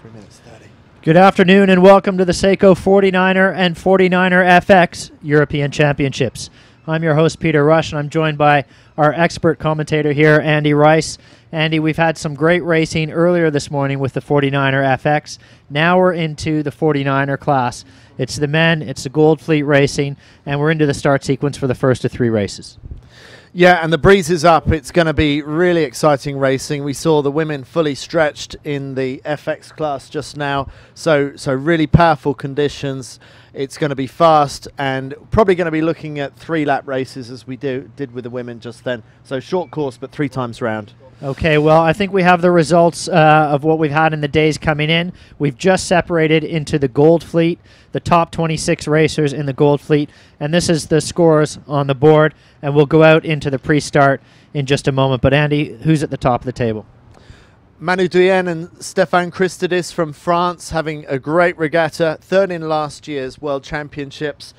3 minutes 30. Good afternoon and welcome to the Seiko 49er and 49er FX European Championships. I'm your host, Peter Rush, and I'm joined by our expert commentator here, Andy Rice. Andy, we've had some great racing earlier this morning with the 49er FX. Now we're into the 49er class. It's the men, it's the Gold Fleet Racing, and we're into the start sequence for the first of 3 races. Yeah, and the breeze is up. It's going to be really exciting racing. We saw the women fully stretched in the FX class just now, so really powerful conditions. It's going to be fast and probably going to be looking at 3-lap races as we did with the women just then. So short course, but 3 times round. Okay, well, I think we have the results of what we've had in the days coming in. We've just separated into the Gold Fleet, the top 26 racers in the Gold Fleet, and this is the scores on the board, and we'll go out into the pre-start in just a moment. But Andy, who's at the top of the table? Manu Duyen and Stéphane Christodis from France having a great regatta, third in last year's World Championships.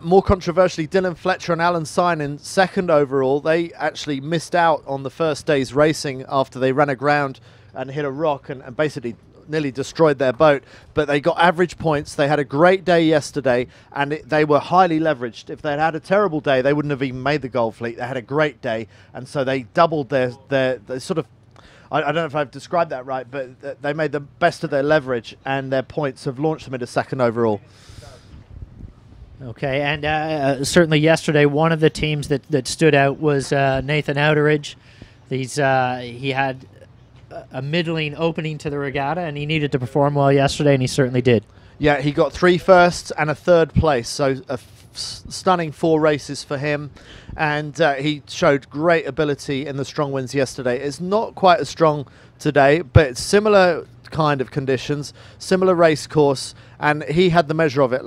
More controversially, Dylan Fletcher and Alan Synan second overall. They actually missed out on the first day's racing after they ran aground and hit a rock and basically nearly destroyed their boat. But they got average points. They had a great day yesterday, and they were highly leveraged. If they'd had a terrible day, they wouldn't have even made the Gold Fleet. They had a great day, and so they doubled their sort of, I don't know if I've described that right, but they made the best of their leverage, and their points have launched them into second overall. Okay, and certainly yesterday, one of the teams that stood out was Nathan Outeridge. He had a middling opening to the regatta, and he needed to perform well yesterday, and he certainly did. Yeah, he got 3 firsts and a 3rd place, so a stunning 4 races for him, and he showed great ability in the strong winds yesterday. It's not quite as strong today, but it's similar kind of conditions, similar race course, and he had the measure of it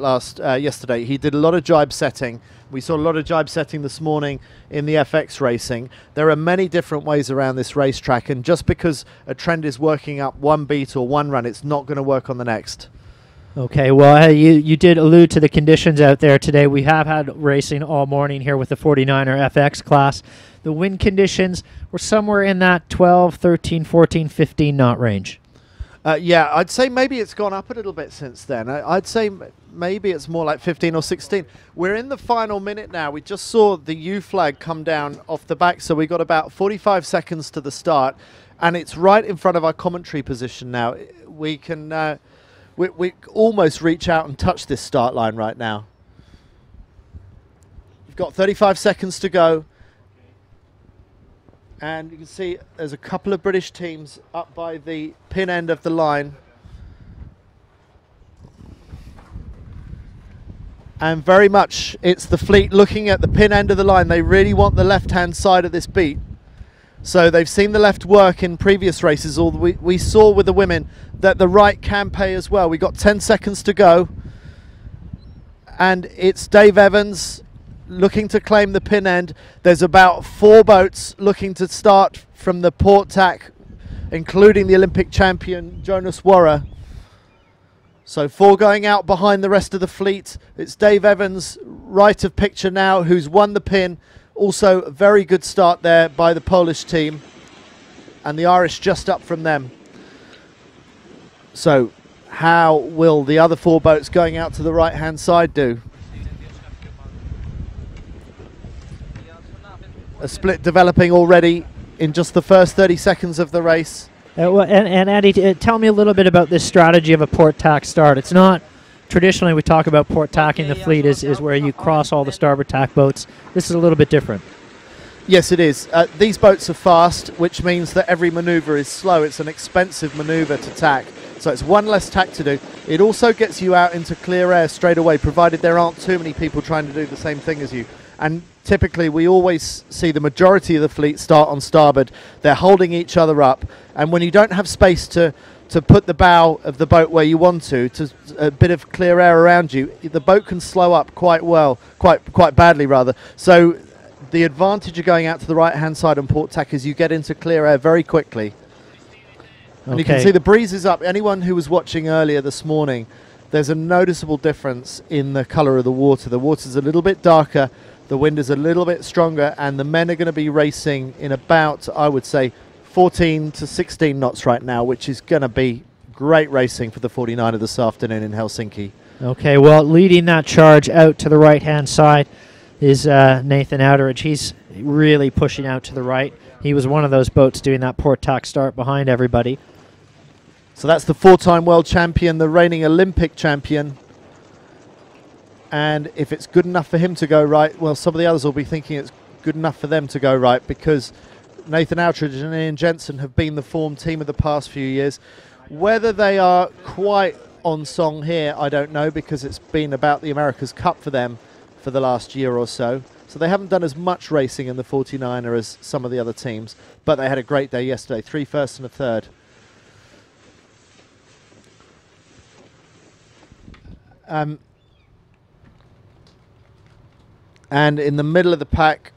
yesterday. He did a lot of jibe setting. We saw a lot of jibe setting this morning in the FX racing. There are many different ways around this racetrack, and just because a trend is working up one beat or one run, it's not going to work on the next. Okay, well, you did allude to the conditions out there today. We have had racing all morning here with the 49er FX class. The wind conditions were somewhere in that 12, 13, 14, 15 knot range. Yeah, I'd say maybe it's gone up a little bit since then. I'd say maybe it's more like 15 or 16. We're in the final minute now. We just saw the U flag come down off the back, so we got about 45 seconds to the start, and it's right in front of our commentary position now. We can we almost reach out and touch this start line right now. We've got 35 seconds to go. And you can see there's a couple of British teams up by the pin end of the line. And very much it's the fleet looking at the pin end of the line. They really want the left-hand side of this beat. So they've seen the left work in previous races. Or we saw with the women that the right can pay as well. We got 10 seconds to go. And it's Dave Evans looking to claim the pin end. There's about 4 boats looking to start from the port tack, including the Olympic champion Jonas Warrer. So 4 going out behind the rest of the fleet. It's Dave Evans, right of picture now, who's won the pin. Also a very good start there by the Polish team, and the Irish just up from them. So how will the other 4 boats going out to the right hand side do? A split developing already in just the first 30 seconds of the race. And Andy, tell me a little bit about this strategy of a port tack start. It's not traditionally we talk about port tacking the fleet is where you cross all the starboard tack boats. This is a little bit different. Yes, it is. These boats are fast, which means that every manoeuvre is slow. It's an expensive manoeuvre to tack, so it's one less tack to do. It also gets you out into clear air straight away, provided there aren't too many people trying to do the same thing as you. And typically we always see the majority of the fleet start on starboard. They're holding each other up, and when you don't have space to put the bow of the boat where you want to a bit of clear air around you, the boat can slow up quite badly rather. So the advantage of going out to the right hand side on port tack is you get into clear air very quickly. And you can see the breeze is up. Anyone who was watching earlier this morning, there's a noticeable difference in the colour of the water. The water's a little bit darker, the wind is a little bit stronger, and the men are going to be racing in about, I would say, 14 to 16 knots right now, which is going to be great racing for the 49er this afternoon in Helsinki. Okay, well, leading that charge out to the right-hand side is Nathan Outeridge. He's really pushing out to the right. He was one of those boats doing that port tack start behind everybody. So that's the 4-time world champion, the reigning Olympic champion. And if it's good enough for him to go right, well, some of the others will be thinking it's good enough for them to go right, because Nathan Outeridge and Ian Jensen have been the form team of the past few years. Whether they are quite on song here, I don't know, because it's been about the America's Cup for them for the last year or so. So they haven't done as much racing in the 49er as some of the other teams, but they had a great day yesterday, 3 firsts and a third. And in the middle of the pack,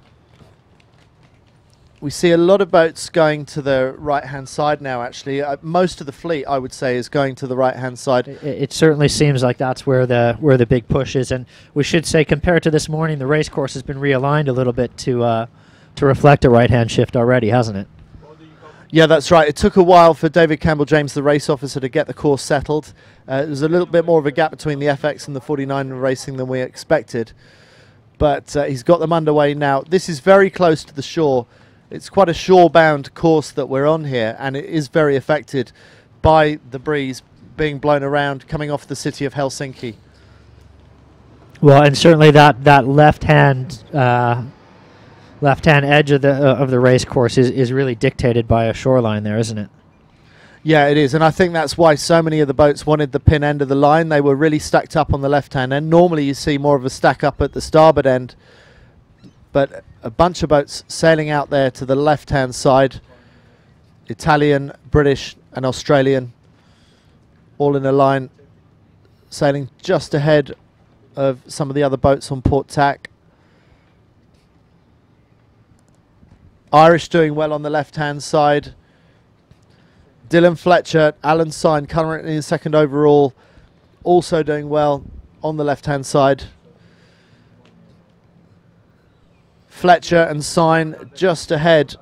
we see a lot of boats going to the right-hand side now, actually. Most of the fleet, I would say, is going to the right-hand side. It certainly seems like that's where the big push is. And we should say, compared to this morning, the race course has been realigned a little bit to reflect a right-hand shift already, hasn't it? Yeah, that's right. It took a while for David Campbell-James, the race officer, to get the course settled. There's a little bit more of a gap between the FX and the 49er racing than we expected. But he's got them underway now. This is very close to the shore. It's quite a shore-bound course that we're on here, and it is very affected by the breeze being blown around coming off the city of Helsinki. Well, and certainly that left-hand edge of the race course is really dictated by a shoreline there, isn't it? Yeah, it is, and I think that's why so many of the boats wanted the pin end of the line. They were really stacked up on the left-hand end. Normally you see more of a stack up at the starboard end, but a bunch of boats sailing out there to the left-hand side, Italian, British and Australian, all in a line, sailing just ahead of some of the other boats on port tack. Irish doing well on the left-hand side. Dylan Fletcher, Alan Syne, currently in second overall, also doing well on the left-hand side. Fletcher and Syne just ahead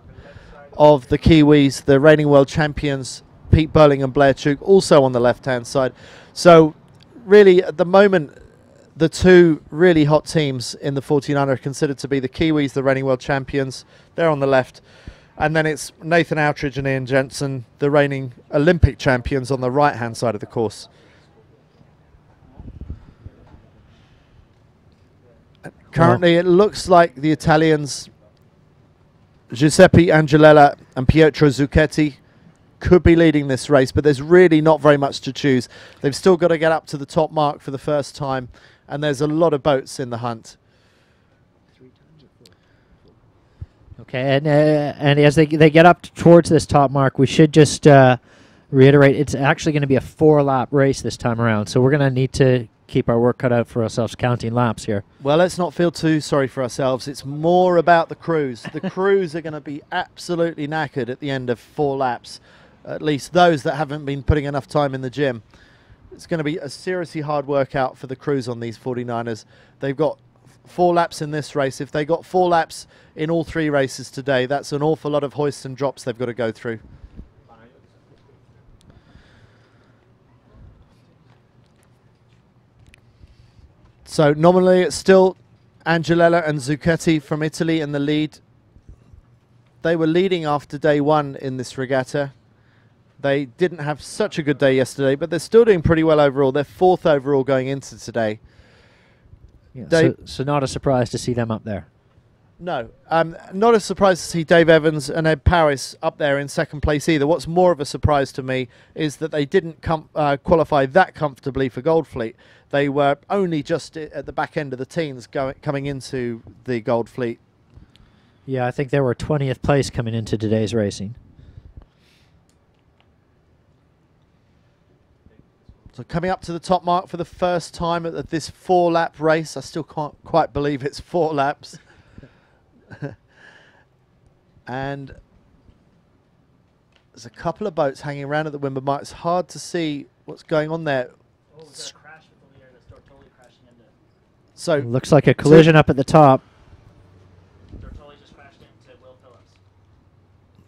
of the Kiwis, the reigning world champions, Pete Burling and Blair Tuke, also on the left-hand side. So really, at the moment, the two really hot teams in the 49 are considered to be the Kiwis, the reigning world champions. They're on the left. And then it's Nathan Outeridge and Ian Jensen, the reigning Olympic champions, on the right-hand side of the course. Currently, it looks like the Italians, Giuseppe Angelella and Pietro Zucchetti, could be leading this race, but there's really not very much to choose. They've still got to get up to the top mark for the first time, and there's a lot of boats in the hunt. Okay, and as they get up towards this top mark, we should just reiterate, it's actually going to be a 4-lap race this time around, so we're going to need to keep our work cut out for ourselves counting laps here. Well, let's not feel too sorry for ourselves. It's more about the crews. The crews are going to be absolutely knackered at the end of 4 laps, at least those that haven't been putting enough time in the gym. It's going to be a seriously hard workout for the crews on these 49ers. They've got 4 laps in this race. If they got 4 laps in all 3 races today, that's an awful lot of hoists and drops they've got to go through. So nominally it's still Angelella and Zucchetti from Italy in the lead. They were leading after day 1 in this regatta. They didn't have such a good day yesterday, but they're still doing pretty well overall. They're 4th overall going into today. Yeah, so not a surprise to see them up there. No, not a surprise to see Dave Evans and Ed Powys up there in 2nd place either. What's more of a surprise to me is that they didn't qualify that comfortably for Gold Fleet. They were only just at the back end of the teens coming into the Gold Fleet. Yeah, I think they were 20th place coming into today's racing. So coming up to the top mark for the first time at this 4-lap race. I still can't quite believe it's 4 laps. And there's a couple of boats hanging around at the Wimber Mark. It's hard to see what's going on there. So looks like a collision up at the top.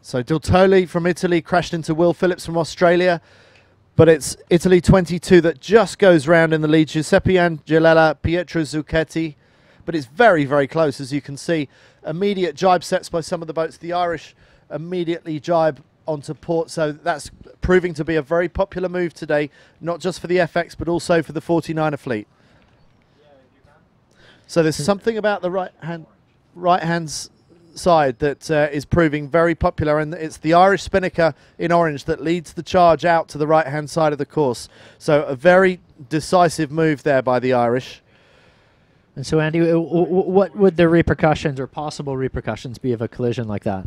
So Diltoli from Italy crashed into Will Phillips from Australia. But it's Italy 22 that just goes round in the lead. Giuseppe Angelella, Pietro Zucchetti. But it's very, very close, as you can see. Immediate jibe sets by some of the boats. The Irish immediately jibe onto port. So that's proving to be a very popular move today, not just for the FX, but also for the 49er fleet. So there's something about the right-hand side that is proving very popular, and it's the Irish Spinnaker in orange that leads the charge out to the right-hand side of the course. So a very decisive move there by the Irish. And so, Andy, what would the repercussions or possible repercussions be of a collision like that?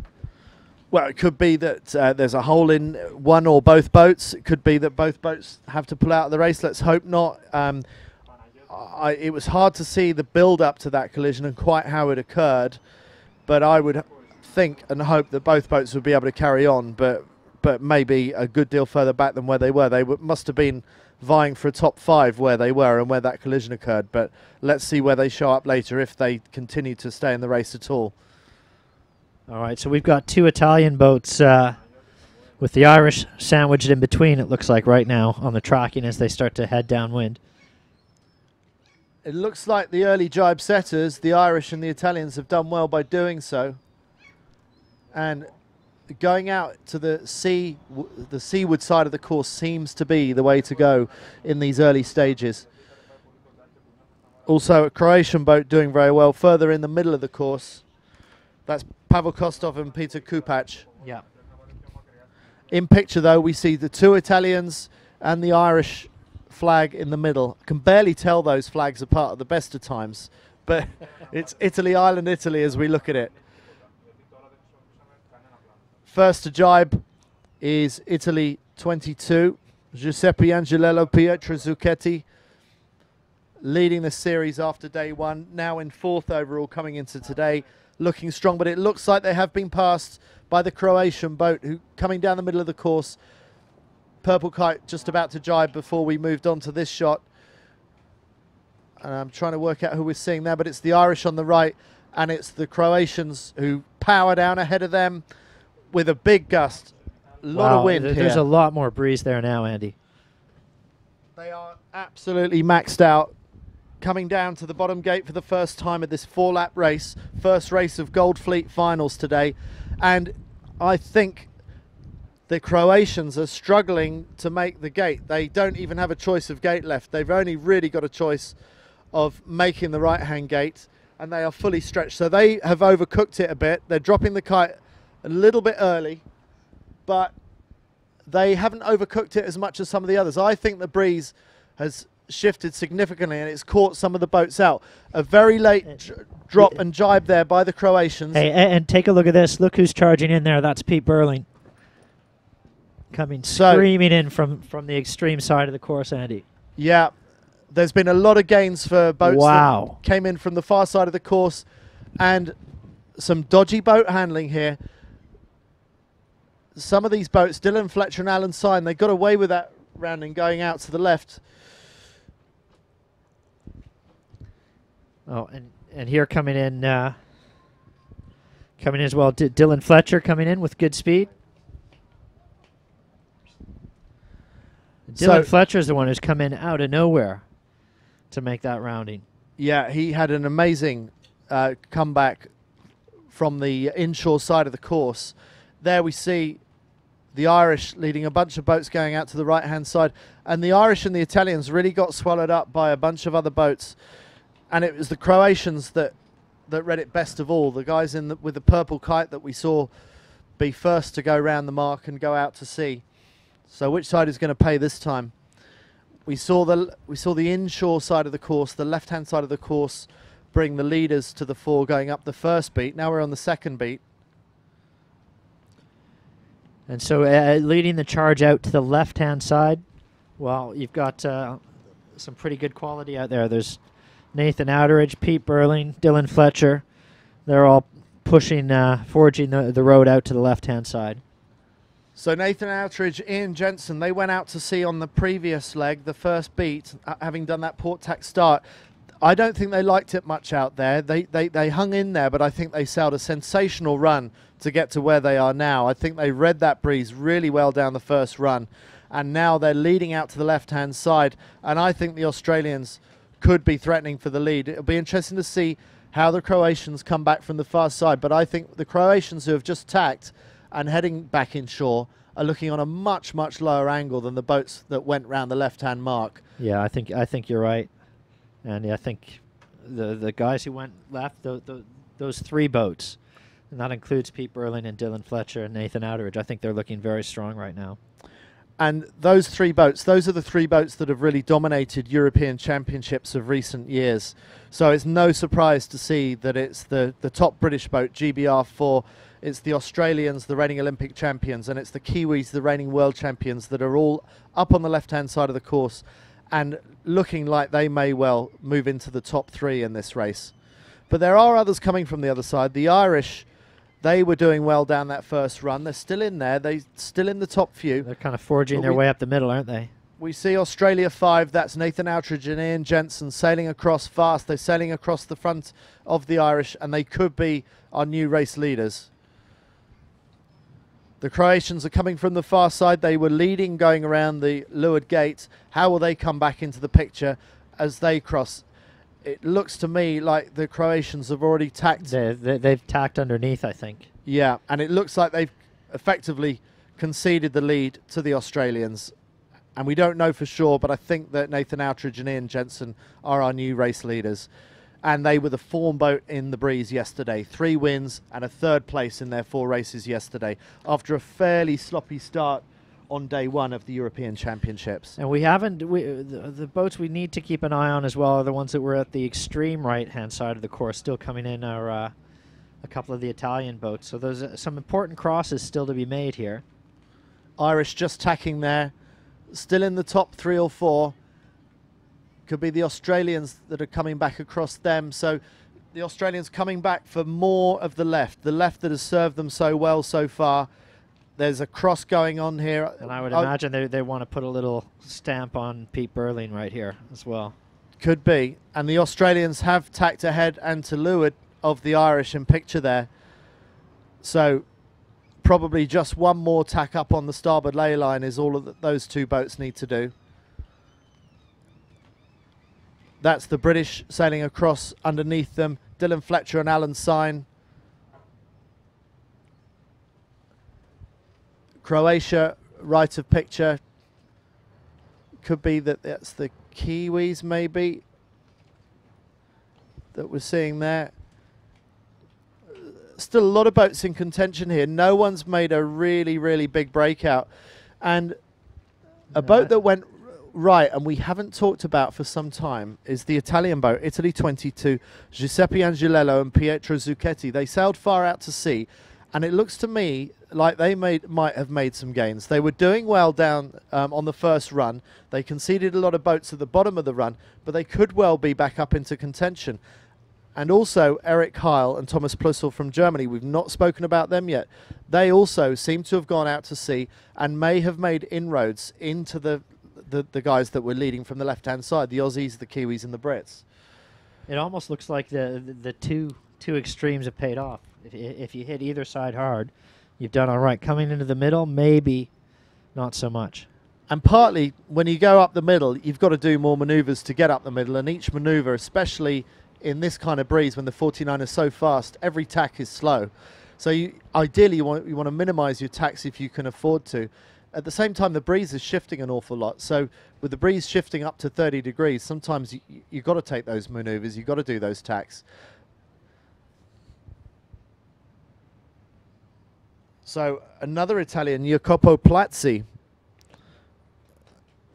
Well, it could be that there's a hole in one or both boats. It could be that both boats have to pull out of the race. Let's hope not. It was hard to see the build-up to that collision and quite how it occurred. But I would think and hope that both boats would be able to carry on, but maybe a good deal further back than where they were. They must have been vying for a top 5 where they were and where that collision occurred. But let's see where they show up later if they continue to stay in the race at all. All right, so we've got 2 Italian boats with the Irish sandwiched in between, it looks like right now, on the tracking as they start to head downwind. It looks like the early jibe setters, the Irish and the Italians, have done well by doing so. And going out to the seaward side of the course seems to be the way to go in these early stages. Also a Croatian boat doing very well further in the middle of the course. That's Pavel Kostov and Peter Kupac. Yeah. In picture though, we see the 2 Italians and the Irish flag in the middle. I can barely tell those flags apart at the best of times, but it's Italy, Ireland, Italy as we look at it. First to jibe is Italy 22, Giuseppe Angelello, Pietro Zucchetti, leading the series after day 1, now in 4th overall coming into today, looking strong, but it looks like they have been passed by the Croatian boat who coming down the middle of the course. Purple Kite just about to jibe before we moved on to this shot. And I'm trying to work out who we're seeing there, but it's the Irish on the right and it's the Croatians who power down ahead of them with a big gust. A lot of wind here. There's a lot more breeze there now, Andy. They are absolutely maxed out. Coming down to the bottom gate for the first time at this 4-lap race. First race of Gold Fleet finals today. And I think the Croatians are struggling to make the gate. They don't even have a choice of gate left. They've only really got a choice of making the right-hand gate, and they are fully stretched. So they have overcooked it a bit. They're dropping the kite a little bit early, but they haven't overcooked it as much as some of the others. I think the breeze has shifted significantly and it's caught some of the boats out. A very late drop and jibe there by the Croatians. Hey, and take a look at this. Look who's charging in there. That's Pete Burling. Coming screaming in from the extreme side of the course, Andy. Yeah, there's been a lot of gains for boats that came in from the far side of the course, and some dodgy boat handling here. Some of these boats, Dylan Fletcher and Alan Syme, they got away with that rounding going out to the left. Oh, and here coming in as well, Dylan Fletcher coming in with good speed. Dylan Fletcher is the one who's come in out of nowhere to make that rounding. Yeah, he had an amazing comeback from the inshore side of the course. There we see the Irish leading a bunch of boats going out to the right-hand side. And the Irish and the Italians really got swallowed up by a bunch of other boats. And it was the Croatians that read it best of all. The guys with the purple kite that we saw be first to go round the mark and go out to sea. So which side is going to pay this time? We saw the inshore side of the course, the left-hand side of the course, bring the leaders to the fore going up the first beat. Now we're on the second beat. And so leading the charge out to the left-hand side, well, you've got some pretty good quality out there. There's Nathan Outeridge, Pete Burling, Dylan Fletcher. They're all pushing, forging the road out to the left-hand side. So Nathan Outeridge, Ian Jensen, they went out to sea on the previous leg, the first beat, having done that port tack start. I don't think they liked it much out there. They hung in there, but I think they sailed a sensational run to get to where they are now. I think they read that breeze really well down the first run, and now they're leading out to the left-hand side, and I think the Australians could be threatening for the lead. It'll be interesting to see how the Croatians come back from the far side, but I think the Croatians who have just tacked and heading back inshore are looking on a much, much lower angle than the boats that went round the left-hand mark. Yeah, I think you're right. And I think the guys who went left, those three boats, and that includes Pete Burling and Dylan Fletcher and Nathan Outeridge, I think they're looking very strong right now. And those three boats, those are the three boats that have really dominated European Championships of recent years. So it's no surprise to see that it's the top British boat, GBR4, it's the Australians, the reigning Olympic champions, and it's the Kiwis, the reigning world champions, that are all up on the left-hand side of the course and looking like they may well move into the top three in this race. But there are others coming from the other side. The Irish, they were doing well down that first run. They're still in there. They're still in the top few. They're kind of forging their way up the middle, aren't they? We see Australia 5. That's Nathan Outeridge and Ian Jensen sailing across fast. They're sailing across the front of the Irish, and they could be our new race leaders. The Croatians are coming from the far side. They were leading going around the leeward gate. How will they come back into the picture as they cross? It looks to me like the Croatians have already tacked. They've tacked underneath, I think. Yeah, and it looks like they've effectively conceded the lead to the Australians. And we don't know for sure, but I think that Nathan Outeridge and Ian Jensen are our new race leaders. And they were the form boat in the breeze yesterday. 3 wins and a 3rd place in their 4 races yesterday after a fairly sloppy start on day 1 of the European Championships. And the boats we need to keep an eye on as well are the ones that were at the extreme right-hand side of the course. Still coming in are a couple of the Italian boats. So there's some important crosses still to be made here. Irish just tacking there. Still in the top 3 or 4. Could be the Australians that are coming back across them. So the Australians coming back for more of the left that has served them so well so far. There's a cross going on here. And I would imagine they want to put a little stamp on Pete Burling right here as well. Could be. And the Australians have tacked ahead and to leeward of the Irish in picture there. So probably just one more tack up on the starboard ley line is all of those 2 boats need to do. That's the British sailing across underneath them. Dylan Fletcher and Alan Syne. Croatia, right of picture. Could be that's the Kiwis maybe that we're seeing there. Still a lot of boats in contention here. No one's made a really, really big breakout. And a boat that went right, and we haven't talked about for some time, is the Italian boat, Italy 22, Giuseppe Angelello and Pietro Zucchetti. They sailed far out to sea, and it looks to me like they might have made some gains. They were doing well down on the first run. They conceded a lot of boats at the bottom of the run, but they could well be back up into contention. And also Eric Heil and Thomas Plussel from Germany. We've not spoken about them yet. They also seem to have gone out to sea and may have made inroads into the guys that were leading from the left-hand side, the Aussies, the Kiwis and the Brits. It almost looks like the two extremes have paid off. If you hit either side hard, you've done all right. Coming into the middle, maybe not so much. And partly, when you go up the middle, you've got to do more manoeuvres to get up the middle, and each manoeuvre, especially in this kind of breeze when the 49 is so fast, every tack is slow. So ideally you want to minimize your tacks if you can afford to. At the same time, the breeze is shifting an awful lot. So with the breeze shifting up to 30 degrees, sometimes you've got to take those maneuvers. You've got to do those tacks. So another Italian, Jacopo Plazzi.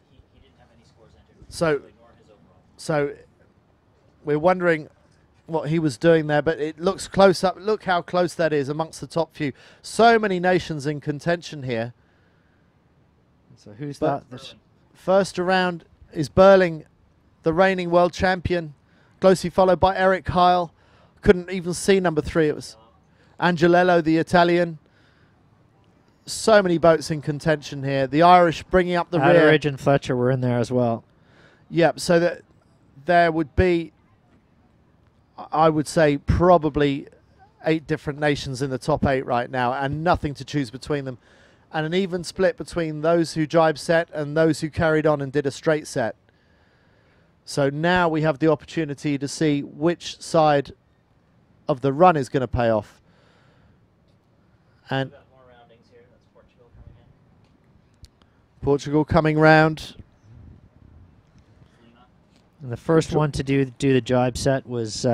He didn't have any scores entered. So we're wondering what he was doing there, but it looks close up. Look how close that is amongst the top few. So many nations in contention here. So who's that? First around is Burling, the reigning world champion, closely followed by Eric Heil. Couldn't even see number 3. It was Angelello, the Italian. So many boats in contention here. The Irish bringing up the rear. Atteridge and Fletcher were in there as well. Yep, so that there would be, I would say, probably 8 different nations in the top 8 right now, and nothing to choose between them. And an even split between those who jibe set and those who carried on and did a straight set. So now we have the opportunity to see which side of the run is going to pay off. And more roundings here. That's Portugal coming in. Portugal coming round. And the first one to do the jibe set was,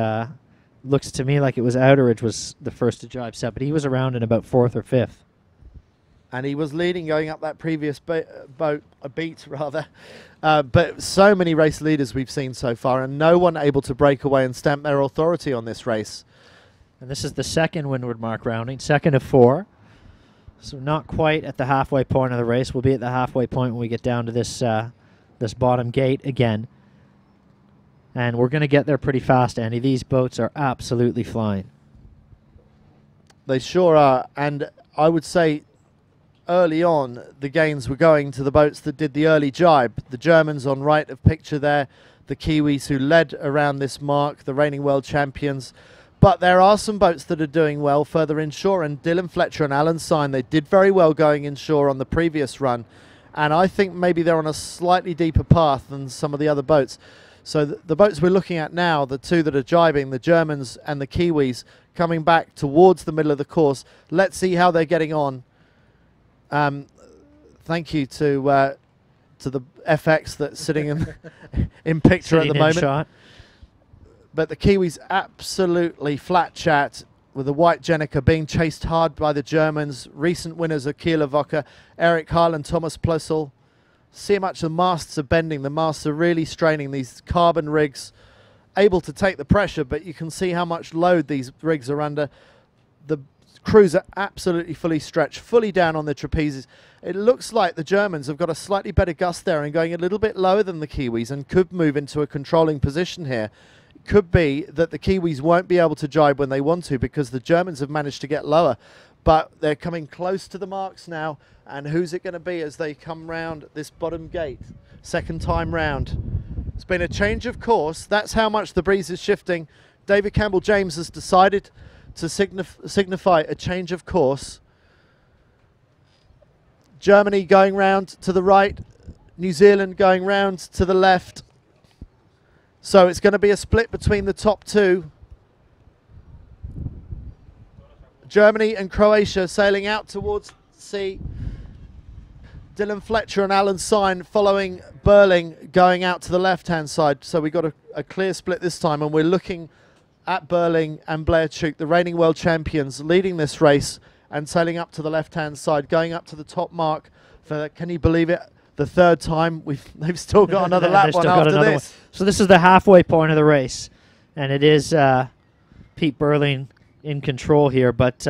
looks to me like it was Outeridge was the first to jibe set, but he was around in about 4th or 5th. And he was leading going up that previous beat rather. But so many race leaders we've seen so far, and no one able to break away and stamp their authority on this race. And this is the second windward mark rounding, second of 4. So not quite at the halfway point of the race. We'll be at the halfway point when we get down to this this bottom gate again. And we're going to get there pretty fast, Andy. These boats are absolutely flying. They sure are. And I would say early on, the gains were going to the boats that did the early jibe. The Germans on right of picture there, the Kiwis who led around this mark, the reigning world champions. But there are some boats that are doing well further inshore, and Dylan Fletcher and Alan Syme, they did very well going inshore on the previous run. And I think maybe they're on a slightly deeper path than some of the other boats. So the boats we're looking at now, the 2 that are jibing, the Germans and the Kiwis, coming back towards the middle of the course. Let's see how they're getting on. Thank you to the FX that's sitting in picture at the moment. Shot. But the Kiwis absolutely flat chat, with the White Jenica being chased hard by the Germans. Recent winners are Kieler Vocker, Eric Heil and Thomas Plessel. See how much the masts are bending. The masts are really straining. These carbon rigs able to take the pressure, but you can see how much load these rigs are under. The crews are absolutely fully stretched, fully down on the trapezes. It looks like the Germans have got a slightly better gust there and going a little bit lower than the Kiwis, and could move into a controlling position here. It could be that the Kiwis won't be able to jibe when they want to, because the Germans have managed to get lower. But they're coming close to the marks now, and who's it going to be as they come round this bottom gate? Second time round. It's been a change of course. That's how much the breeze is shifting. David Campbell-James has decided to signify a change of course. Germany going round to the right, New Zealand going round to the left. So it's going to be a split between the top 2. Germany and Croatia sailing out towards sea. Dylan Fletcher and Alan Syme following Burling, going out to the left-hand side. So we got a clear split this time, and we're looking at Burling and Blair Tuke, the reigning world champions, leading this race and sailing up to the left-hand side, going up to the top mark for, can you believe it, the 3rd time. They've still got another lap one after this. So this is the halfway point of the race, and it is Pete Burling in control here, but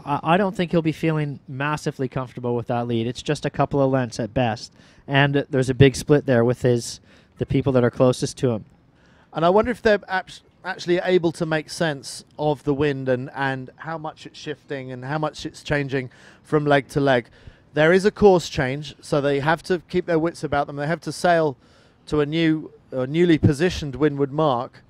I don't think he'll be feeling massively comfortable with that lead. It's just a couple of lengths at best, and there's a big split there with the people that are closest to him. And I wonder if they're actually able to make sense of the wind and how much it's shifting and how much it's changing from leg to leg. There is a course change, so they have to keep their wits about them. They have to sail to a newly positioned windward mark.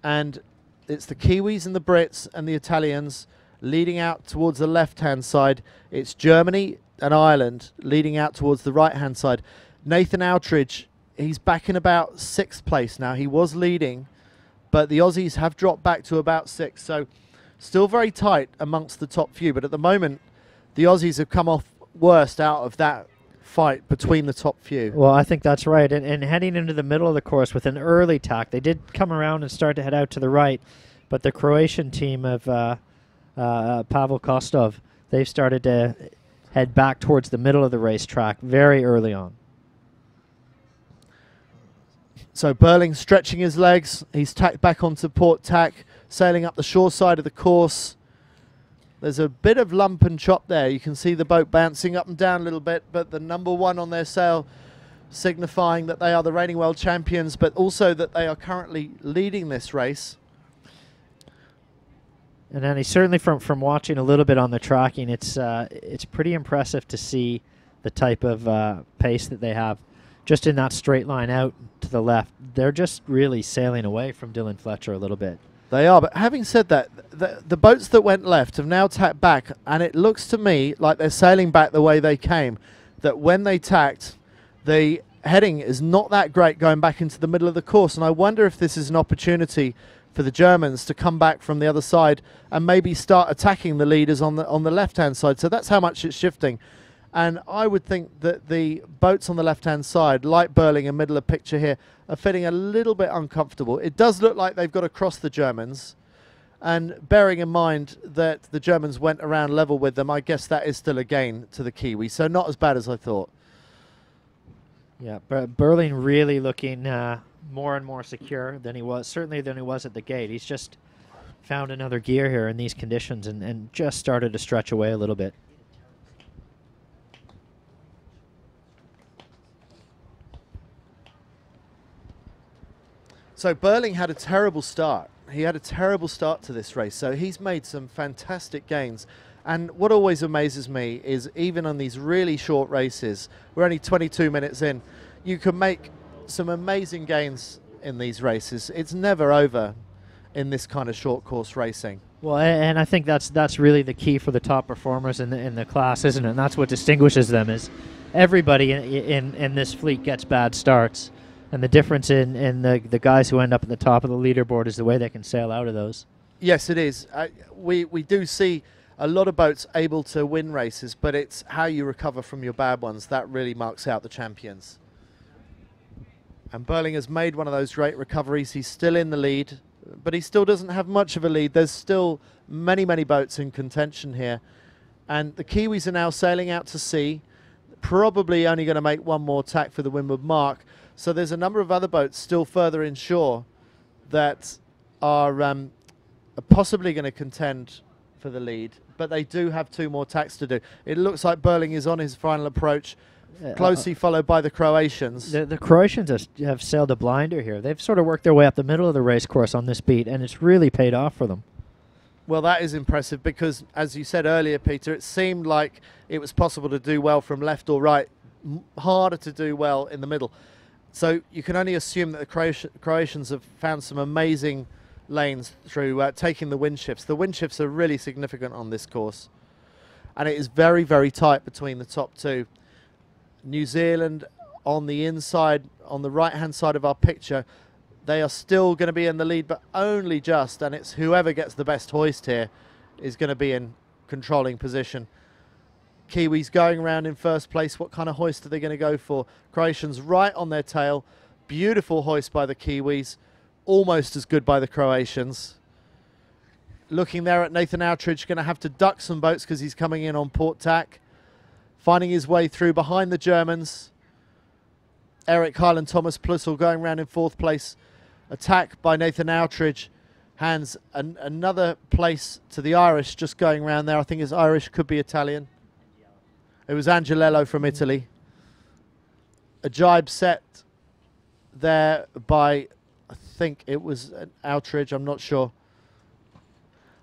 And it's the Kiwis and the Brits and the Italians leading out towards the left-hand side. It's Germany and Ireland leading out towards the right-hand side. Nathan Outridge, he's back in about 6th place now. He was leading, but the Aussies have dropped back to about 6th. So Still very tight amongst the top few, but at the moment, the Aussies have come off worst out of that fight between the top few. Well, I think that's right. And heading into the middle of the course with an early tack, they did come around and start to head out to the right, but the Croatian team of Pavel Kostov, they've started to head back towards the middle of the racetrack very early on. So Burling stretching his legs. He's tacked back onto port tack, sailing up the shore side of the course. There's a bit of lump and chop there. You can see the boat bouncing up and down a little bit, but the number 1 on their sail signifying that they are the reigning world champions, but also that they are currently leading this race. And Andy, certainly from watching a little bit on the tracking, it's pretty impressive to see the type of pace that they have. Just in that straight line out to the left, they're just really sailing away from Dylan Fletcher a little bit. They are, but having said that, the boats that went left have now tacked back, and it looks to me like they're sailing back the way they came, that when they tacked, the heading is not that great going back into the middle of the course, and I wonder if this is an opportunity for the Germans to come back from the other side and maybe start attacking the leaders on the left-hand side. So that's how much it's shifting. And I would think that the boats on the left-hand side, like Burling in middle of picture here, are feeling a little bit uncomfortable. It does look like they've got to cross the Germans. And bearing in mind that the Germans went around level with them, I guess that is still a gain to the Kiwi. So not as bad as I thought. Yeah, Burling really looking more and more secure than he was, certainly than he was at the gate. He's just found another gear here in these conditions and just started to stretch away a little bit. So Burling had a terrible start. He had a terrible start to this race. So he's made some fantastic gains. And what always amazes me is even on these really short races, we're only 22 minutes in, you can make some amazing gains in these races. It's never over in this kind of short course racing. Well, and I think that's really the key for the top performers in the class, isn't it? And that's what distinguishes them, is everybody in this fleet gets bad starts. And the difference in the guys who end up at the top of the leaderboard is the way they can sail out of those. Yes, it is. We do see a lot of boats able to win races, but it's how you recover from your bad ones that really marks out the champions. And Burling has made one of those great recoveries. He's still in the lead, but he still doesn't have much of a lead. There's still many, many boats in contention here. And the Kiwis are now sailing out to sea, probably only going to make one more tack for the windward mark. So there's a number of other boats still further inshore that are possibly going to contend for the lead, but they do have 2 more tacks to do. It looks like Burling is on his final approach, closely followed by the Croatians. The Croatians have sailed a blinder here. They've sort of worked their way up the middle of the race course on this beat, and it's really paid off for them. Well, that is impressive because, as you said earlier, Peter, it seemed like it was possible to do well from left or right, harder to do well in the middle. So you can only assume that the Croatians have found some amazing lanes through taking the wind shifts. The wind shifts are really significant on this course. And it is very, very tight between the top 2. New Zealand on the inside, on the right-hand side of our picture, they are still going to be in the lead, but only just. And it's whoever gets the best hoist here is going to be in controlling position. Kiwis going around in first place. What kind of hoist are they going to go for? Croatians right on their tail. Beautiful hoist by the Kiwis. Almost as good by the Croatians. Looking there at Nathan Outridge, going to have to duck some boats because he's coming in on port tack. Finding his way through behind the Germans. Eric Highland Thomas Plussel going around in 4th place. Attack by Nathan Outridge. Hands another place to the Irish just going around there. I think it's Irish, could be Italian. It was Angelello from Italy. A jibe set there by, I think it was an Outridge, I'm not sure.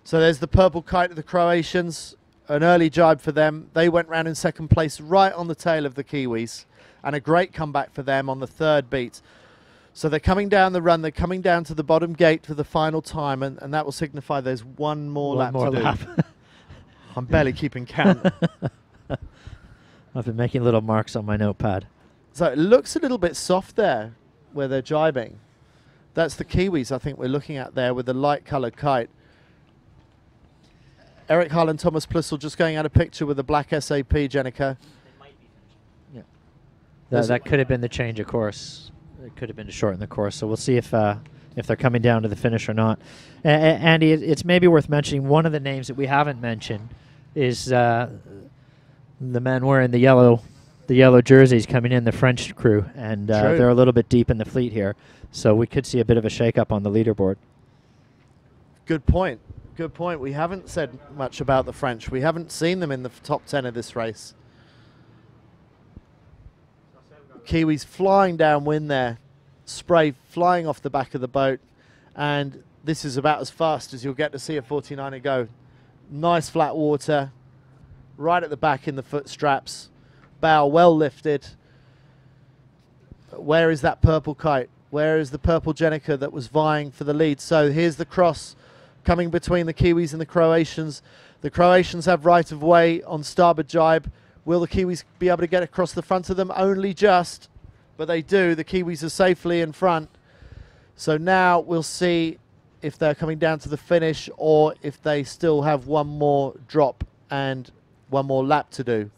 So there's the purple kite of the Croatians. An early jibe for them. They went round in 2nd place right on the tail of the Kiwis. And a great comeback for them on the 3rd beat. So they're coming down the run. They're coming down to the bottom gate for the final time. And that will signify there's one more lap to do. I'm barely keeping count. I've been making little marks on my notepad. So it looks a little bit soft there where they're jibing. That's the Kiwis I think we're looking at there with the light coloured kite. Eric Hull and Thomas Plussel just going out of picture with the black SAP, Jenica. Yeah. That could have been the change of course. It could have been to shorten the course. So we'll see if they're coming down to the finish or not. Andy, it's maybe worth mentioning one of the names that we haven't mentioned is the man wearing the yellow jerseys coming in, the French crew, and they're a little bit deep in the fleet here. So we could see a bit of a shake-up on the leaderboard. Good point. Good point. We haven't said much about the French. We haven't seen them in the top 10 of this race. Kiwis flying downwind there. Spray flying off the back of the boat. And this is about as fast as you'll get to see a 49er go. Nice flat water. Right at the back in the foot straps. Bow well lifted. Where is that purple kite? Where is the purple Jenica that was vying for the lead? So here's the cross coming between the Kiwis and the Croatians. The Croatians have right of way on starboard jibe. Will the Kiwis be able to get across the front of them? Only just, but they do. The Kiwis are safely in front. So now we'll see if they're coming down to the finish or if they still have one more drop and one more lap to do.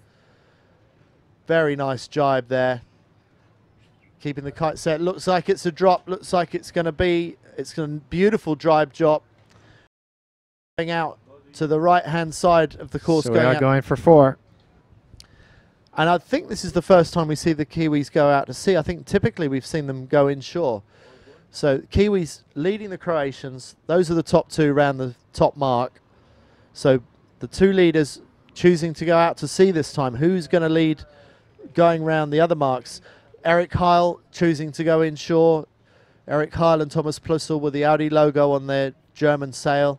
Very nice jibe there. Keeping the kite set. Looks like it's a drop. Looks like it's going to be, it's a beautiful drive drop. Going out to the right-hand side of the course. So we are going for 4. And I think this is the first time we see the Kiwis go out to sea. I think typically we've seen them go inshore. So Kiwis leading the Croatians. Those are the top 2 around the top mark. So the 2 leaders choosing to go out to sea this time. Who's going to lead going round the other marks? Eric Heil choosing to go inshore. Eric Heil and Thomas Plussel with the Audi logo on their German sail.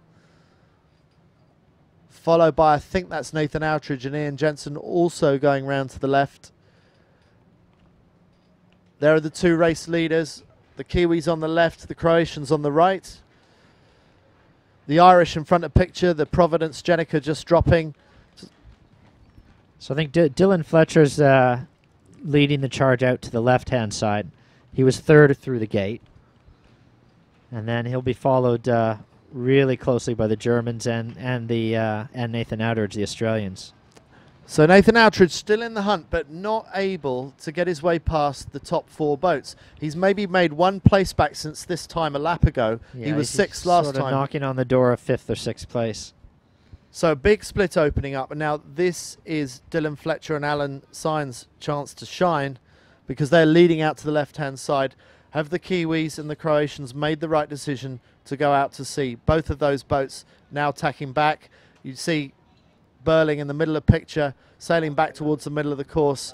Followed by, I think that's Nathan Outridge and Ian Jensen also going round to the left. There are the 2 race leaders. The Kiwis on the left, the Croatians on the right. The Irish in front of picture, the Providence Jenica just dropping. So I think Dylan Fletcher's leading the charge out to the left-hand side. He was 3rd through the gate. And then he'll be followed really closely by the Germans and Nathan Outridge, the Australians. So Nathan Outridge still in the hunt, but not able to get his way past the top 4 boats. He's maybe made 1 place back since this time a lap ago. Yeah, he was 6th last time. Knocking on the door of 5th or 6th place. So big split opening up, and now this is Dylan Fletcher and Alan Sines' chance to shine because they're leading out to the left-hand side. Have the Kiwis and the Croatians made the right decision to go out to sea? Both of those boats now tacking back. You see Burling in the middle of picture, sailing back towards the middle of the course.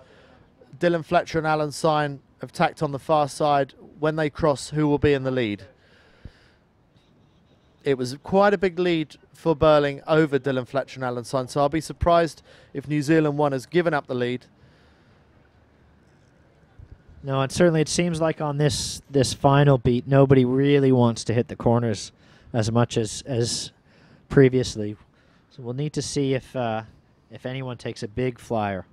Dylan Fletcher and Alan Sine have tacked on the far side. When they cross, who will be in the lead? It was quite a big lead for Burling over Dylan Fletcher and Alan Sine, so I'll be surprised if New Zealand 1 has given up the lead. No, and certainly it seems like on this final beat, nobody really wants to hit the corners as much as previously. So we'll need to see if anyone takes a big flyer.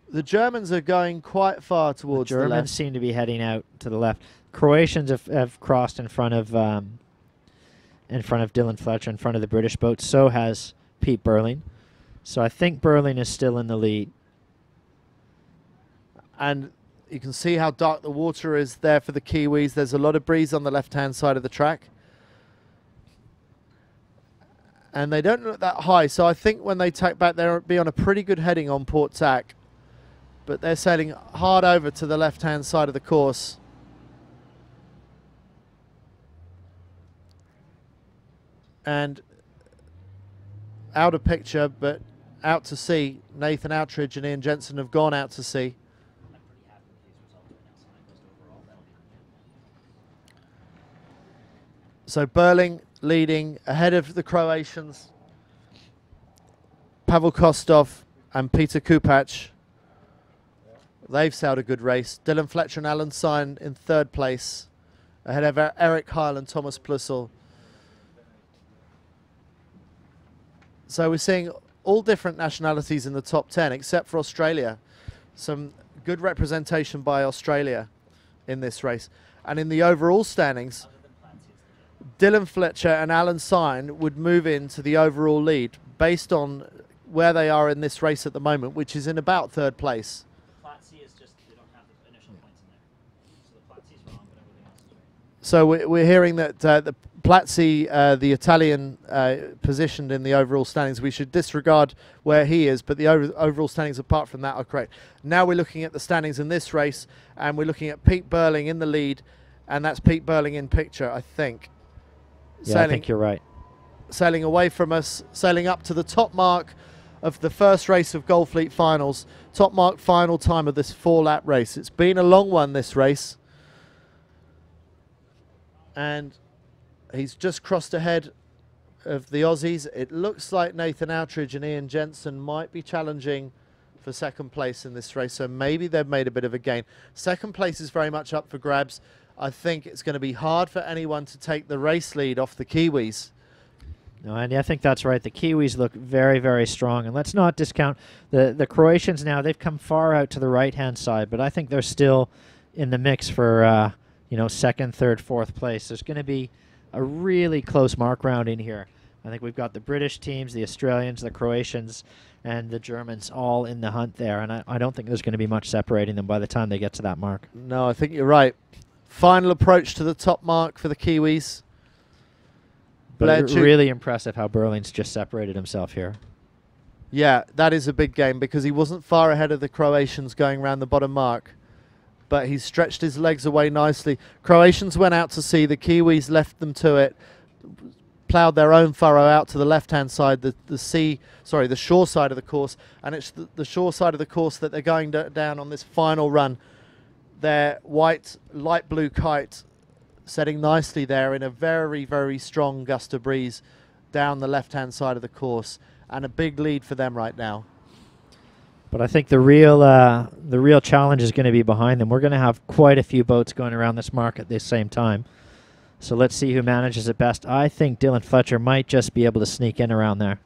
The Germans are going quite far towards the left. Germans seem to be heading out to the left. Croatians have crossed in front of Dylan Fletcher, in front of the British boat. So has Pete Burling. So I think Burling is still in the lead. And you can see how dark the water is there for the Kiwis. There's a lot of breeze on the left-hand side of the track. And they don't look that high, so I think when they tack back, they'll be on a pretty good heading on port tack. But they're sailing hard over to the left-hand side of the course. And out of picture, but out to sea. Nathan Outridge and Ian Jensen have gone out to sea. So Burling leading ahead of the Croatians. Pavel Kostov and Peter Kupac. They've sailed a good race. Dylan Fletcher and Alan Sine in 3rd place, ahead of Eric Heil and Thomas Plussel. So we're seeing all different nationalities in the top 10, except for Australia. Some good representation by Australia in this race. And in the overall standings, Dylan Fletcher and Alan Sine would move into the overall lead based on where they are in this race at the moment, which is in about third place. Platzi is just, they don't have the initial points in there. So the Platzi's wrong, but everything else is right. So we're hearing that the Platzi, the Italian, positioned in the overall standings. We should disregard where he is, but the overall standings apart from that are correct. Now we're looking at the standings in this race, and we're looking at Pete Burling in the lead, and that's Pete Burling in picture, I think. Yeah, I think you're right. Sailing away from us, sailing up to the top mark of the first race of Goldfleet Finals. Top mark final time of this 4-lap race. It's been a long one, this race. And he's just crossed ahead of the Aussies. It looks like Nathan Outridge and Ian Jensen might be challenging for second place in this race, so maybe they've made a bit of a gain. Second place is very much up for grabs. I think it's going to be hard for anyone to take the race lead off the Kiwis. No, Andy, I think that's right. The Kiwis look very, very strong. And let's not discount the Croatians now. They've come far out to the right-hand side, but I think they're still in the mix for, you know, second, third, fourth place. There's going to be a really close mark round in here. I think we've got the British teams, the Australians, the Croatians, and the Germans all in the hunt there. And I don't think there's going to be much separating them by the time they get to that mark. No, I think you're right. Final approach to the top mark for the Kiwis. But really impressive how Burling's just separated himself here. Yeah, that is a big game because he wasn't far ahead of the Croatians going around the bottom mark. But he stretched his legs away nicely. Croatians went out to sea. The Kiwis left them to it. Ploughed their own furrow out to the left-hand side, the shore side of the course. And it's the shore side of the course that they're going down on this final run. Their white, light blue kite setting nicely there in a very, very strong gust of breeze down the left-hand side of the course, and a big lead for them right now. But I think the real challenge is going to be behind them. We're going to have quite a few boats going around this mark at the same time. So let's see who manages it best. I think Dylan Fletcher might just be able to sneak in around there.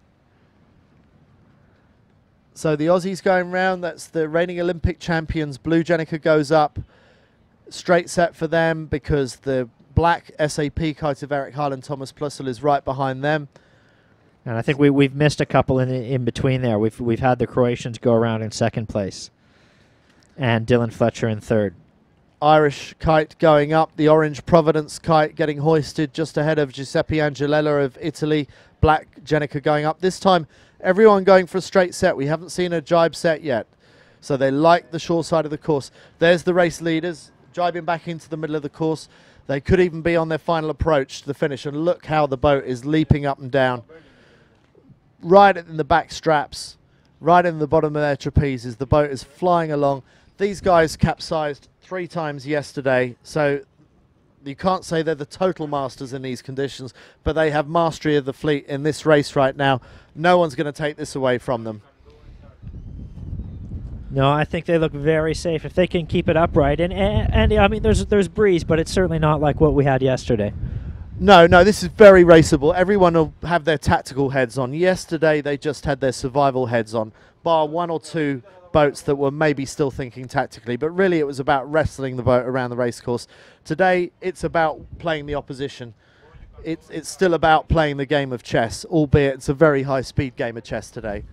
So the Aussies going round, that's the reigning Olympic champions. Blue Jenica goes up. Straight set for them because the black SAP kite of Eric Harlan Thomas Plussel is right behind them. And I think we've missed a couple in between there. We've had the Croatians go around in second place and Dylan Fletcher in third. Irish kite going up. The orange Providence kite getting hoisted just ahead of Giuseppe Angelella of Italy. Black Jenica going up. This time everyone going for a straight set. We haven't seen a jibe set yet. So they like the shore side of the course. There's the race leaders jibing back into the middle of the course. They could even be on their final approach to the finish, and look how the boat is leaping up and down. Right in the back straps, right in the bottom of their trapezes, the boat is flying along. These guys capsized 3 times yesterday, so you can't say they're the total masters in these conditions, but they have mastery of the fleet in this race right now. No one's going to take this away from them. No, I think they look very safe if they can keep it upright. And I mean, there's breeze, but it's certainly not like what we had yesterday. No, this is very raceable. Everyone will have their tactical heads on. Yesterday, they just had their survival heads on, bar 1 or 2 boats that were maybe still thinking tactically, but really it was about wrestling the boat around the racecourse. Today, it's about playing the opposition. It's still about playing the game of chess, albeit it's a very high-speed game of chess today.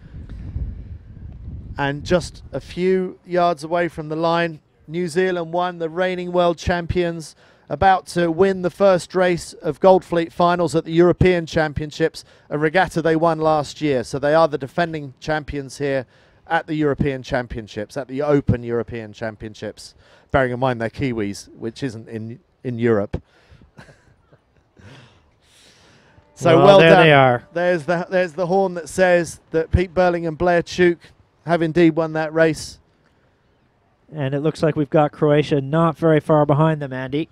And just a few yards away from the line, New Zealand won, the reigning world champions, about to win the first race of Goldfleet Finals at the European Championships, a regatta they won last year. So they are the defending champions here at the European Championships, at the Open European Championships, bearing in mind they're Kiwis, which isn't in Europe. So well there done. They are. There's the horn that says that Pete Burling and Blair Tuke have indeed won that race. And it looks like we've got Croatia not very far behind them, Andy.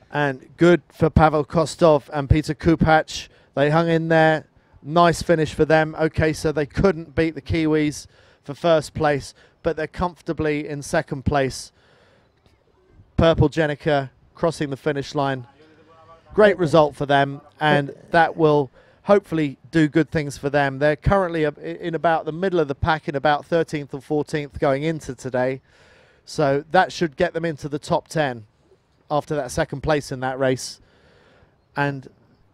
And good for Pavel Kostov and Peter Kupac. They hung in there. Nice finish for them. Okay, so they couldn't beat the Kiwis for first place, but they're comfortably in second place. Purple Jenica crossing the finish line. Great result for them, and that will hopefully do good things for them. They're currently in about the middle of the pack, in about 13th or 14th going into today. So that should get them into the top 10 after that second place in that race. And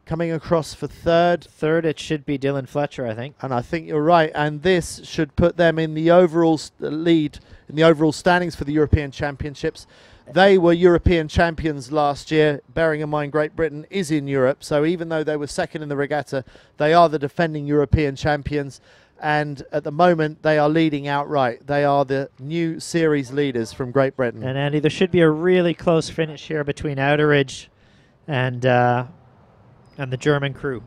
coming across for third. Third, it should be Dylan Fletcher, I think. And I think you're right. And this should put them in the overall lead, in the overall standings for the European Championships. They were European champions last year, bearing in mind Great Britain is in Europe. So even though they were second in the regatta, they are the defending European champions. And at the moment, they are leading outright. They are the new series leaders from Great Britain. And Andy, there should be a really close finish here between Outeridge and the German crew,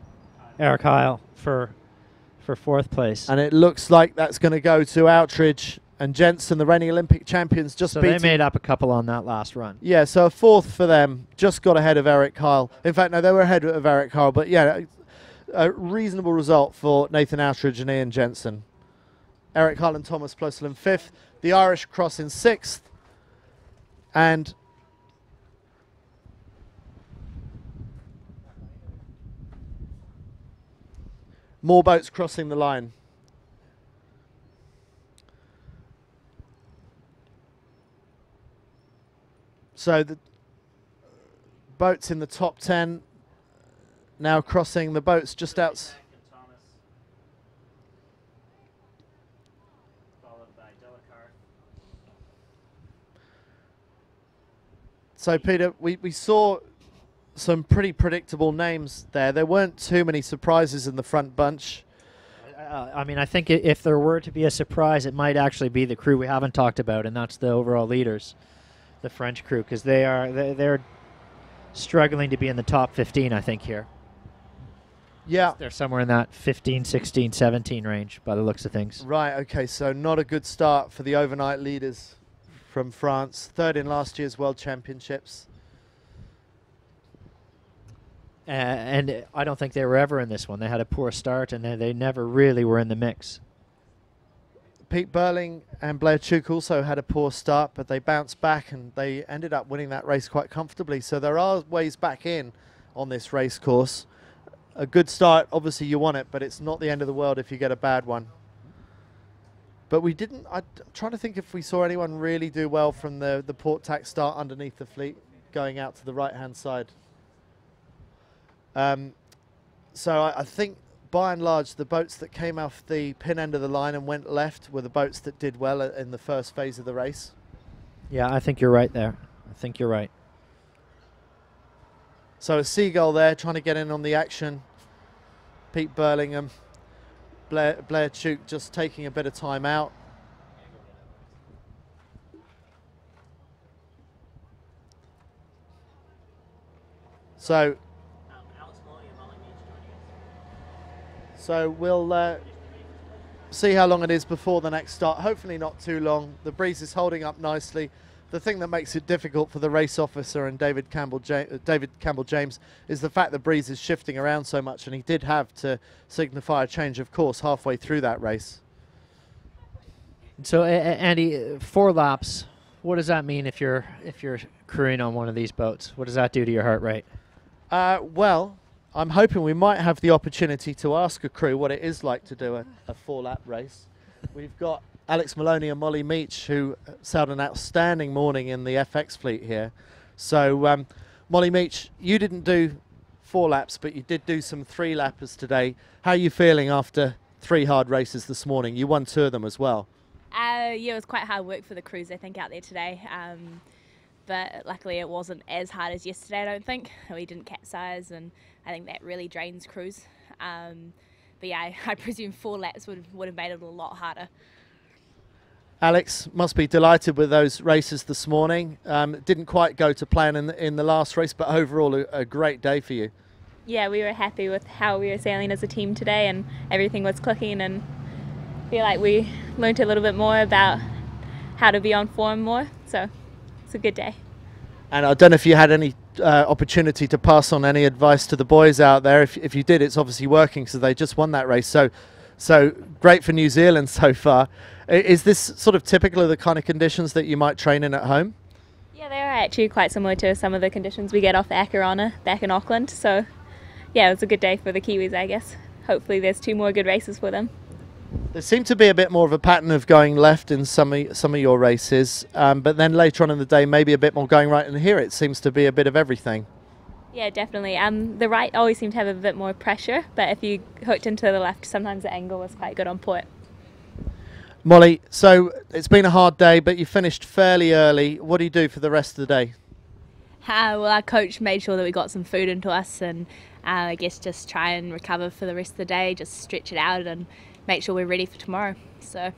Eric Heil, for fourth place. And it looks like that's going to go to Outridge and Jensen, the reigning Olympic champions, just so beating. They made up a couple on that last run. Yeah, so a fourth for them. Just got ahead of Eric Heil. In fact, no, they were ahead of Eric Heil. But yeah, a reasonable result for Nathan Outridge and Ian Jensen. Eric Heil and Thomas Plosel in fifth. The Irish cross in sixth. And more boats crossing the line. So the boats in the top 10 now crossing the boats just out. So Peter, we saw some pretty predictable names there. There weren't too many surprises in the front bunch. I mean, I think if there were to be a surprise, it might actually be the crew we haven't talked about, and that's the overall leaders, the French crew, because they're struggling to be in the top 15, I think, here. Yeah. They're somewhere in that 15, 16, 17 range by the looks of things. Right, okay, so not a good start for the overnight leaders from France. Third in last year's World Championships. And I don't think they were ever in this one. They had a poor start, and they never really were in the mix. Pete Burling and Blair Chuk also had a poor start, but they bounced back and they ended up winning that race quite comfortably. So there are ways back in on this race course. A good start, obviously you want it, but it's not the end of the world if you get a bad one. But we didn't, I'm trying to think if we saw anyone really do well from the port tack start underneath the fleet going out to the right-hand side. So I think by and large the boats that came off the pin end of the line and went left were the boats that did well in the first phase of the race. Yeah, I think you're right there. I think you're right. So a Seagull there trying to get in on the action. Pete Burlingham, Blair Chuk just taking a bit of time out. So we'll see how long it is before the next start. Hopefully not too long. The breeze is holding up nicely. The thing that makes it difficult for the race officer and David Campbell James is the fact the breeze is shifting around so much, and he did have to signify a change of course halfway through that race. So Andy, 4 laps. What does that mean if you're crewing on one of these boats? What does that do to your heart rate? Well, I'm hoping we might have the opportunity to ask a crew what it is like to do a 4-lap race. We've got Alex Maloney and Molly Meach, who sailed an outstanding morning in the FX fleet here. So, Molly Meach, you didn't do 4 laps, but you did do some 3-lappers today. How are you feeling after 3 hard races this morning? You won 2 of them as well. Yeah, it was quite hard work for the crews, I think, out there today. But luckily it wasn't as hard as yesterday, I don't think. We didn't capsize, and I think that really drains crews. But yeah, I presume 4 laps would have made it a lot harder. Alex must be delighted with those races this morning. Didn't quite go to plan in the last race, but overall a great day for you. Yeah, we were happy with how we were sailing as a team today, and everything was clicking, and I feel like we learned a little bit more about how to be on form more, so it's a good day. And I don't know if you had any opportunity to pass on any advice to the boys out there. If you did, it's obviously working, so they just won that race. So great for New Zealand so far. Is this sort of typical of the kind of conditions that you might train in at home? Yeah, they are actually quite similar to some of the conditions we get off the Akerana back in Auckland. So yeah, it was a good day for the Kiwis, I guess. Hopefully there's 2 more good races for them. There seemed to be a bit more of a pattern of going left in some of your races, but then later on in the day maybe a bit more going right, and here it seems to be a bit of everything. Yeah, definitely. The right always seemed to have a bit more pressure, but if you hooked into the left, sometimes the angle was quite good on port. Molly, so it's been a hard day, but you finished fairly early. What do you do for the rest of the day? Well, our coach made sure that we got some food into us, and I guess just try and recover for the rest of the day, just stretch it out and make sure we're ready for tomorrow. So.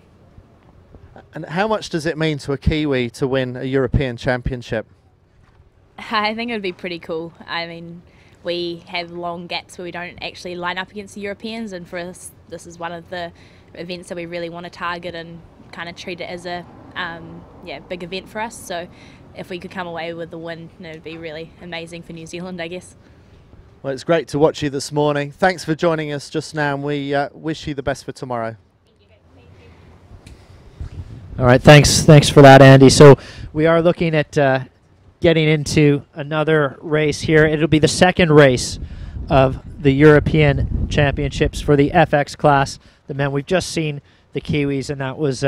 And how much does it mean to a Kiwi to win a European Championship? I think it would be pretty cool. I mean, we have long gaps where we don't actually line up against the Europeans, and for us, this is one of the events that we really want to target and kind of treat it as a big event for us. So if we could come away with the win, it would be really amazing for New Zealand, I guess. Well, it's great to watch you this morning. Thanks for joining us just now, and we wish you the best for tomorrow. All right, thanks for that, Andy. So we are looking at getting into another race here. It'll be the second race of the European Championships for the FX class. The men, we've just seen the Kiwis, and that was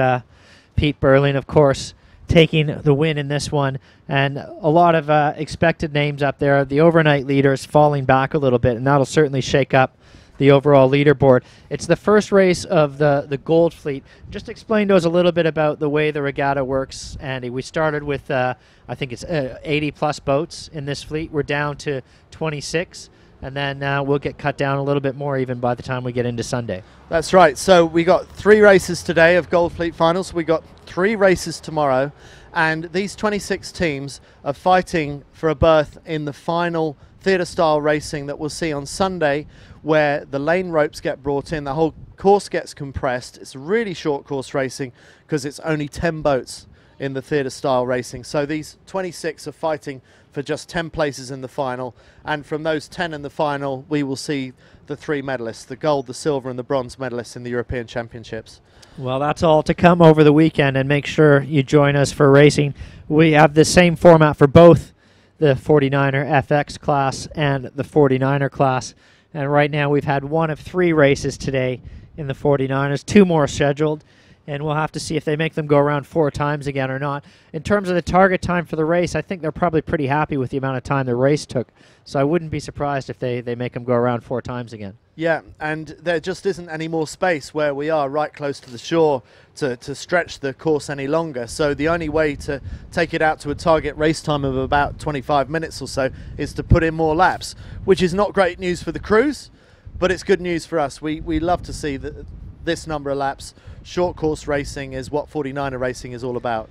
Pete Burling, of course, taking the win in this one. And a lot of expected names up there. The overnight leaders falling back a little bit, and that'll certainly shake up the overall leaderboard. It's the first race of the Gold Fleet. Just explain to us a little bit about the way the regatta works, Andy. We started with, I think it's 80 plus boats in this fleet. We're down to 26, and then we'll get cut down a little bit more even by the time we get into Sunday. That's right. So we got 3 races today of Gold Fleet finals. We got 3 races tomorrow, and these 26 teams are fighting for a berth in the final theatre style racing that we'll see on Sunday, where the lane ropes get brought in, the whole course gets compressed. It's really short course racing because it's only 10 boats in the theatre style racing. So these 26 are fighting for just 10 places in the final, and from those 10 in the final we will see the 3 medalists, the gold, the silver and the bronze medalists in the European Championships. Well, that's all to come over the weekend, and make sure you join us for racing. We have the same format for both the 49er FX class and the 49er class. And right now we've had 1 of 3 races today in the 49ers, 2 more scheduled, and we'll have to see if they make them go around 4 times again or not. In terms of the target time for the race, I think they're probably pretty happy with the amount of time the race took, so I wouldn't be surprised if they make them go around 4 times again. Yeah, and there just isn't any more space where we are right close to the shore to stretch the course any longer. So the only way to take it out to a target race time of about 25 minutes or so is to put in more laps, which is not great news for the crews, but it's good news for us. We love to see this number of laps. Short course racing is what 49er racing is all about.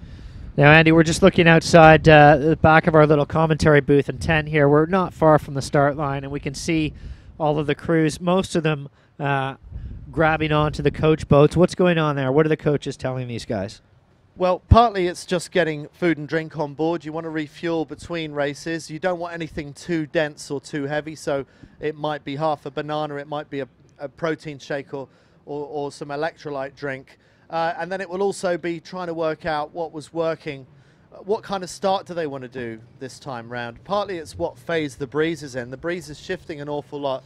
Now, Andy, we're just looking outside the back of our little commentary booth in 10 here. We're not far from the start line, and we can see all of the crews, most of them grabbing onto the coach boats. What's going on there? What are the coaches telling these guys? Well, partly it's just getting food and drink on board. You want to refuel between races. You don't want anything too dense or too heavy, so it might be half a banana, it might be a protein shake or some electrolyte drink. And then it will also be trying to work out what was working. What kind of start do they want to do this time round? Partly it's what phase the breeze is in. The breeze is shifting an awful lot.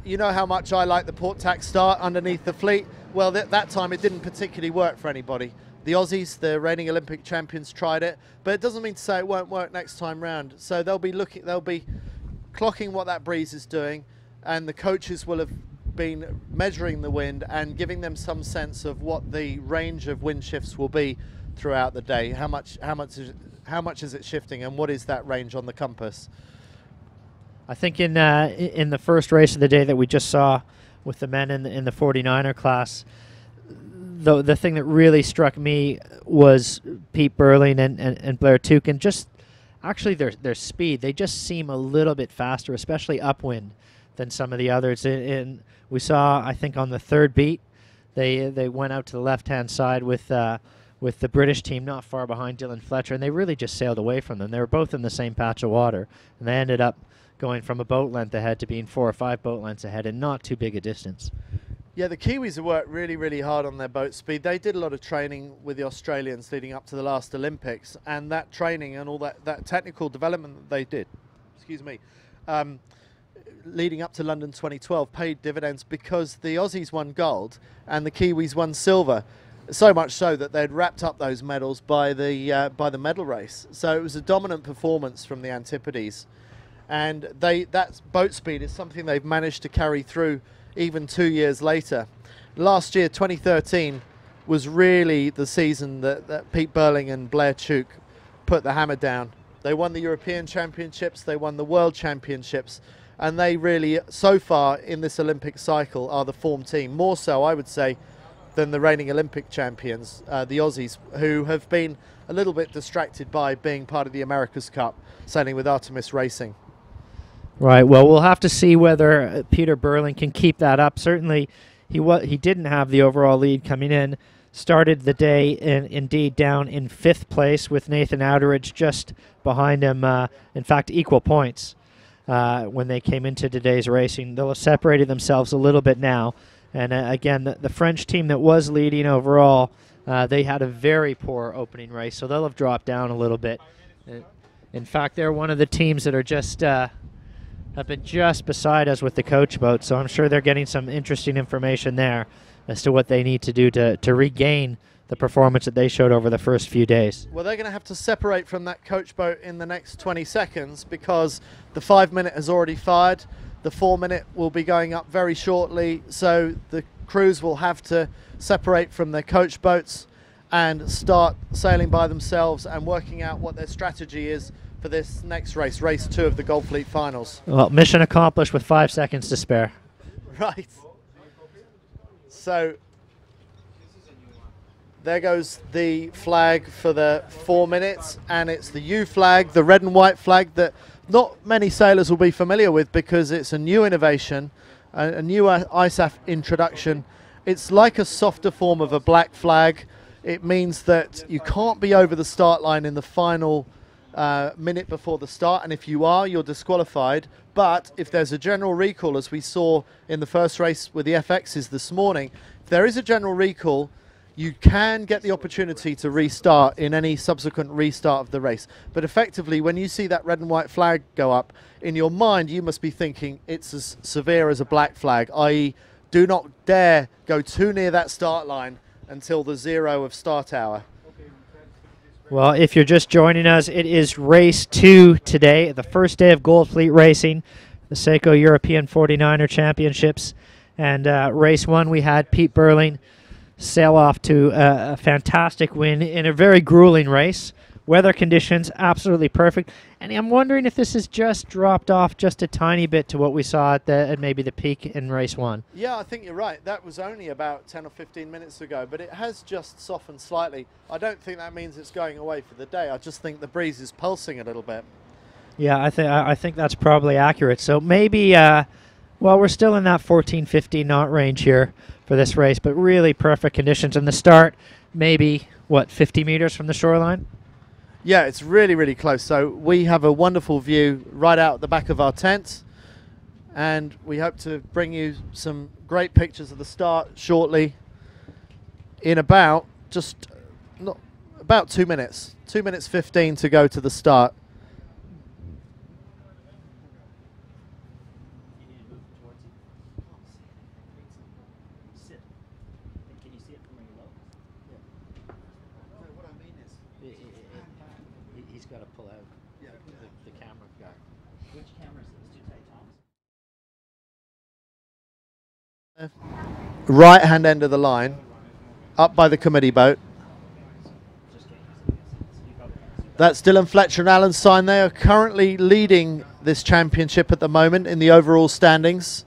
You know how much I like the port tack start underneath the fleet? Well, that time it didn't particularly work for anybody. The Aussies, the reigning Olympic champions, tried it, but it doesn't mean to say it won't work next time round. So they'll be clocking what that breeze is doing, and the coaches will have been measuring the wind and giving them some sense of what the range of wind shifts will be throughout the day. How much is it shifting, and what is that range on the compass? I think in the first race of the day that we just saw with the men in the 49er class, the thing that really struck me was Pete Burling and Blair Tukin. Just actually their speed. They just seem a little bit faster, especially upwind, than some of the others. And we saw, I think, on the third beat, they went out to the left-hand side with the British team not far behind Dylan Fletcher, and they really just sailed away from them. They were both in the same patch of water, and they ended up going from a boat length ahead to being 4 or 5 boat lengths ahead in not too big a distance. Yeah, the Kiwis have worked really, really hard on their boat speed. They did a lot of training with the Australians leading up to the last Olympics, and that training and all that technical development that they did, leading up to London 2012 paid dividends, because the Aussies won gold and the Kiwis won silver. So much so that they'd wrapped up those medals by the medal race. So it was a dominant performance from the Antipodes. And that boat speed is something they've managed to carry through even 2 years later. Last year, 2013, was really the season that Pete Burling and Blair Tuke put the hammer down. They won the European Championships, they won the World Championships, and they really, so far in this Olympic cycle, are the form team. More so, I would say, than the reigning Olympic champions, the Aussies, who have been a little bit distracted by being part of the America's Cup, sailing with Artemis Racing. Right. Well, we'll have to see whether Peter Burling can keep that up. Certainly, he didn't have the overall lead coming in. Started the day indeed down in 5th place with Nathan Outteridge just behind him. In fact, equal points when they came into today's racing. They'll have separated themselves a little bit now. And again, the French team that was leading overall, they had a very poor opening race, so they'll have dropped down a little bit. In fact, they're one of the teams that are just have been just beside us with the coach boat, so I'm sure they're getting some interesting information there as to what they need to do to regain the performance that they showed over the first few days. Well, they're going to have to separate from that coach boat in the next 20 seconds because the 5-minute has already fired. The 4-minute will be going up very shortly, so the crews will have to separate from their coach boats and start sailing by themselves and working out what their strategy is for this next race, race 2 of the Gold Fleet Finals. Well, mission accomplished with 5 seconds to spare. Right. So there goes the flag for the 4 minutes, and it's the U flag, the red and white flag that not many sailors will be familiar with because it's a new innovation, a new ISAF introduction. It's like a softer form of a black flag. It means that you can't be over the start line in the final minute before the start, and if you are, you're disqualified. But if there's a general recall, as we saw in the first race with the FXs this morning, if there is a general recall, you can get the opportunity to restart in any subsequent restart of the race. But effectively, when you see that red and white flag go up, in your mind you must be thinking it's as severe as a black flag, i.e. do not dare go too near that start line until the 0 of start hour. Well, if you're just joining us, it is race 2 today, the first day of Gold Fleet Racing, the Seiko European 49er Championships. And race 1, we had Pete Burling sail off to a fantastic win in a very grueling race. Weather conditions absolutely perfect. And I'm wondering if this has just dropped off just a tiny bit to what we saw at maybe the peak in race 1. Yeah, I think you're right. That was only about 10 or 15 minutes ago, but it has just softened slightly. I don't think that means it's going away for the day. I just think the breeze is pulsing a little bit. Yeah, I think that's probably accurate. So maybe, well, we're still in that 14, 15 knot range here for this race, but really perfect conditions. And the start, maybe, what, 50 meters from the shoreline? Yeah, it's really, really close. So we have a wonderful view right out the back of our tent, and we hope to bring you some great pictures of the start shortly in about about 2 minutes. 2 minutes 15 to go to the start. He's got to pull out the camera guy. Which camera is this? Too tight, Thomas? Right hand end of the line, up by the committee boat. That's Dylan Fletcher and Alan Syme. They are currently leading this championship at the moment in the overall standings.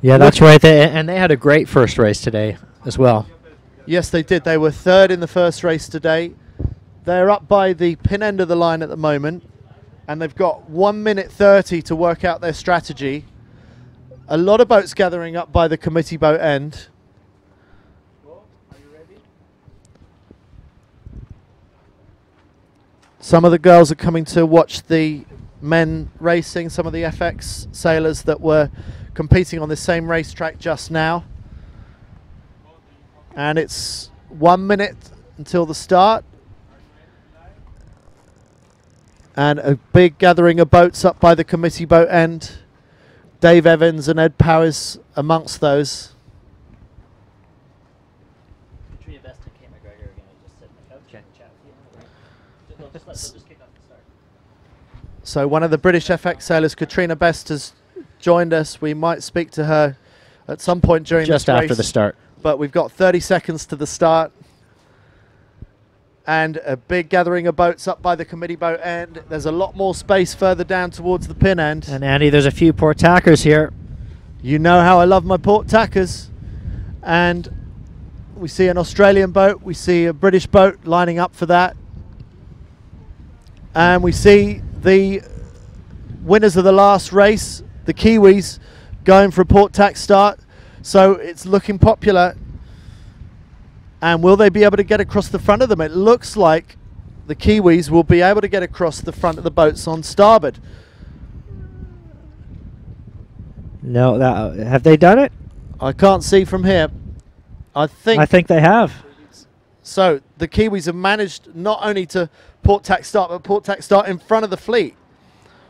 Yeah, that's right. And they had a great first race today as well. Yes, they did. They were third in the first race today. They're up by the pin end of the line at the moment, and they've got 1 minute 30 to work out their strategy. A lot of boats gathering up by the committee boat end. Some of the girls are coming to watch the men racing, some of the FX sailors that were competing on this same racetrack just now. And it's 1 minute until the start. And a big gathering of boats up by the committee boat end. Dave Evans and Ed Powers amongst those. So one of the British FX sailors, Katrina Best, has joined us. We might speak to her at some point during just this race, after the start. but we've got 30 seconds to the start. And a big gathering of boats up by the committee boat end. There's a lot more space further down towards the pin end. And Andy, there's a few port tackers here. You know how I love my port tackers. And we see an Australian boat. We see a British boat lining up for that. And we see the winners of the last race, the Kiwis, going for a port tack start. So it's looking popular. And will they be able to get across the front of them? It looks like the Kiwis will be able to get across the front of the boats on starboard. No, have they done it? I can't see from here. I think they have. So the Kiwis have managed not only to port tack start, but port tack start in front of the fleet.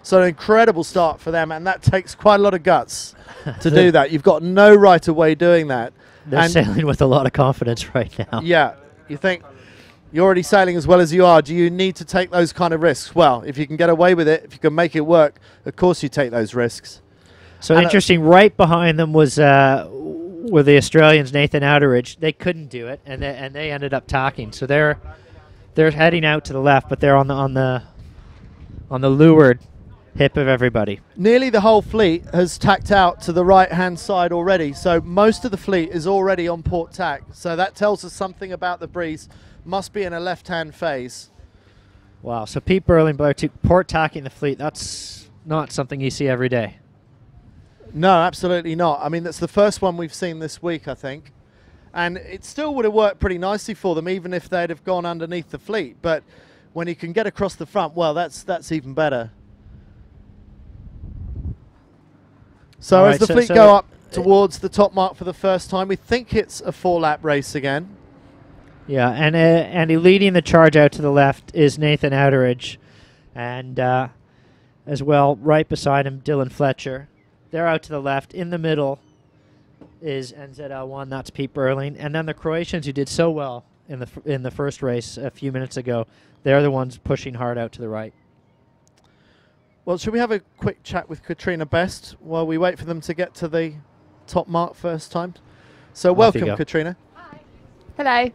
So an incredible start for them, and that takes quite a lot of guts to do that. You've got no right of way doing that. They're sailing with a lot of confidence right now. Yeah, you think you're already sailing as well as you are. Do you need to take those kind of risks? Well, if you can get away with it, if you can make it work, of course you take those risks. So and interesting, right behind them was were the Australians, Nathan Outeridge. They couldn't do it, and they ended up tacking. So they're heading out to the left, but they're on the leeward hip of everybody. Nearly the whole fleet has tacked out to the right-hand side already, so most of the fleet is already on port tack. So that tells us something about the breeze. Must be in a left-hand phase. Wow, so Pete Burling port tacking the fleet, that's not something you see every day. No, absolutely not. I mean, that's the first one we've seen this week, I think. And it still would have worked pretty nicely for them, even if they'd have gone underneath the fleet. But when you can get across the front, well, that's even better. So as the fleet go up towards the top mark for the first time, we think it's a 4-lap race again. Yeah, and leading the charge out to the left is Nathan Outeridge. And as well, right beside him, Dylan Fletcher. They're out to the left. In the middle is NZL1, that's Pete Burling. And then the Croatians, who did so well in the first race a few minutes ago, they're the ones pushing hard out to the right. Well, should we have a quick chat with Katrina Best while we wait for them to get to the top mark first time? So welcome, Katrina. Hi. Hello.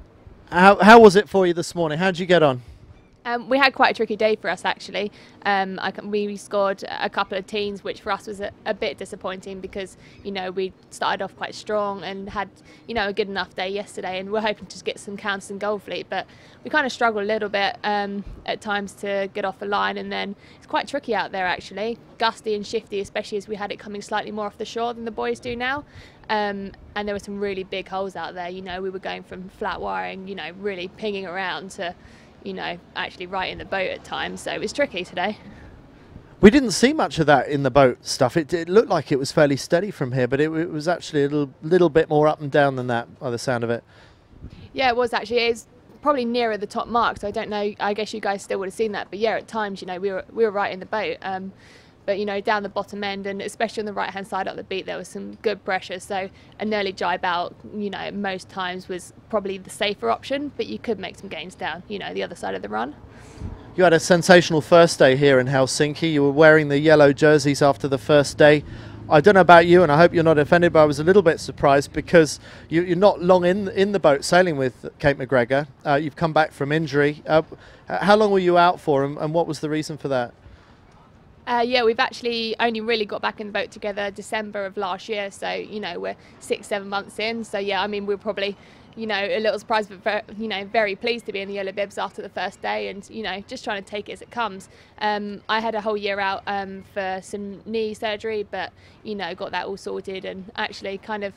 How was it for you this morning? How did you get on? We had quite a tricky day for us, actually. We scored a couple of teens, which for us was a bit disappointing because, you know, we started off quite strong and had, you know, a good enough day yesterday, and we're hoping to get some counters and goal fleet, but we kind of struggled a little bit at times to get off the line, and then it's quite tricky out there, actually. Gusty and shifty, especially as we had it coming slightly more off the shore than the boys do now. And there were some really big holes out there. You know, we were going from flat wiring, you know, really pinging around to, you know, actually right in the boat at times. So it was tricky today. We didn't see much of that in the boat stuff. It looked like it was fairly steady from here, but it was actually a little bit more up and down than that by the sound of it. Yeah, it was actually. It's probably nearer the top mark, so I don't know. I guess you guys still would have seen that. But yeah, at times, you know, we were right in the boat. But, you know, down the bottom end, and especially on the right-hand side up the beat, there was some good pressure. So an early jibe out, you know, most times was probably the safer option, but you could make some gains down, you know, the other side of the run. You had a sensational first day here in Helsinki. You were wearing the yellow jerseys after the first day. I don't know about you, and I hope you're not offended, but I was a little bit surprised because you're not long in the boat sailing with Kate McGregor. You've come back from injury. How long were you out for, and what was the reason for that? Yeah, we've actually only really got back in the boat together December of last year, so, you know, we're 6-7 months in. So yeah, I mean, we're probably, you know, a little surprised, but you know, very pleased to be in the yellow bibs after the first day, and, you know, just trying to take it as it comes. I had a whole year out for some knee surgery, but, you know, got that all sorted, and actually kind of,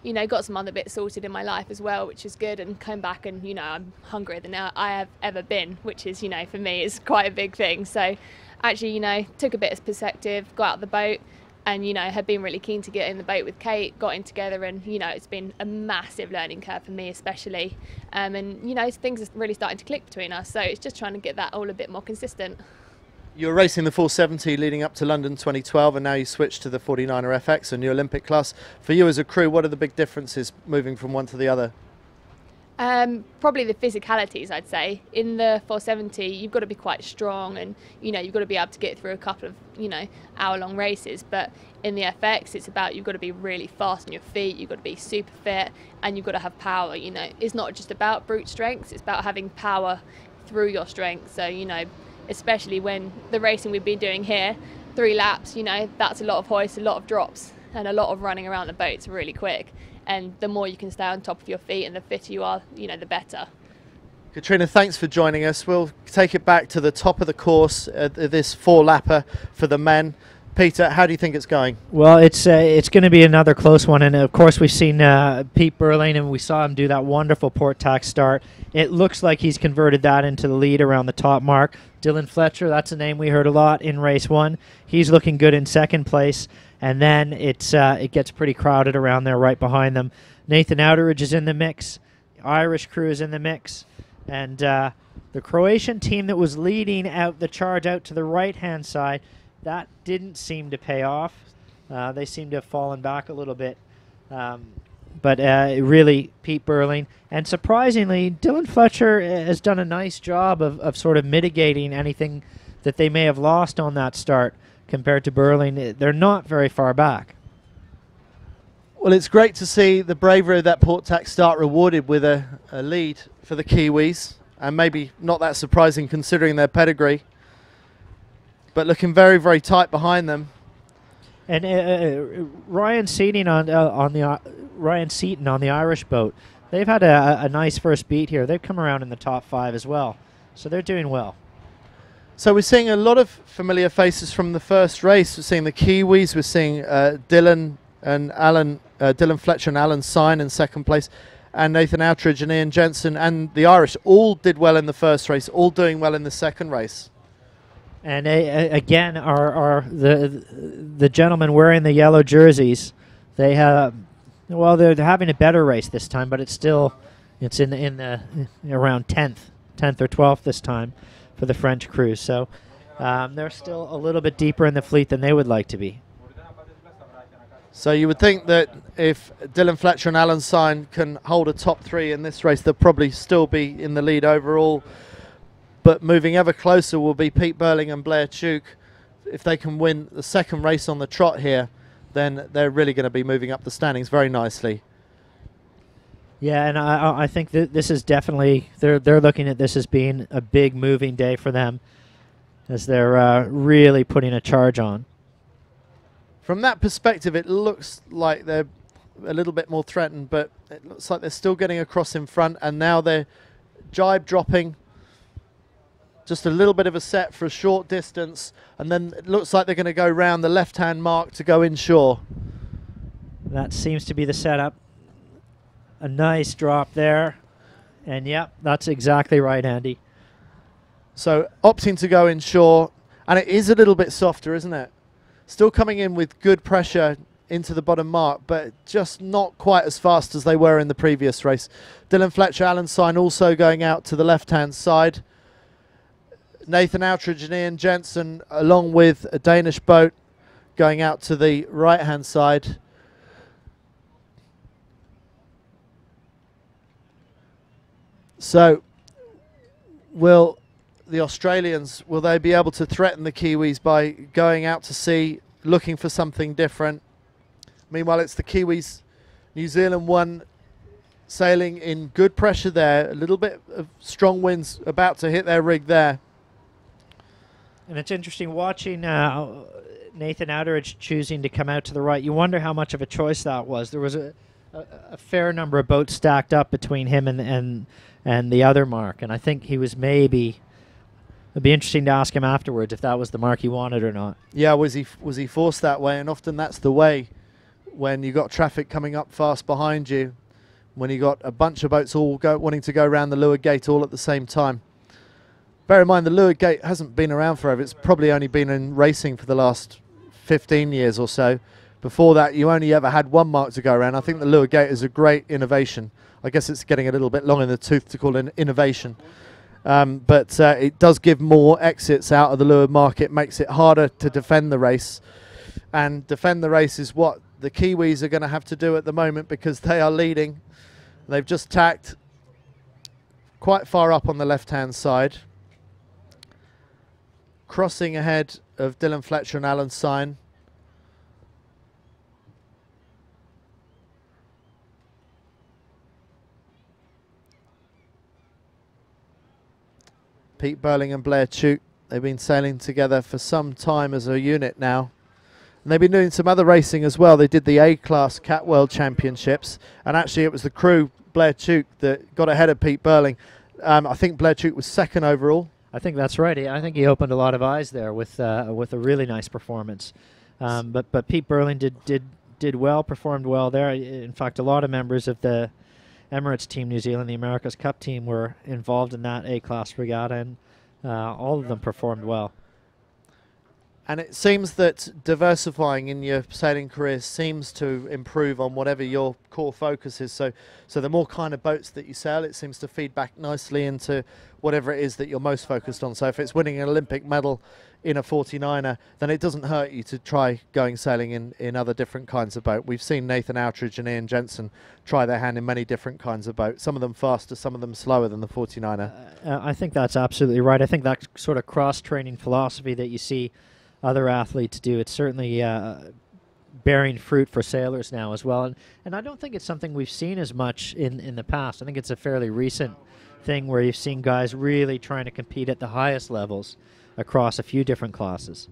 you know, got some other bits sorted in my life as well, which is good, and came back and, you know, I'm hungrier than I have ever been, which is, you know, for me is quite a big thing. So actually, you know, took a bit of perspective, got out the boat, and, you know, had been really keen to get in the boat with Kate, got in together, and, you know, it's been a massive learning curve for me especially. And, you know, things are really starting to click between us, so it's just trying to get that all a bit more consistent. You were racing the 470 leading up to London 2012, and now you switched to the 49er FX, a new Olympic class. For you as a crew, what are the big differences moving from one to the other? Probably the physicalities, I'd say. In the 470, you've got to be quite strong, and you've got to be able to get through a couple of hour-long races. But in the FX, it's about you've got to be really fast on your feet, you've got to be super fit, and you've got to have power. It's not just about brute strength; it's about having power through your strength. So especially when the racing we've been doing here, 3 laps, that's a lot of hoists, a lot of drops, and a lot of running around the boats really quick. And the more you can stay on top of your feet and the fitter you are, the better. Katrina, thanks for joining us. We'll take it back to the top of the course, this 4-lapper for the men. Peter, how do you think it's going? Well, it's going to be another close one, and of course we've seen Pete Burling, and we saw him do that wonderful port tack start. It looks like he's converted that into the lead around the top mark. Dylan Fletcher, that's a name we heard a lot in race 1. He's looking good in 2nd place, and then it gets pretty crowded around there right behind them. Nathan Outeridge is in the mix. Irish crew is in the mix, and the Croatian team that was leading out the charge out to the right-hand side, that didn't seem to pay off. They seem to have fallen back a little bit. But really, Pete Burling. And surprisingly, Dylan Fletcher has done a nice job of sort of mitigating anything that they may have lost on that start compared to Burling. They're not very far back. Well, it's great to see the bravery of that port tack start rewarded with a lead for the Kiwis. And maybe not that surprising considering their pedigree. But looking very, very tight behind them. And Ryan Seaton on the Irish boat, they've had a nice first beat here. They've come around in the top 5 as well, so they're doing well. So we're seeing a lot of familiar faces from the first race. We're seeing the Kiwis. We're seeing Dylan Fletcher and Alan Sign in 2nd place, and Nathan Outridge and Ian Jensen, and the Irish all did well in the first race, all doing well in the 2nd race. And again, are the gentlemen wearing the yellow jerseys? They have, well, they're having a better race this time, but it's in the around 10th or 12th this time for the French crew. So they're still a little bit deeper in the fleet than they would like to be. So you would think that if Dylan Fletcher and Alan Sign can hold a top 3 in this race, they'll probably still be in the lead overall. But moving ever closer will be Pete Burling and Blair Tuke. If they can win the 2nd race on the trot here, then they're really going to be moving up the standings very nicely. Yeah, and I think that this is definitely, they're looking at this as being a big moving day for them, as they're really putting a charge on. From that perspective, it looks like they're a little bit more threatened, but it looks like they're still getting across in front, and now they're jibe dropping. Just a little bit of a set for a short distance, and then it looks like they're going to go round the left-hand mark to go inshore. That seems to be the setup. A nice drop there. And yep, that's exactly right, Andy. So opting to go inshore, and it is a little bit softer, isn't it? Still coming in with good pressure into the bottom mark, but just not quite as fast as they were in the previous race. Dylan Fletcher, Alan Sign also going out to the left-hand side. Nathan Outridge and Ian Jensen, along with a Danish boat, going out to the right-hand side. So, will the Australians, will they be able to threaten the Kiwis by going out to sea, looking for something different? Meanwhile, it's the Kiwis, New Zealand 1, sailing in good pressure there. A little bit of strong winds about to hit their rig there. And it's interesting watching Nathan Outeridge choosing to come out to the right. You wonder how much of a choice that was. There was a fair number of boats stacked up between him and the other mark, and I think he was maybe. It'd be interesting to ask him afterwards if that was the mark he wanted or not. Yeah, was he forced that way? And often that's the way when you got traffic coming up fast behind you, when you got a bunch of boats all wanting to go around the Leeward Gate all at the same time. Bear in mind, the Leeward Gate hasn't been around forever. It's probably only been in racing for the last 15 years or so. Before that, you only ever had one mark to go around. I think the Leeward Gate is a great innovation. I guess it's getting a little bit long in the tooth to call it an innovation. But it does give more exits out of the Leeward market, makes it harder to defend the race. And defend the race is what the Kiwis are going to have to do at the moment because they are leading. They've just tacked quite far up on the left-hand side. Crossing ahead of Dylan Fletcher and Alan Syne. Pete Burling and Blair Tuke, they've been sailing together for some time as a unit now. And they've been doing some other racing as well. They did the A-Class Cat World Championships, and actually it was the crew, Blair Tuke, that got ahead of Pete Burling. I think Blair Tuke was second overall. I think that's right. I think he opened a lot of eyes there with a really nice performance. But Pete Burling did well, performed well there. In fact, a lot of members of the Emirates Team New Zealand, the America's Cup team, were involved in that A-Class regatta, and all of them performed well. And it seems that diversifying in your sailing career seems to improve on whatever your core focus is. So the more kind of boats that you sail, it seems to feed back nicely into whatever it is that you're most focused on. So if it's winning an Olympic medal in a 49er, then it doesn't hurt you to try going sailing in other different kinds of boat. We've seen Nathan Outridge and Ian Jensen try their hand in many different kinds of boats, some of them faster, some of them slower than the 49er. I think that's absolutely right. I think that sort of cross-training philosophy that you see other athletes do, it's certainly bearing fruit for sailors now as well. And I don't think it's something we've seen as much in the past. I think it's a fairly recent thing where you've seen guys really trying to compete at the highest levels across a few different classes.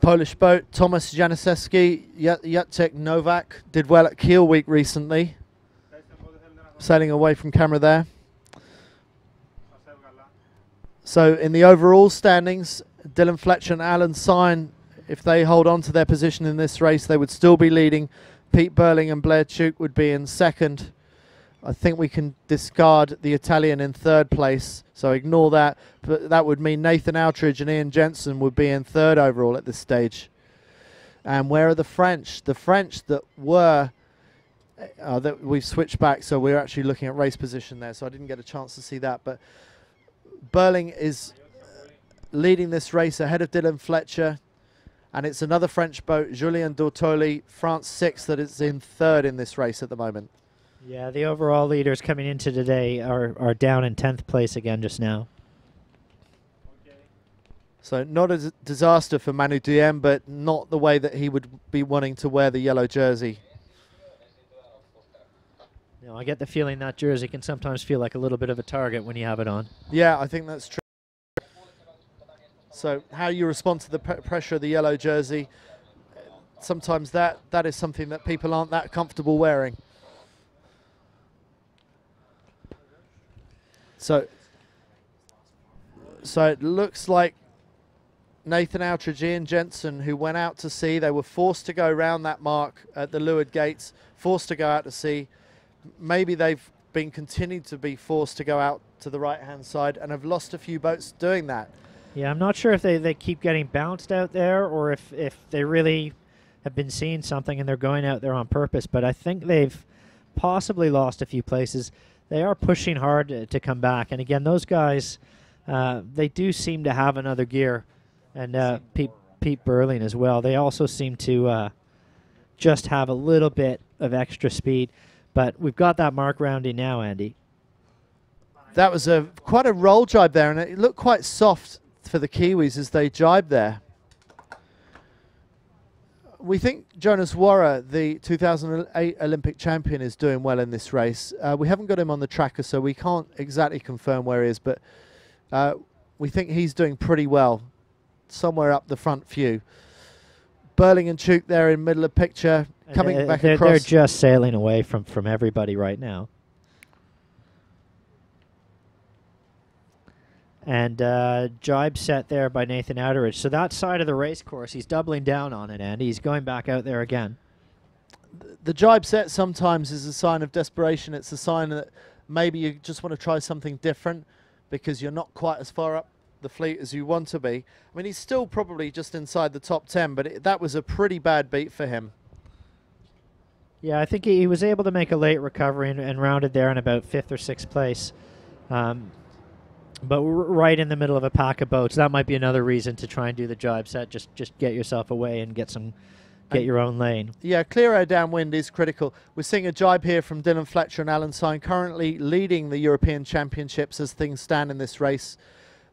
Polish boat, Thomas Januszewski, Jacek Nowak did well at Kiel Week recently. Sailing away from camera there. So in the overall standings, Dylan Fletcher and Alan Syne, if they hold on to their position in this race, they would still be leading. Pete Burling and Blair Tuke would be in second. I think we can discard the Italian in third place, so ignore that. But that would mean Nathan Outridge and Ian Jensen would be in third overall at this stage. And where are the French? The French that were, that we've switched back, so we're actually looking at race position there, so I didn't get a chance to see that. But Burling is leading this race ahead of Dylan Fletcher, and it's another French boat, Julien Dortoli, France 6, that is in third in this race at the moment. Yeah, the overall leaders coming into today are down in 10th place again just now. So not a disaster for Manu Diem, but not the way that he would be wanting to wear the yellow jersey. You know, I get the feeling that jersey can sometimes feel like a little bit of a target when you have it on. Yeah, I think that's true. So how you respond to the pressure of the yellow jersey, sometimes that is something that people aren't that comfortable wearing. So it looks like Nathan Outridge, Ian Jensen, who went out to sea, they were forced to go around that mark at the leeward gates, forced to go out to sea. Maybe they've been continued to be forced to go out to the right-hand side and have lost a few boats doing that. Yeah, I'm not sure if they keep getting bounced out there or if they really have been seeing something and they're going out there on purpose, but I think they've possibly lost a few places. They are pushing hard to come back, and again, those guys, they do seem to have another gear, and Pete Burling as well. They also seem to just have a little bit of extra speed, but we've got that mark rounding now, Andy. That was quite a roll jibe there, and it looked quite soft for the Kiwis as they jibed there. We think Jonas Warrer, the 2008 Olympic champion, is doing well in this race. We haven't got him on the tracker, so we can't exactly confirm where he is, but we think he's doing pretty well, somewhere up the front few. Burling and Tuke there in middle of picture, coming back across. They're just sailing away from everybody right now. And jibe set there by Nathan Outridge. So that side of the race course, he's doubling down on it, Andy. He's going back out there again. The jibe set sometimes is a sign of desperation. It's a sign that maybe you just want to try something different because you're not quite as far up the fleet as you want to be. I mean, he's still probably just inside the top 10, but that was a pretty bad beat for him. Yeah, I think he was able to make a late recovery and rounded there in about 5th or 6th place. But right in the middle of a pack of boats. That might be another reason to try and do the jibe set. Just get yourself away and get some get your own lane. Yeah, clear air downwind is critical. We're seeing a jibe here from Dylan Fletcher and Alan Syme, currently leading the European Championships as things stand in this race.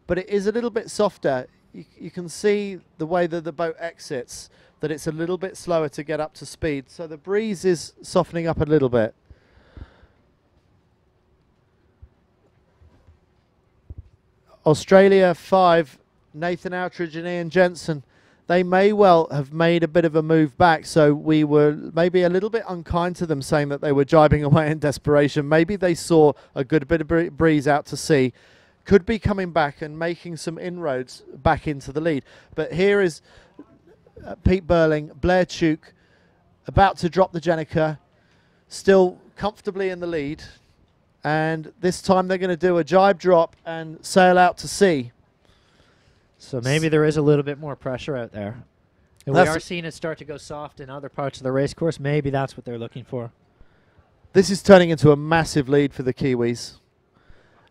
But it is a little bit softer. You can see the way that the boat exits, that it's a little bit slower to get up to speed. So the breeze is softening up a little bit. Australia 5, Nathan Outridge and Ian Jensen, they may well have made a bit of a move back, so we were maybe a little bit unkind to them saying that they were jibing away in desperation. Maybe they saw a good bit of breeze out to sea, could be coming back and making some inroads back into the lead. But here is Pete Burling, Blair Tuke, about to drop the Jenica, still comfortably in the lead. And this time they're going to do a jibe drop and sail out to sea. So maybe there is a little bit more pressure out there. And we are seeing it start to go soft in other parts of the race course. Maybe that's what they're looking for. This is turning into a massive lead for the Kiwis.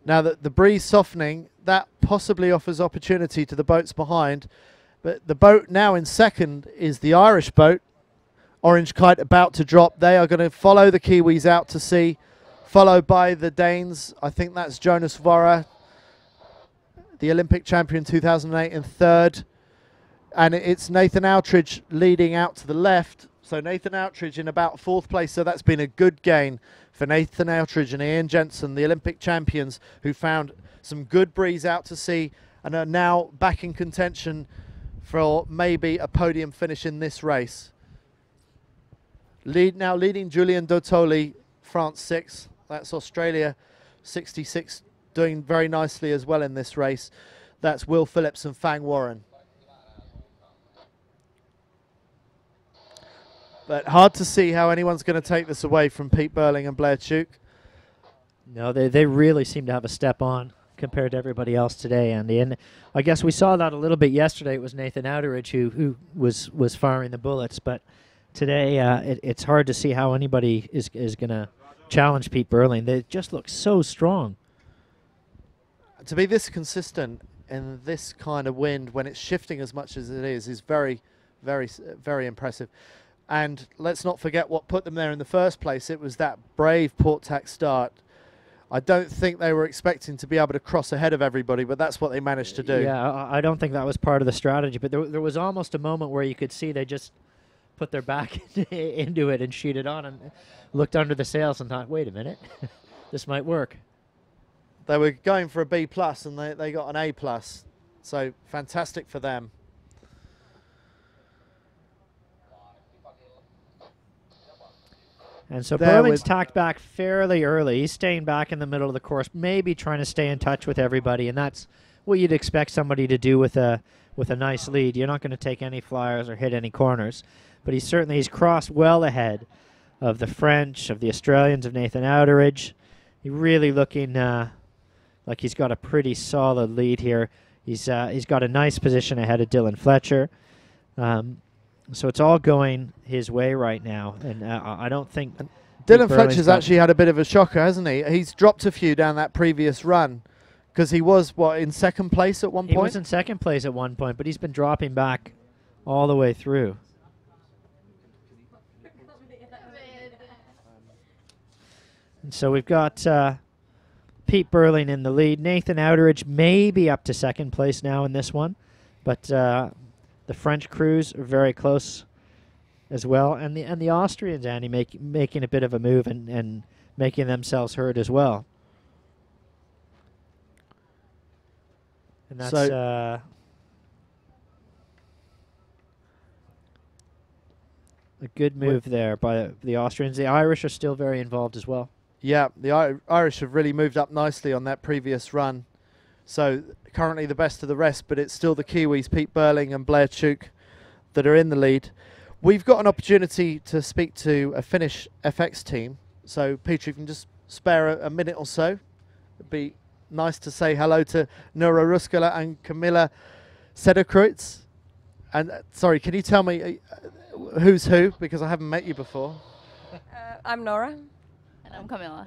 Now that the breeze softening, that possibly offers opportunity to the boats behind. But the boat now in second is the Irish boat. Orange Kite about to drop. They are going to follow the Kiwis out to sea, followed by the Danes. I think that's Jonas Vora, the Olympic champion 2008 in third. And it's Nathan Outridge leading out to the left. So Nathan Outridge in about fourth place. So that's been a good gain for Nathan Outridge and Ian Jensen, the Olympic champions, who found some good breeze out to sea and are now back in contention for maybe a podium finish in this race. Now leading Julien Dotoli, France 6. That's Australia 66, doing very nicely as well in this race. That's Will Phillips and Fang Warren. But hard to see how anyone's going to take this away from Pete Burling and Blair Tuke. No, they really seem to have a step on compared to everybody else today, Andy. And I guess we saw that a little bit yesterday. It was Nathan Outridge who was firing the bullets. But today it's hard to see how anybody is going to challenge Pete Burling. They just look so strong. To be this consistent in this kind of wind when it's shifting as much as it is very, very, very impressive. And let's not forget what put them there in the first place. It was that brave port tack start. I don't think they were expecting to be able to cross ahead of everybody, but that's what they managed to do. Yeah, I don't think that was part of the strategy, but there was almost a moment where you could see they just put their back into it and sheeted on and looked under the sails and thought, wait a minute, this might work. They were going for a B+, and they got an A+. So fantastic for them. And so Burling's tacked back fairly early. He's staying back in the middle of the course, maybe trying to stay in touch with everybody, and that's what you'd expect somebody to do with a nice lead. You're not going to take any flyers or hit any corners, but he's crossed well ahead of the French, of the Australians, of Nathan Outridge. He's really looking like he's got a pretty solid lead here. He's got a nice position ahead of Dylan Fletcher. So it's all going his way right now, and I don't think Dylan Fletcher's actually had a bit of a shocker, hasn't he? He's dropped a few down that previous run because he was, in second place at one point? He was in second place at one point, but he's been dropping back all the way through. And so we've got Pete Burling in the lead. Nathan Outridge may be up to second place now in this one, but the French crews are very close as well, and the Austrians, Andy, making a bit of a move and making themselves heard as well. And that's a good move there by the Austrians. The Irish are still very involved as well. Yeah, the Irish have really moved up nicely on that previous run. So currently the best of the rest, but it's still the Kiwis, Pete Burling and Blair Tuke, that are in the lead. We've got an opportunity to speak to a Finnish FX team. So, Peter, if you can just spare a minute or so. It'd be nice to say hello to Noora Ruskala and Camilla Sedokruits. And, sorry, can you tell me who's who? Because I haven't met you before. I'm Nora. And I'm Camilla.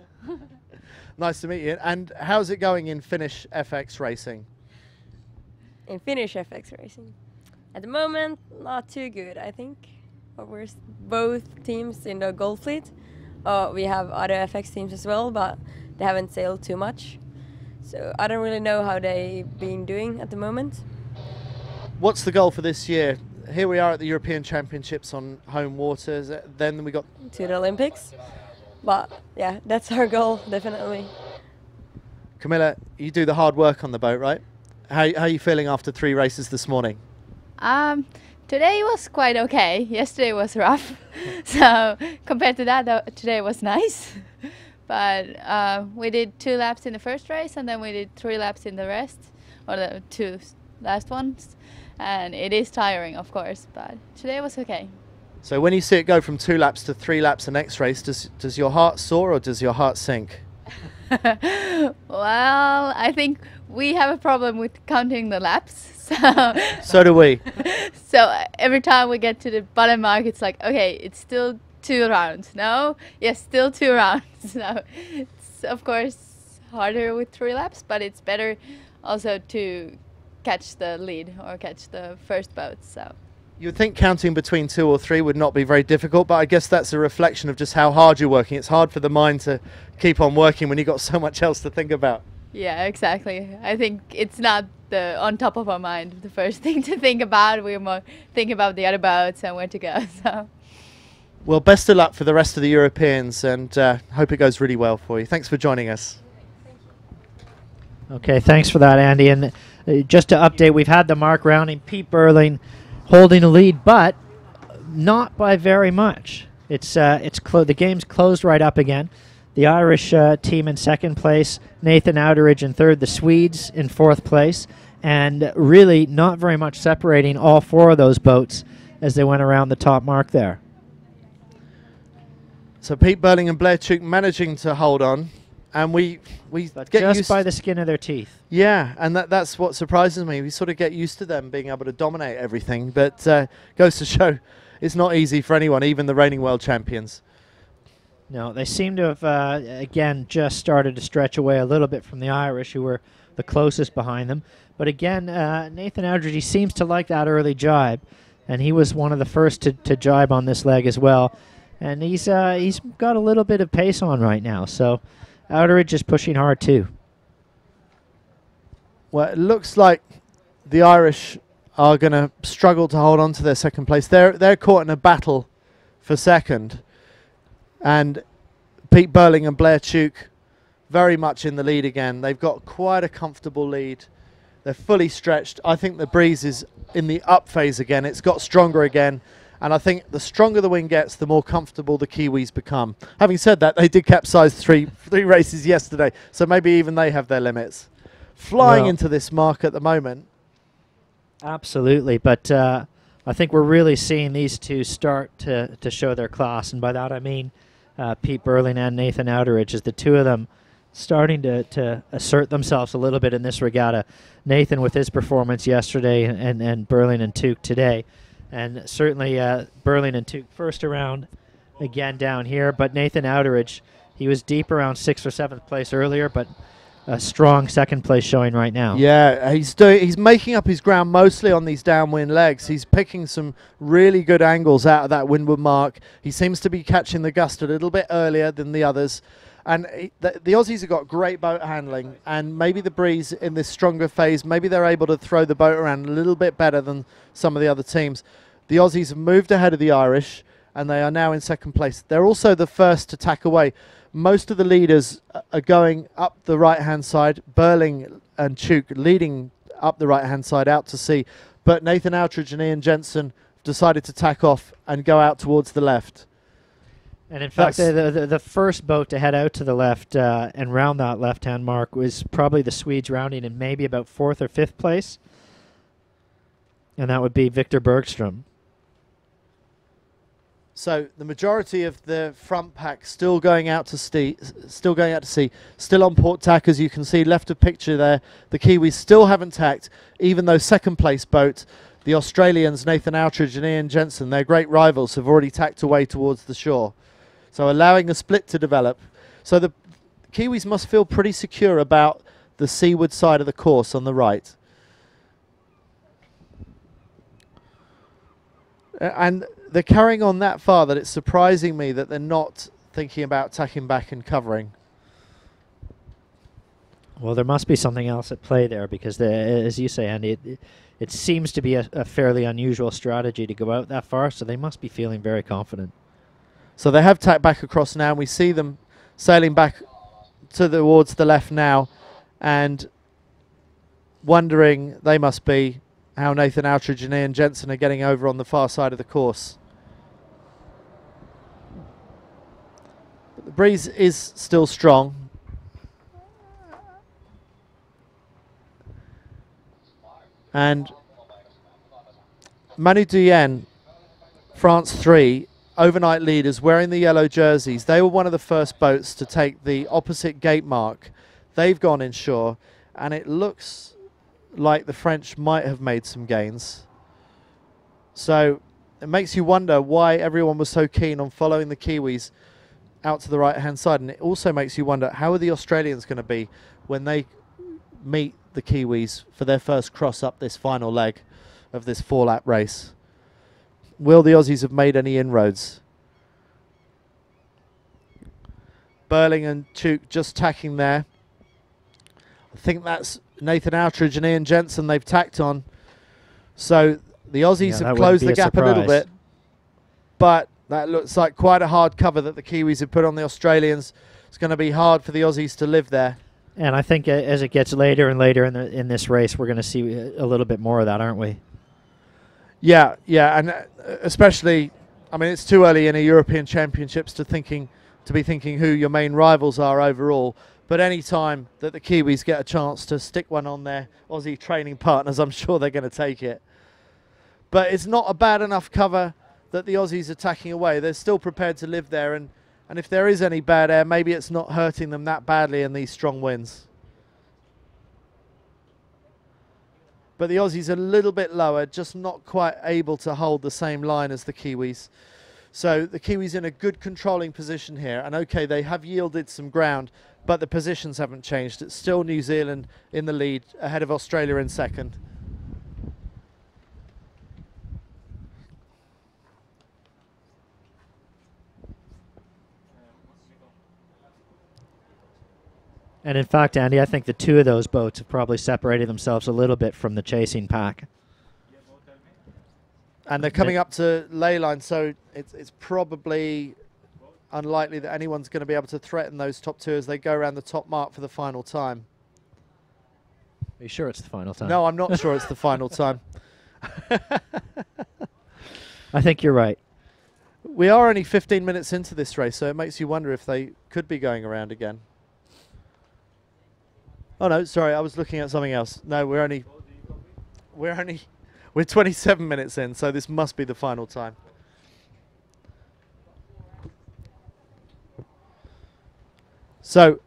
Nice to meet you. And how's it going in Finnish FX racing? In Finnish FX racing? At the moment, not too good, I think. both teams in the Gold Fleet. We have other FX teams as well, but they haven't sailed too much. So I don't really know how they've been doing at the moment. What's the goal for this year? Here we are at the European Championships on home waters. Then we got To the Olympics. But yeah, that's our goal, definitely. Camilla. You do the hard work on the boat, right? How are you feeling after 3 races this morning? Today was quite okay. Yesterday was rough. So compared to that, today was nice. But we did 2 laps in the first race, and then we did 3 laps in the rest, or the 2 last ones. And it is tiring, of course, but today was okay. So when you see it go from 2 laps to 3 laps the next race, does your heart soar or does your heart sink? Well, I think we have a problem with counting the laps. So do we. So every time we get to the bottom mark, it's like, okay, it's still 2 rounds. No? Yes, still 2 rounds. So it's, of course, harder with 3 laps, but it's better also to catch the lead or catch the first boat. So You would think counting between 2 or 3 would not be very difficult, but I guess that's a reflection of just how hard you're working. It's hard for the mind to keep on working when you've got so much else to think about. yeah, exactly. I think it's not the on top of our mind the first thing to think about. We're more thinking about the other boats and where to go. So Well, best of luck for the rest of the Europeans, and hope it goes really well for you. Thanks for joining us. Okay, thanks for that, Andy. And just to update, we've had the mark rounding. Pete Burling holding the lead, but not by very much. The game's closed right up again. The Irish team in second place, Nathan Outeridge in third, the Swedes in fourth place, and really not very much separating all 4 of those boats as they went around the top mark there. So Pete Burling and Blair Tuke managing to hold on, and we But get just used by the skin of their teeth. Yeah, and that's what surprises me. We sort of get used to them being able to dominate everything, but goes to show it's not easy for anyone, even the reigning world champions. No, they seem to have, again, just started to stretch away a little bit from the Irish, who were the closest behind them. But again, Nathan Outeridge seems to like that early jibe, and he was one of the first to jibe on this leg as well. And he's got a little bit of pace on right now, so Outeridge is pushing hard too. Well, it looks like the Irish are going to struggle to hold on to their second place. They're caught in a battle for second, and Pete Burling and Blair Tuke very much in the lead again. They've got quite a comfortable lead. They're fully stretched. I think the breeze is in the up phase again. It's got stronger again. And I think the stronger the wind gets, the more comfortable the Kiwis become. Having said that, they did capsize three races yesterday, so maybe even they have their limits. Flying into this mark at the moment. Absolutely, but I think we're really seeing these two start to show their class, and by that I mean Pete Burling and Nathan Outeridge, as the two of them starting to assert themselves a little bit in this regatta. Nathan with his performance yesterday, and Burling and Tuke today. And certainly Burling and Tuke first around again down here, but Nathan Outeridge, he was deep around 6th or 7th place earlier, but a strong second place showing right now. Yeah, he's making up his ground mostly on these downwind legs. He's picking some really good angles out of that windward mark. He seems to be catching the gust a little bit earlier than the others. And the Aussies have got great boat handling, and maybe the breeze in this stronger phase, maybe they're able to throw the boat around a little bit better than some of the other teams. The Aussies have moved ahead of the Irish, and they are now in second place. They're also the first to tack away. Most of the leaders are going up the right-hand side, Burling and Tuke leading up the right-hand side out to sea, but Nathan Outeridge and Ian Jensen decided to tack off and go out towards the left. And in fact, the first boat to head out to the left and round that left-hand mark was probably the Swedes rounding in maybe about 4th or 5th place. And that would be Victor Bergstrom. So the majority of the front pack still going out to sea, still on port tack, as you can see left of picture there. The Kiwis still haven't tacked, even though second place boat, the Australians Nathan Outeridge and Ian Jensen, their great rivals, have already tacked away towards the shore. So allowing a split to develop. So the Kiwis must feel pretty secure about the seaward side of the course on the right. And they're carrying on that far that it's surprising me that they're not thinking about tacking back and covering. Well, there must be something else at play there because, as you say, Andy, it seems to be a fairly unusual strategy to go out that far, so they must be feeling very confident. So they have tacked back across now, and we see them sailing back towards the left now and wondering, they must be, how Nathan Outridge and Ian Jensen are getting over on the far side of the course. But the breeze is still strong. And Manu Duyen, France 3, overnight leaders wearing the yellow jerseys. They were one of the first boats to take the opposite gate mark. They've gone inshore, and it looks like the French might have made some gains. So it makes you wonder why everyone was so keen on following the Kiwis out to the right-hand side. And it also makes you wonder, how are the Australians going to be when they meet the Kiwis for their first cross up this final leg of this 4-lap race? Will the Aussies have made any inroads? Burling and Tuke just tacking there. I think that's Nathan Outridge and Ian Jensen they've tacked on. So the Aussies have closed the gap a little bit. But that looks like quite a hard cover that the Kiwis have put on the Australians. It's going to be hard for the Aussies to live there. And I think as it gets later and later in this race, we're going to see a little bit more of that, aren't we? Yeah, and especially, I mean, it's too early in a European Championships to be thinking who your main rivals are overall. But any time that the Kiwis get a chance to stick one on their Aussie training partners, I'm sure they're going to take it. But it's not a bad enough cover that the Aussies are tacking away. They're still prepared to live there, and if there is any bad air, maybe it's not hurting them that badly in these strong winds. But the Aussies are a little bit lower, just not quite able to hold the same line as the Kiwis. So the Kiwis in a good controlling position here. And okay, they have yielded some ground, but the positions haven't changed. It's still New Zealand in the lead, ahead of Australia in second. And in fact, Andy, I think the two of those boats have probably separated themselves a little bit from the chasing pack. And they're coming up to ley line, so it's probably unlikely that anyone's going to be able to threaten those top two as they go around the top mark for the final time. Are you sure it's the final time? No, I'm not sure it's the final time. I think you're right. We are only 15 minutes into this race, so it makes you wonder if they could be going around again. Oh no, sorry, I was looking at something else. No, we're 27 minutes in, so this must be the final time. So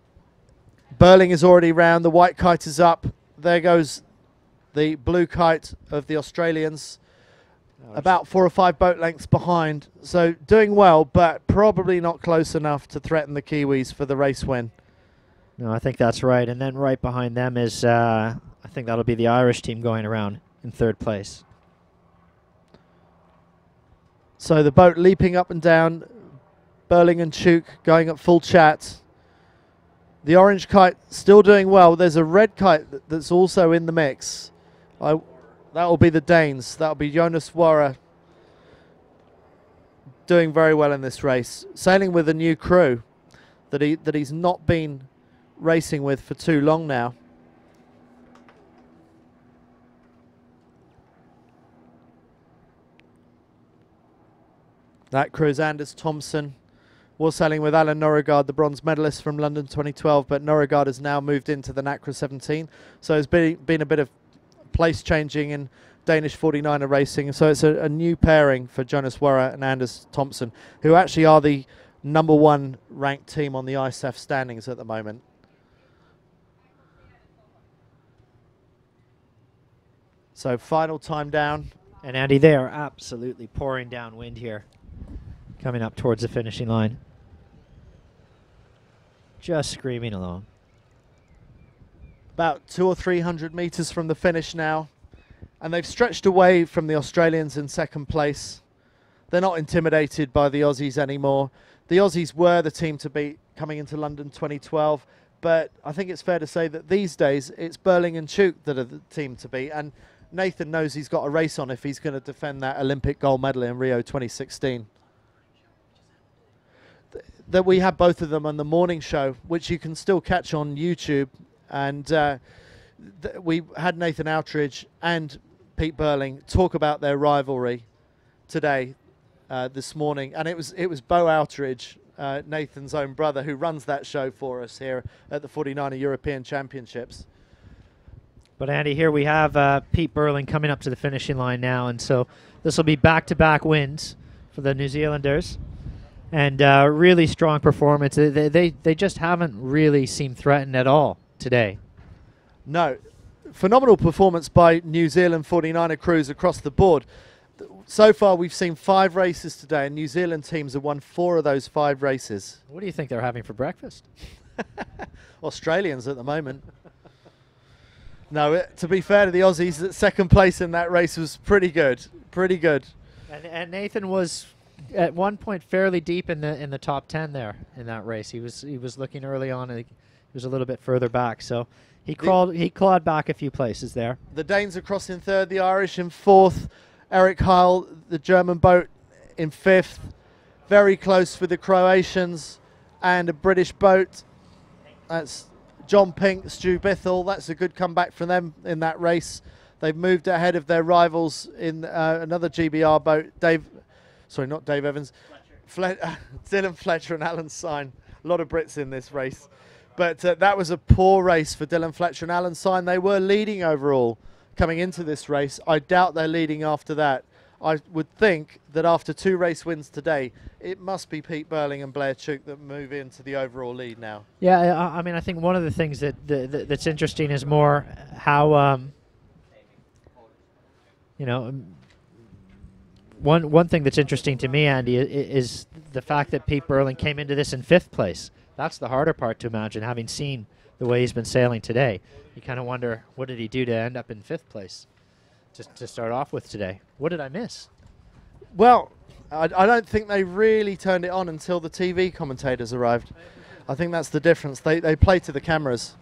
Burling is already round, the white kite is up. There goes the blue kite of the Australians, about 4 or 5 boat lengths behind. So doing well, but probably not close enough to threaten the Kiwis for the race win. No, I think that's right. And then right behind them is, I think that'll be the Irish team going around in third place. So the boat leaping up and down, Burling and Tuke going at full chat. The orange kite still doing well. There's a red kite that's also in the mix. That will be the Danes. That will be Jonas Wara doing very well in this race. Sailing with a new crew that he's not been racing with for too long now. That crew is Anders Thompson. Was sailing with Alan Norregard, the bronze medalist from London 2012, but Norregard has now moved into the NACRA 17. So there's been a bit of place changing in Danish 49er racing. So it's a new pairing for Jonas Wara and Anders Thompson, who actually are the #1 ranked team on the ISF standings at the moment. So final time down. And Andy, they are absolutely pouring down wind here, coming up towards the finishing line. Just screaming along. About 200 or 300 meters from the finish now. And they've stretched away from the Australians in second place. They're not intimidated by the Aussies anymore. The Aussies were the team to beat coming into London 2012, but I think it's fair to say that these days it's Burling and Chuk that are the team to beat, and Nathan knows he's got a race on if he's going to defend that Olympic gold medal in Rio 2016. That we had both of them on the morning show, which you can still catch on YouTube, and we had Nathan Outridge and Pete Burling talk about their rivalry today, this morning, and it was Bo Outridge, Nathan's own brother, who runs that show for us here at the 49er European Championships. But Andy, here we have Pete Burling coming up to the finishing line now, and so this will be back-to-back wins for the New Zealanders, and really strong performance. They just haven't really seemed threatened at all today. No, phenomenal performance by New Zealand 49er crews across the board. So far we've seen 5 races today, and New Zealand teams have won 4 of those 5 races. What do you think they're having for breakfast? Australians at the moment. No, to be fair to the Aussies, second place in that race was pretty good. Pretty good. And Nathan was at one point fairly deep in the top 10 there in that race. He was looking early on, and he was a little bit further back, so he clawed back a few places there. The Danes are crossing third, the Irish in fourth, Eric Heil, the German boat, in fifth. Very close with the Croatians and a British boat. That's John Pink, Stu Bithell. That's a good comeback from them in that race. They've moved ahead of their rivals in another GBR boat. Not Dave Evans. Dylan Fletcher and Alan Syne. A lot of Brits in this race. But that was a poor race for Dylan Fletcher and Alan Syne. They were leading overall coming into this race. I doubt they're leading after that. I would think that after 2 race wins today, it must be Pete Burling and Blair Chuk that move into the overall lead now. Yeah, I mean, I think one of the things that's interesting is more how, one thing that's interesting to me, Andy, is the fact that Pete Burling came into this in 5th place. That's the harder part to imagine, having seen the way he's been sailing today. You kind of wonder, what did he do to end up in 5th place just to start off with today? What did I miss? Well, I don't think they really turned it on until the TV commentators arrived. I think that's the difference. They play to the cameras.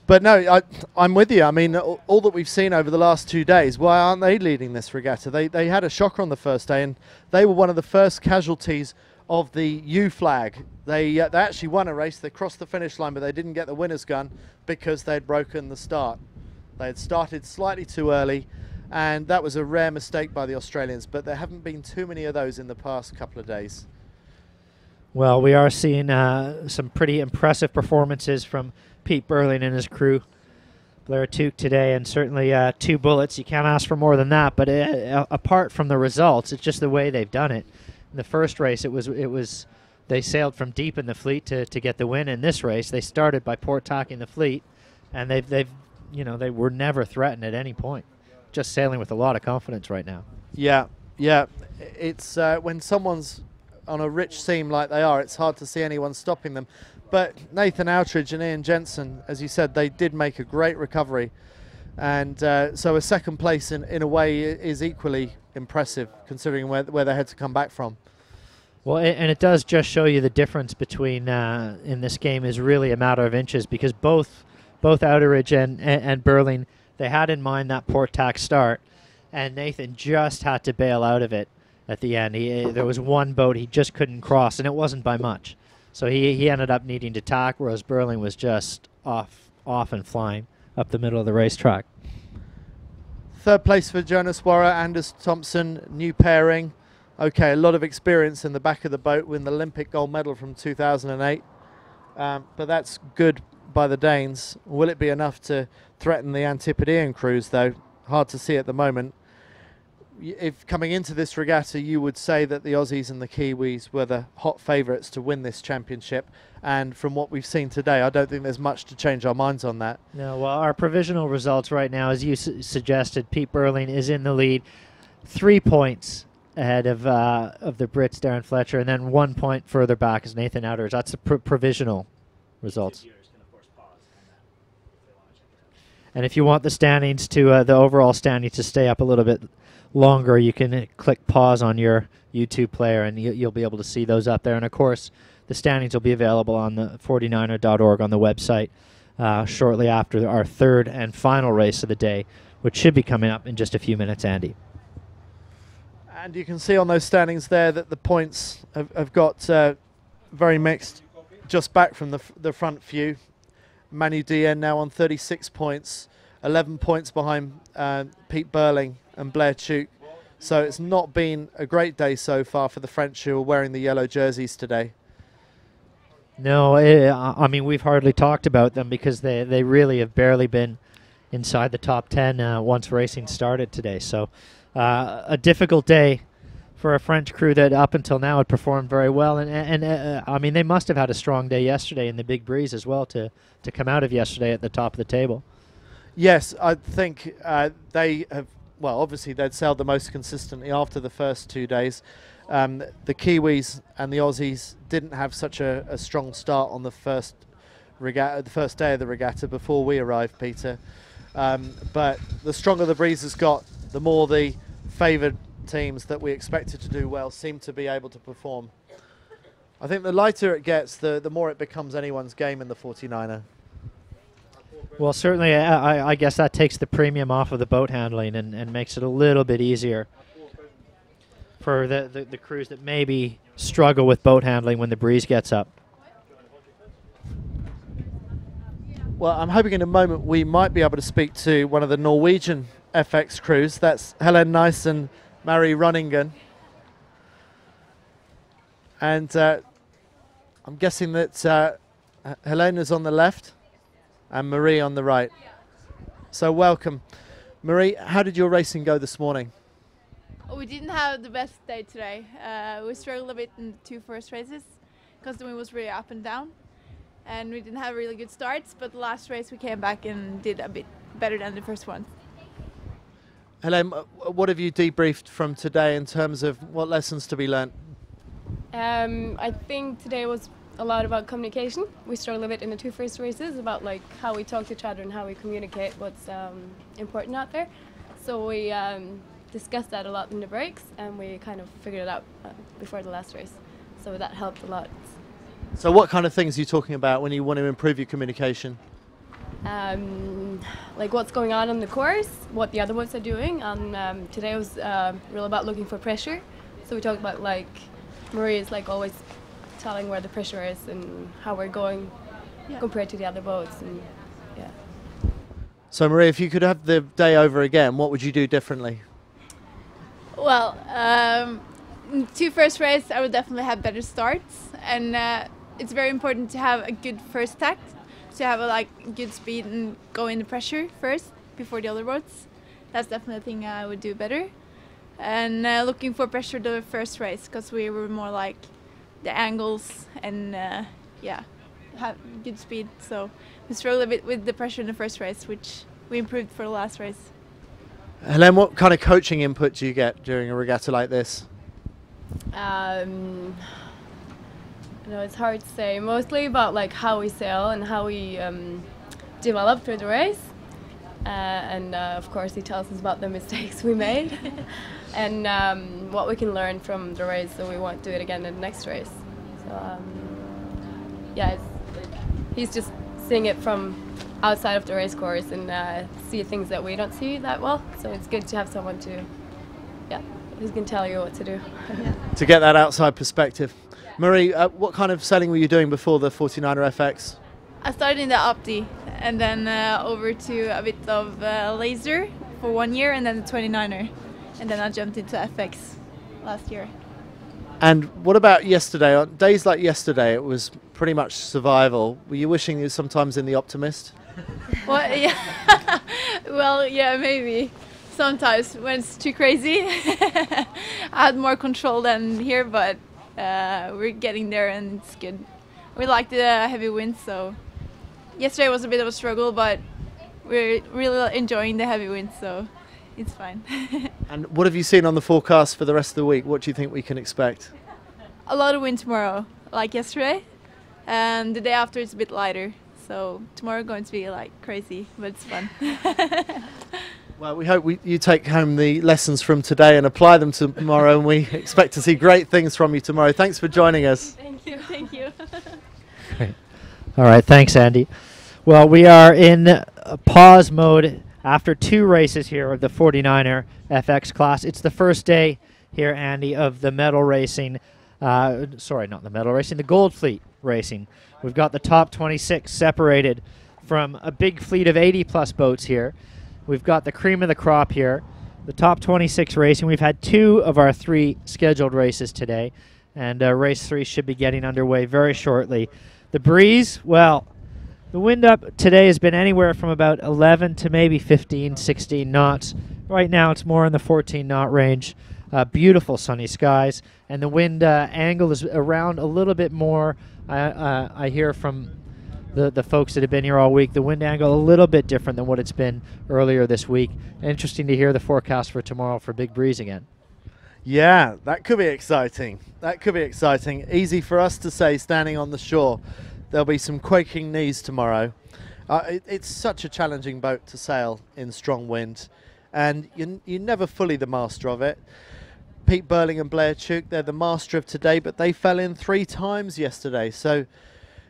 But no, I'm with you. I mean, all that we've seen over the last 2 days, why aren't they leading this regatta? They had a shocker on the first day, and they were one of the first casualties of the U flag. They actually won a race. They crossed the finish line, but they didn't get the winner's gun because they'd broken the start. They had started slightly too early, and that was a rare mistake by the Australians, but there haven't been too many of those in the past couple of days. Well, we are seeing some pretty impressive performances from Pete Burling and his crew. Blair Chuk today, and certainly 2 bullets. You can't ask for more than that, but apart from the results, it's just the way they've done it. In the first race, it was they sailed from deep in the fleet to get the win. In this race, they started by port tacking the fleet, and they were never threatened at any point. Just sailing with a lot of confidence right now. Yeah. It's when someone's on a rich seam like they are, it's hard to see anyone stopping them. But Nathan Outridge and Ian Jensen, as you said, they did make a great recovery, and so a second place in a way is equally impressive considering where they had to come back from. Well, and it does just show you the difference between in this game is really a matter of inches, because both Outridge and Burling, they had in mind that port tack start, and Nathan just had to bail out of it at the end. There was one boat he just couldn't cross, and it wasn't by much. So he ended up needing to tack, whereas Burling was just off and flying up the middle of the racetrack. Third place for Jonas Warrer, Anders Thompson, new pairing. Okay, a lot of experience in the back of the boat, with an Olympic gold medal from 2008. But that's good by the Danes. Will it be enough to threaten the Antipodean crews, though? Hard to see at the moment. If coming into this regatta, you would say that the Aussies and the Kiwis were the hot favourites to win this championship, and from what we've seen today, I don't think there's much to change our minds on that. No, well, our provisional results right now, as you suggested, Pete Burling is in the lead, 3 points ahead of the Brits, Darren Fletcher, and then 1 point further back is Nathan Outridge. That's the provisional results. And if you want the standings to the overall standings to stay up a little bit longer, you can click pause on your YouTube player and you'll be able to see those up there. And of course, the standings will be available on the 49er.org on the website shortly after our third and final race of the day, which should be coming up in just a few minutes, Andy. And you can see on those standings there that the points have got very mixed. Just back from the front few. Manu Dien now on 36 points, 11 points behind Pete Burling and Blair Chuk. So it's not been a great day so far for the French who are wearing the yellow jerseys today. No, I mean, we've hardly talked about them because they really have barely been inside the top 10 once racing started today. So a difficult day for a French crew that up until now had performed very well. And I mean, they must have had a strong day yesterday in the big breeze as well to come out of yesterday at the top of the table. Yes, I think they have, well, obviously they'd sailed the most consistently after the first 2 days. The Kiwis and the Aussies didn't have such a strong start on the first regatta, the first day of the regatta before we arrived, Peter. But the stronger the breeze has got, the more the favoured teams that we expected to do well seem to be able to perform. I think the lighter it gets, the more it becomes anyone's game in the 49er. Well, certainly, I guess that takes the premium off of the boat handling and makes it a little bit easier for the crews that maybe struggle with boat handling when the breeze gets up. Well, I'm hoping in a moment we might be able to speak to one of the Norwegian FX crews. That's Helen Nice and Mary Runningen. And I'm guessing that Helena's on the left and Marie on the right. So welcome. Marie, how did your racing go this morning? We didn't have the best day today. We struggled a bit in the 2 first races because the wind was really up and down. And we didn't have really good starts, but the last race we came back and did a bit better than the first one. Helen, what have you debriefed from today in terms of what lessons to be learnt? I think today was a lot about communication. We struggled a bit in the 2 first races about like how we talk to each other and how we communicate what's important out there. So we discussed that a lot in the breaks and we kind of figured it out before the last race. So that helped a lot. So what kind of things are you talking about when you want to improve your communication? Like what's going on the course, what the other ones are doing, and today was real about looking for pressure. So we talked about like Marie is like always telling where the pressure is and how we're going compared to the other boats, and yeah. So Marie, if you could have the day over again, what would you do differently? Well, in the 2 first races I would definitely have better starts, and it's very important to have a good first tact, to have a good speed and go in the pressure first before the other boats. That's definitely a thing I would do better. And looking for pressure the first race because we were more like the angles and have good speed. So we struggled a bit with the pressure in the first race, which we improved for the last race. Helen, what kind of coaching input do you get during a regatta like this? It's hard to say. Mostly about like how we sail and how we develop through the race, and of course he tells us about the mistakes we made and what we can learn from the race, so we won't do it again in the next race. So he's just seeing it from outside of the race course and see things that we don't see that well. So it's good to have someone who's going to tell you what to do. To get that outside perspective. Marie, what kind of sailing were you doing before the 49er FX? I started in the Opti and then over to a bit of laser for 1 year and then the 29er. And then I jumped into FX last year. And what about yesterday? On days like yesterday, it was pretty much survival. Were you wishing you were sometimes in the Optimist? Well, yeah. Well, yeah, maybe. Sometimes when it's too crazy. I had more control than here, but we're getting there and it's good. We like the heavy winds, so yesterday was a bit of a struggle, but we're really enjoying the heavy winds, so it's fine. And what have you seen on the forecast for the rest of the week? What do you think we can expect? A lot of wind tomorrow, like yesterday, and the day after it's a bit lighter. So tomorrow going to be like crazy, but it's fun. Well, we hope you take home the lessons from today and apply them tomorrow, and we expect to see great things from you tomorrow. Thanks for joining us. Thank you. Thank you. Great. All right, thanks, Andy. Well, we are in pause mode after 2 races here of the 49er FX class. It's the first day here, Andy, of the medal racing. Sorry, not the medal racing, the Gold Fleet racing. We've got the top 26 separated from a big fleet of 80-plus boats here. We've got the cream of the crop here, the top 26 racing. We've had 2 of our 3 scheduled races today, and race 3 should be getting underway very shortly. The breeze, well, the wind up today has been anywhere from about 11 to maybe 15, 16 knots. Right now it's more in the 14 knot range. Beautiful sunny skies, and the wind angle is around a little bit more. I hear from the folks that have been here all week, the wind angle a little bit different than what it's been earlier this week. Interesting to hear the forecast for tomorrow for big breeze again. Yeah, that could be exciting. That could be exciting. Easy for us to say standing on the shore. There'll be some quaking knees tomorrow. It's such a challenging boat to sail in strong wind, and you're never fully the master of it. Pete Burling and Blair Chuk, they're the master of today, but they fell in 3 times yesterday. So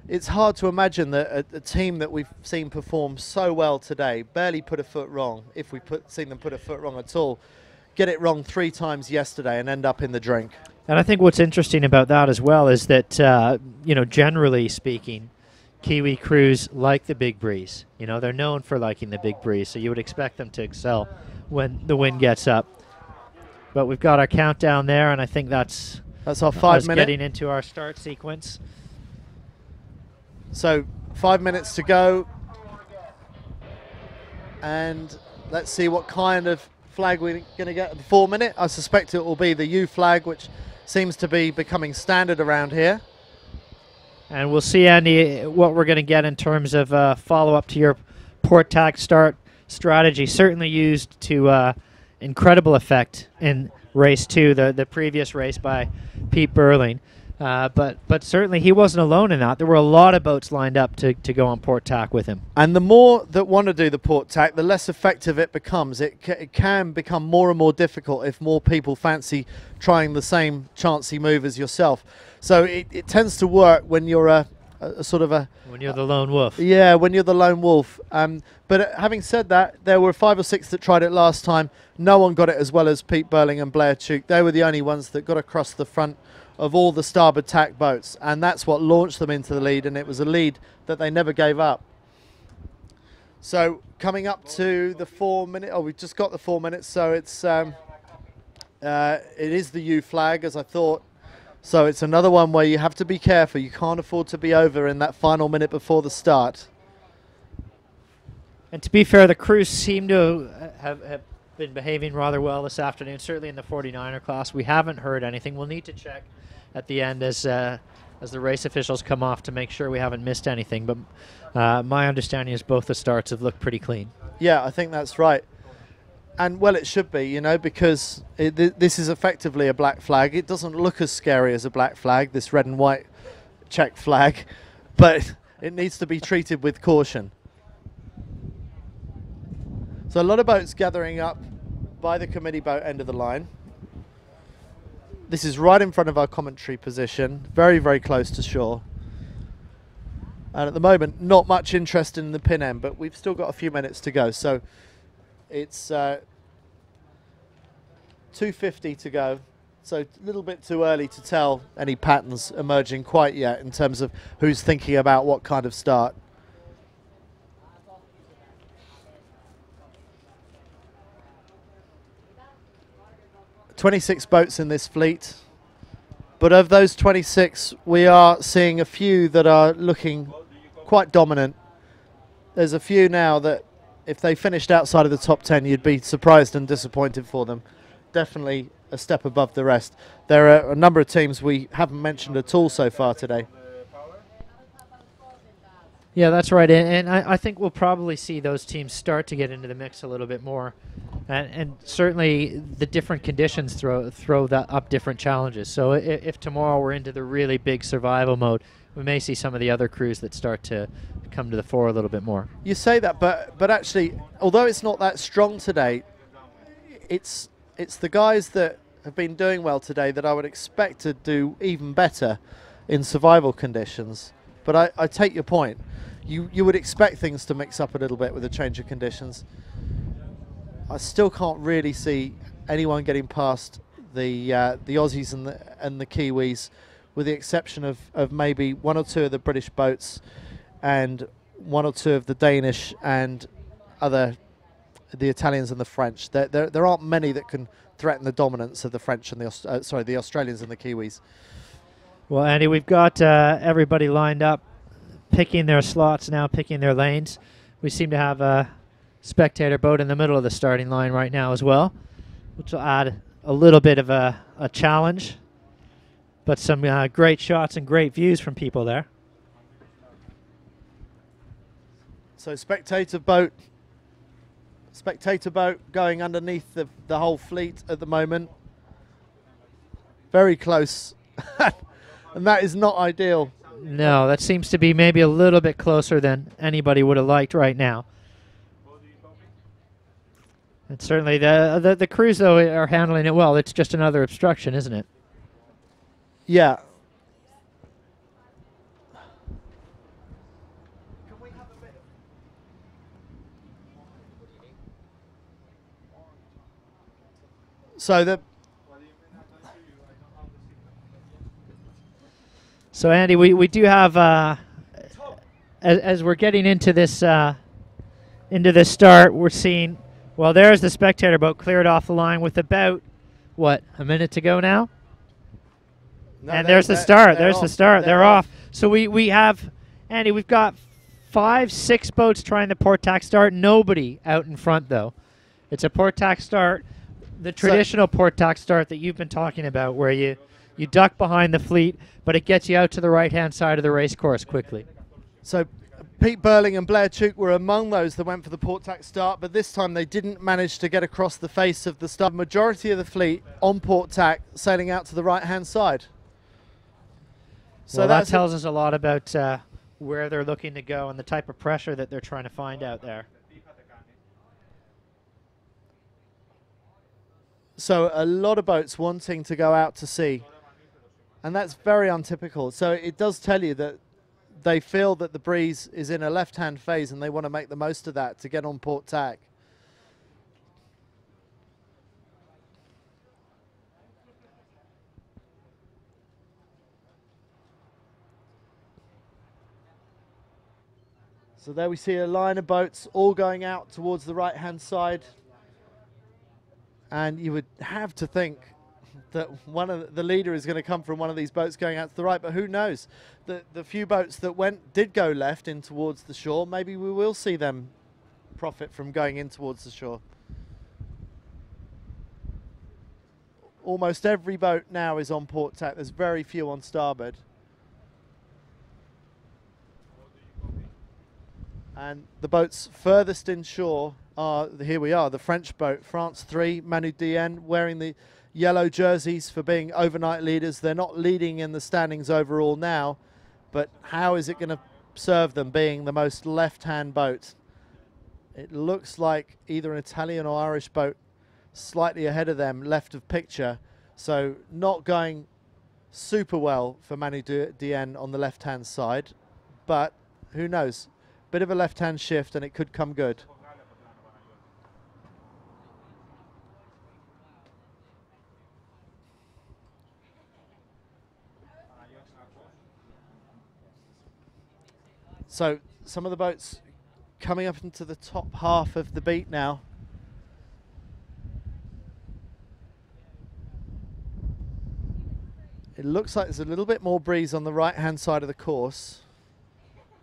it's hard to imagine that a team that we've seen perform so well today, barely put a foot wrong, if we've seen them put a foot wrong at all, get it wrong 3 times yesterday and end up in the drink. And I think what's interesting about that as well is that, generally speaking, Kiwi crews like the big breeze. You know, they're known for liking the big breeze, so you would expect them to excel when the wind gets up. But we've got our countdown there, and I think that's our 5 minute. Getting into our start sequence. So 5 minutes to go, and let's see what kind of flag we're going to get at the 4 minute. I suspect it will be the U flag, which seems to be becoming standard around here. And we'll see, Andy, what we're going to get in terms of follow-up to your port tack start strategy. Certainly used to incredible effect in race 2, the previous race by Pete Burling. But certainly he wasn't alone in that. There were a lot of boats lined up to go on port tack with him. And the more that want to do the port tack, the less effective it becomes. It can become more and more difficult if more people fancy trying the same chancy move as yourself. So it tends to work when you're a sort of a... When you're the lone wolf. Yeah, when you're the lone wolf. But having said that, there were 5 or 6 that tried it last time. No one got it as well as Pete Burling and Blair Chuk. They were the only ones that got across the front of all the starboard tack boats, and that's what launched them into the lead, and it was a lead that they never gave up. So coming up to the 4 minute, we've just got the 4 minutes, so it's it is the U flag, as I thought. So it's another one where you have to be careful. You can't afford to be over in that final minute before the start. And to be fair, the crews seem to have been behaving rather well this afternoon, certainly in the 49er class. We haven't heard anything. We'll need to check at the end as the race officials come off to make sure we haven't missed anything. But my understanding is both the starts have looked pretty clean. Yeah, I think that's right. And, well, it should be, you know, because this is effectively a black flag. It doesn't look as scary as a black flag, this red and white check flag, but it needs to be treated with caution. So a lot of boats gathering up by the committee boat end of the line. This is right in front of our commentary position, very, very close to shore. And at the moment, not much interest in the pin end, but we've still got a few minutes to go. So it's 2:50 to go. So a little bit too early to tell any patterns emerging quite yet in terms of who's thinking about what kind of start. "26 boats in this fleet, but of those 26 we are seeing a few that are looking quite dominant. There's a few now that if they finished outside of the top 10 you'd be surprised and disappointed for them. Definitely a step above the rest. There are a number of teams we haven't mentioned at all so far today. Yeah, that's right, and I think we'll probably see those teams start to get into the mix a little bit more, and certainly the different conditions throw that up different challenges. So if tomorrow we're into the really big survival mode, we may see some of the other crews that start to come to the fore a little bit more. You say that, but actually, although it's not that strong today, it's the guys that have been doing well today that I would expect to do even better in survival conditions. But I take your point. You would expect things to mix up a little bit with a change of conditions. I still can't really see anyone getting past the Aussies and the Kiwis, with the exception of maybe one or two of the British boats and one or two of the Danish and the Italians and the French. There aren't many that can threaten the dominance of the French and the Australians and the Kiwis. Well, Andy, we've got everybody lined up, picking their slots now, picking their lanes. We seem to have a spectator boat in the middle of the starting line right now as well, which will add a little bit of a challenge, but some great shots and great views from people there. So spectator boat going underneath the whole fleet at the moment. Very close. And that is not ideal. No, that seems to be maybe a little bit closer than anybody would have liked right now. And certainly the crews, though, are handling it well. It's just another obstruction, isn't it? Yeah. So Andy, we do have as we're getting into this start, we're seeing, well, there's the spectator boat cleared off the line with about what, a minute to go now. No, and there's the start. They're off. So we have, Andy, we've got 5-6 boats trying the port tack start. Nobody out in front though. It's a port tack start, the traditional port tack start that you've been talking about, where you duck behind the fleet, but it gets you out to the right-hand side of the race course quickly. So Pete Burling and Blair Tuke were among those that went for the port tack start, but this time they didn't manage to get across the face of the start. Majority of the fleet on port tack, sailing out to the right-hand side. So well, that tells us a lot about where they're looking to go and the type of pressure that they're trying to find out there. So a lot of boats wanting to go out to sea, and that's very untypical. So it does tell you that they feel that the breeze is in a left-hand phase and they want to make the most of that to get on port tack. So there we see a line of boats all going out towards the right-hand side. And you would have to think that the leader is going to come from one of these boats going out to the right, but who knows? The few boats that did go left in towards the shore, maybe we will see them profit from going in towards the shore. Almost every boat now is on port tack. There's very few on starboard. And the boats furthest inshore are, here we are, the French boat, France 3, Manu Dien, wearing the yellow jerseys for being overnight leaders. They're not leading in the standings overall now, but how is it going to serve them being the most left-hand boat? It looks like either an Italian or Irish boat slightly ahead of them, left of picture. So not going super well for Manu Dien on the left-hand side, but who knows? Bit of a left-hand shift and it could come good. So some of the boats coming up into the top half of the beat now. It looks like there's a little bit more breeze on the right-hand side of the course.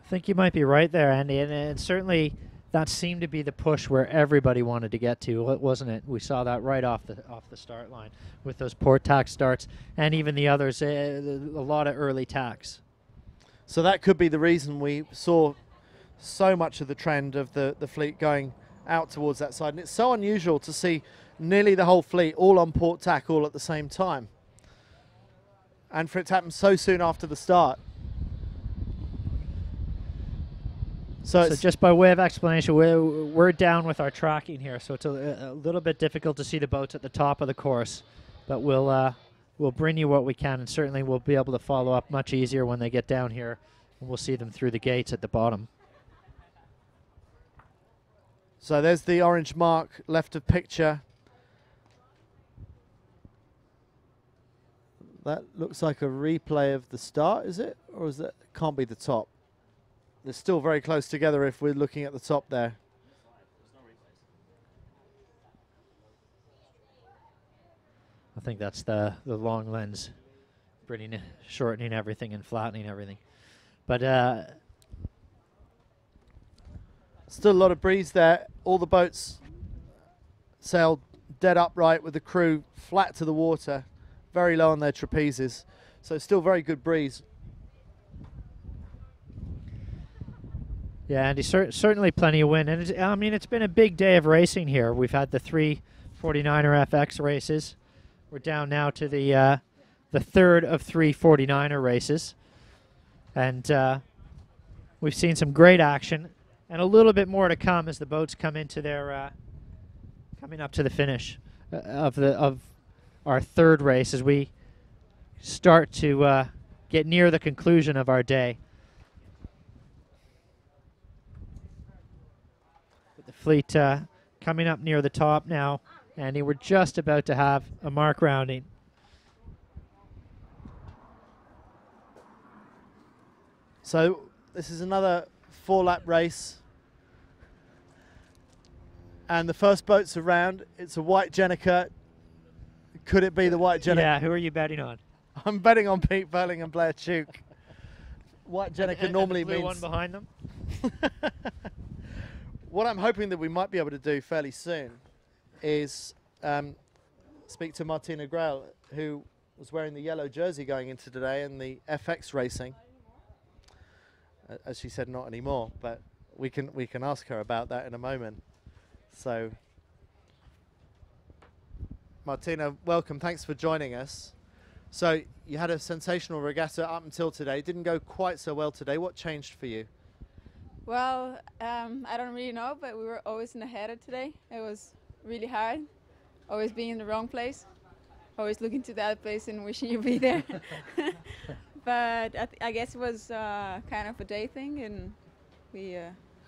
I think you might be right there, Andy, and certainly that seemed to be the push where everybody wanted to get to, wasn't it? We saw that right off the start line with those port tack starts and even the others, a lot of early tacks. So that could be the reason we saw so much of the trend of the fleet going out towards that side. And it's so unusual to see nearly the whole fleet all on port tack all at the same time. And for it to happen so soon after the start. So, So just by way of explanation, we're down with our tracking here, so it's a little bit difficult to see the boats at the top of the course, but we'll bring you what we can, and certainly we'll be able to follow up much easier when they get down here, and we'll see them through the gates at the bottom. so there's the orange mark left of picture. That looks like a replay of the start, is it? Or is that can't be the top? They're still very close together if we're looking at the top there. I think that's the long lens, shortening everything and flattening everything. But Still a lot of breeze there. All the boats sailed dead upright with the crew flat to the water, very low on their trapezes. So still very good breeze. yeah, Andy, certainly plenty of wind. And I mean, it's been a big day of racing here. We've had the 3 49er FX races. We're down now to the third of 3 49er races. And we've seen some great action and a little bit more to come as the boats come into their coming up to the finish of our third race as we start to get near the conclusion of our day. With the fleet coming up near the top now, Andy, we're just about to have a mark rounding. So this is another 4-lap race. And the first boat's around. It's a white Jenica. Could it be the white Jenica? Yeah, who are you betting on? I'm betting on Pete Burling and Blair Tuke. White Jenica normally and the blue means one behind them. What I'm hoping that we might be able to do fairly soon is speak to Martina Grail, who was wearing the yellow jersey going into today in the FX racing. As she said, not anymore, but we can ask her about that in a moment. So, Martina, welcome. Thanks for joining us. So, you had a sensational regatta up until today. Didn't go quite so well today. What changed for you? Well, I don't really know, but we were always in the header today. It was really hard, always being in the wrong place, always looking to the other place and wishing you'd be there. But I guess it was kind of a day thing, and we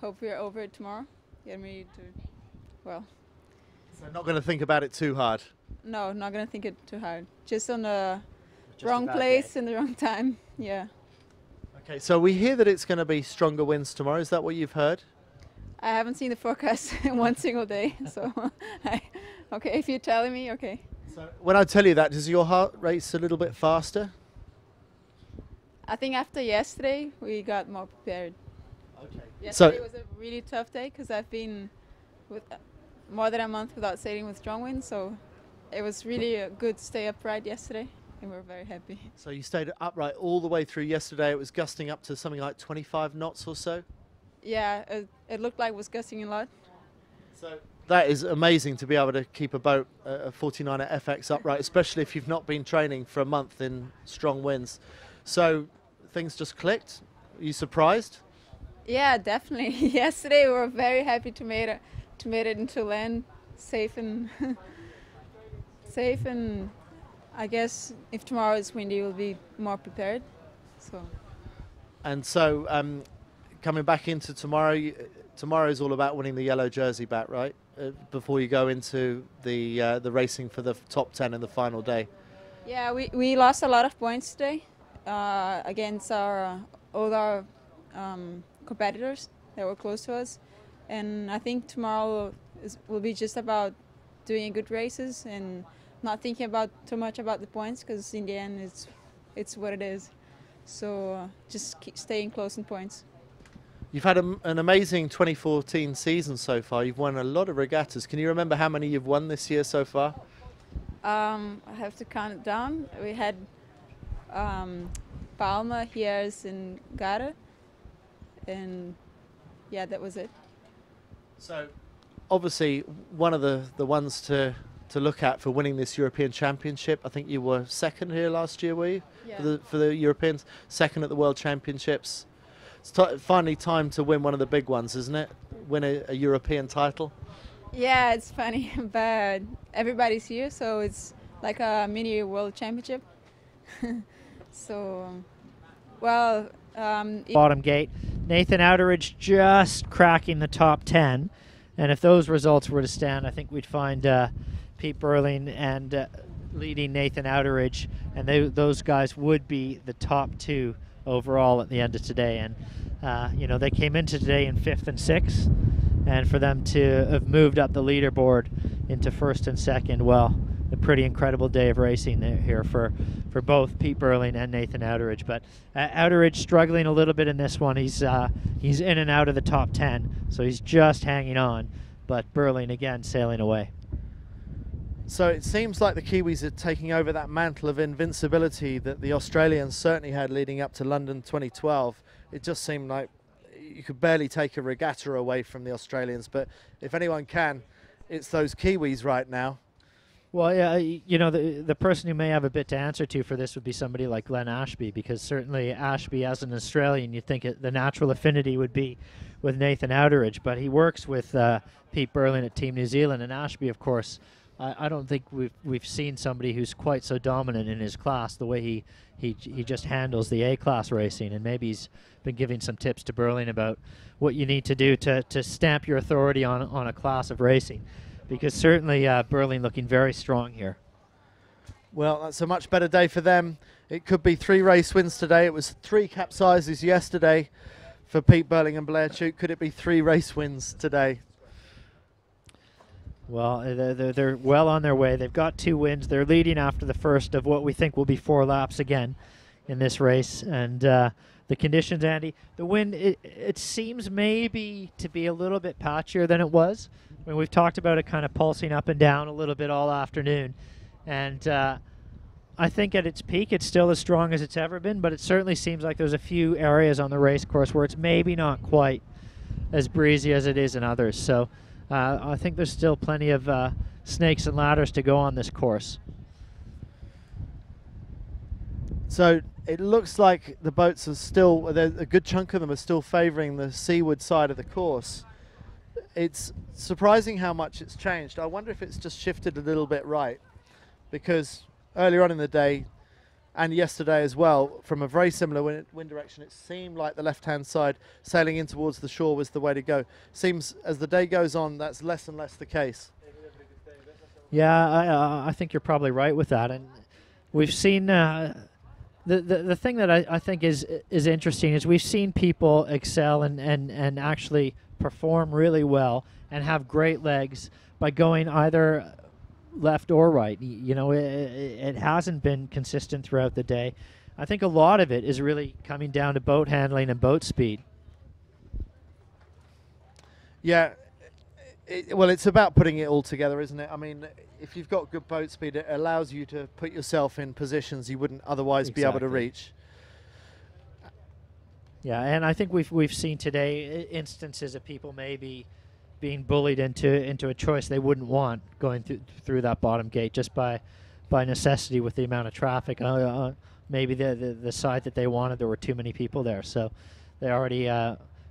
hope we're over it tomorrow. Get ready to, well. So not going to think about it too hard? No, not going to think it too hard. Just on the wrong place and the wrong time, yeah. Okay, so we hear that it's going to be stronger winds tomorrow. Is that what you've heard? I haven't seen the forecast one single day, so okay, if you're telling me, okay. So when I tell you that, does your heart race a little bit faster? I think after yesterday, we got more prepared. Okay. Yesterday was a really tough day because I've been with more than a month without sailing with strong winds, so it was really good to stay upright yesterday, and we're very happy. So you stayed upright all the way through yesterday. It was gusting up to something like 25 knots or so? Yeah, it looked like it was gusting a lot. So that is amazing to be able to keep a boat, a 49er FX upright, especially if you've not been training for a month in strong winds. So things just clicked. Are you surprised? Yeah, definitely. Yesterday we were very happy to make it into land safe and safe, and I guess if tomorrow is windy, we'll be more prepared. So coming back into tomorrow, tomorrow is all about winning the yellow jersey back, right? Before you go into the racing for the top 10 in the final day. Yeah, we lost a lot of points today against all our competitors that were close to us, and I think tomorrow will be just about doing good races and not thinking about too much about the points, because in the end it's what it is. So just keep staying close in points. You've had an amazing 2014 season so far. You've won a lot of regattas. Can you remember how many you've won this year so far? I have to count it down. We had Palma, Hieres, and Gara, and yeah, that was it. So obviously one of the ones to look at for winning this European Championship. I think you were second here last year, were you? Yeah. For the Europeans, second at the World Championships. It's finally time to win one of the big ones, isn't it? Win a European title. Yeah, it's funny, but everybody's here, so it's like a mini world championship. So, well, Bottom gate. Nathan Outeridge just cracking the top 10. And if those results were to stand, I think we'd find Pete Burling and leading Nathan Outeridge, and those guys would be the top 2 overall at the end of today. And you know, they came into today in 5th and 6th, and for them to have moved up the leaderboard into 1st and 2nd, well, a pretty incredible day of racing here for both Pete Burling and Nathan Outeridge. But Outeridge struggling a little bit in this one. He's in and out of the top 10, so he's just hanging on. But Burling again sailing away. So it seems like the Kiwis are taking over that mantle of invincibility that the Australians certainly had leading up to London 2012. It just seemed like you could barely take a regatta away from the Australians, but if anyone can, it's those Kiwis right now. Well, yeah, you know, the person who may have a bit to answer to for this would be somebody like Glenn Ashby, because certainly Ashby, as an Australian, you'd think the natural affinity would be with Nathan Outeridge, but he works with Pete Burling at Team New Zealand, and Ashby, of course, I don't think we've seen somebody who's quite so dominant in his class the way he just handles the A-class racing, and maybe he's been giving some tips to Burling about what you need to do to stamp your authority on a class of racing. Because certainly Burling looking very strong here. Well, that's a much better day for them. It could be 3 race wins today. It was 3 capsizes yesterday for Pete Burling and Blair Tuke. Could it be 3 race wins today? Well, they're well on their way. They've got 2 wins. They're leading after the first of what we think will be 4 laps again in this race. And the conditions, Andy, the wind, it seems maybe to be a little bit patchier than it was. I mean, we've talked about it kind of pulsing up and down a little bit all afternoon. And I think at its peak, it's still as strong as it's ever been, but it certainly seems like there's a few areas on the race course where it's maybe not quite as breezy as it is in others. So I think there's still plenty of snakes and ladders to go on this course. So it looks like the boats are still, a good chunk of them are still favouring the seaward side of the course. It's surprising how much it's changed. I wonder if it's just shifted a little bit right, because earlier on in the day and yesterday as well, from a very similar wind direction, it seemed like the left-hand side sailing in towards the shore was the way to go. Seems as the day goes on, that's less and less the case. Yeah, I think you're probably right with that. And we've seen the thing that I think is interesting is we've seen people excel and actually perform really well and have great legs by going either left or right. You know, it hasn't been consistent throughout the day. I think a lot of it is really coming down to boat handling and boat speed. Yeah, well, it's about putting it all together, isn't it? I mean, if you've got good boat speed, it allows you to put yourself in positions you wouldn't otherwise be able to reach. Yeah, and I think we've seen today instances of people maybe being bullied into a choice they wouldn't want going through that bottom gate just by necessity with the amount of traffic. Maybe the side that they wanted, there were too many people there, so they already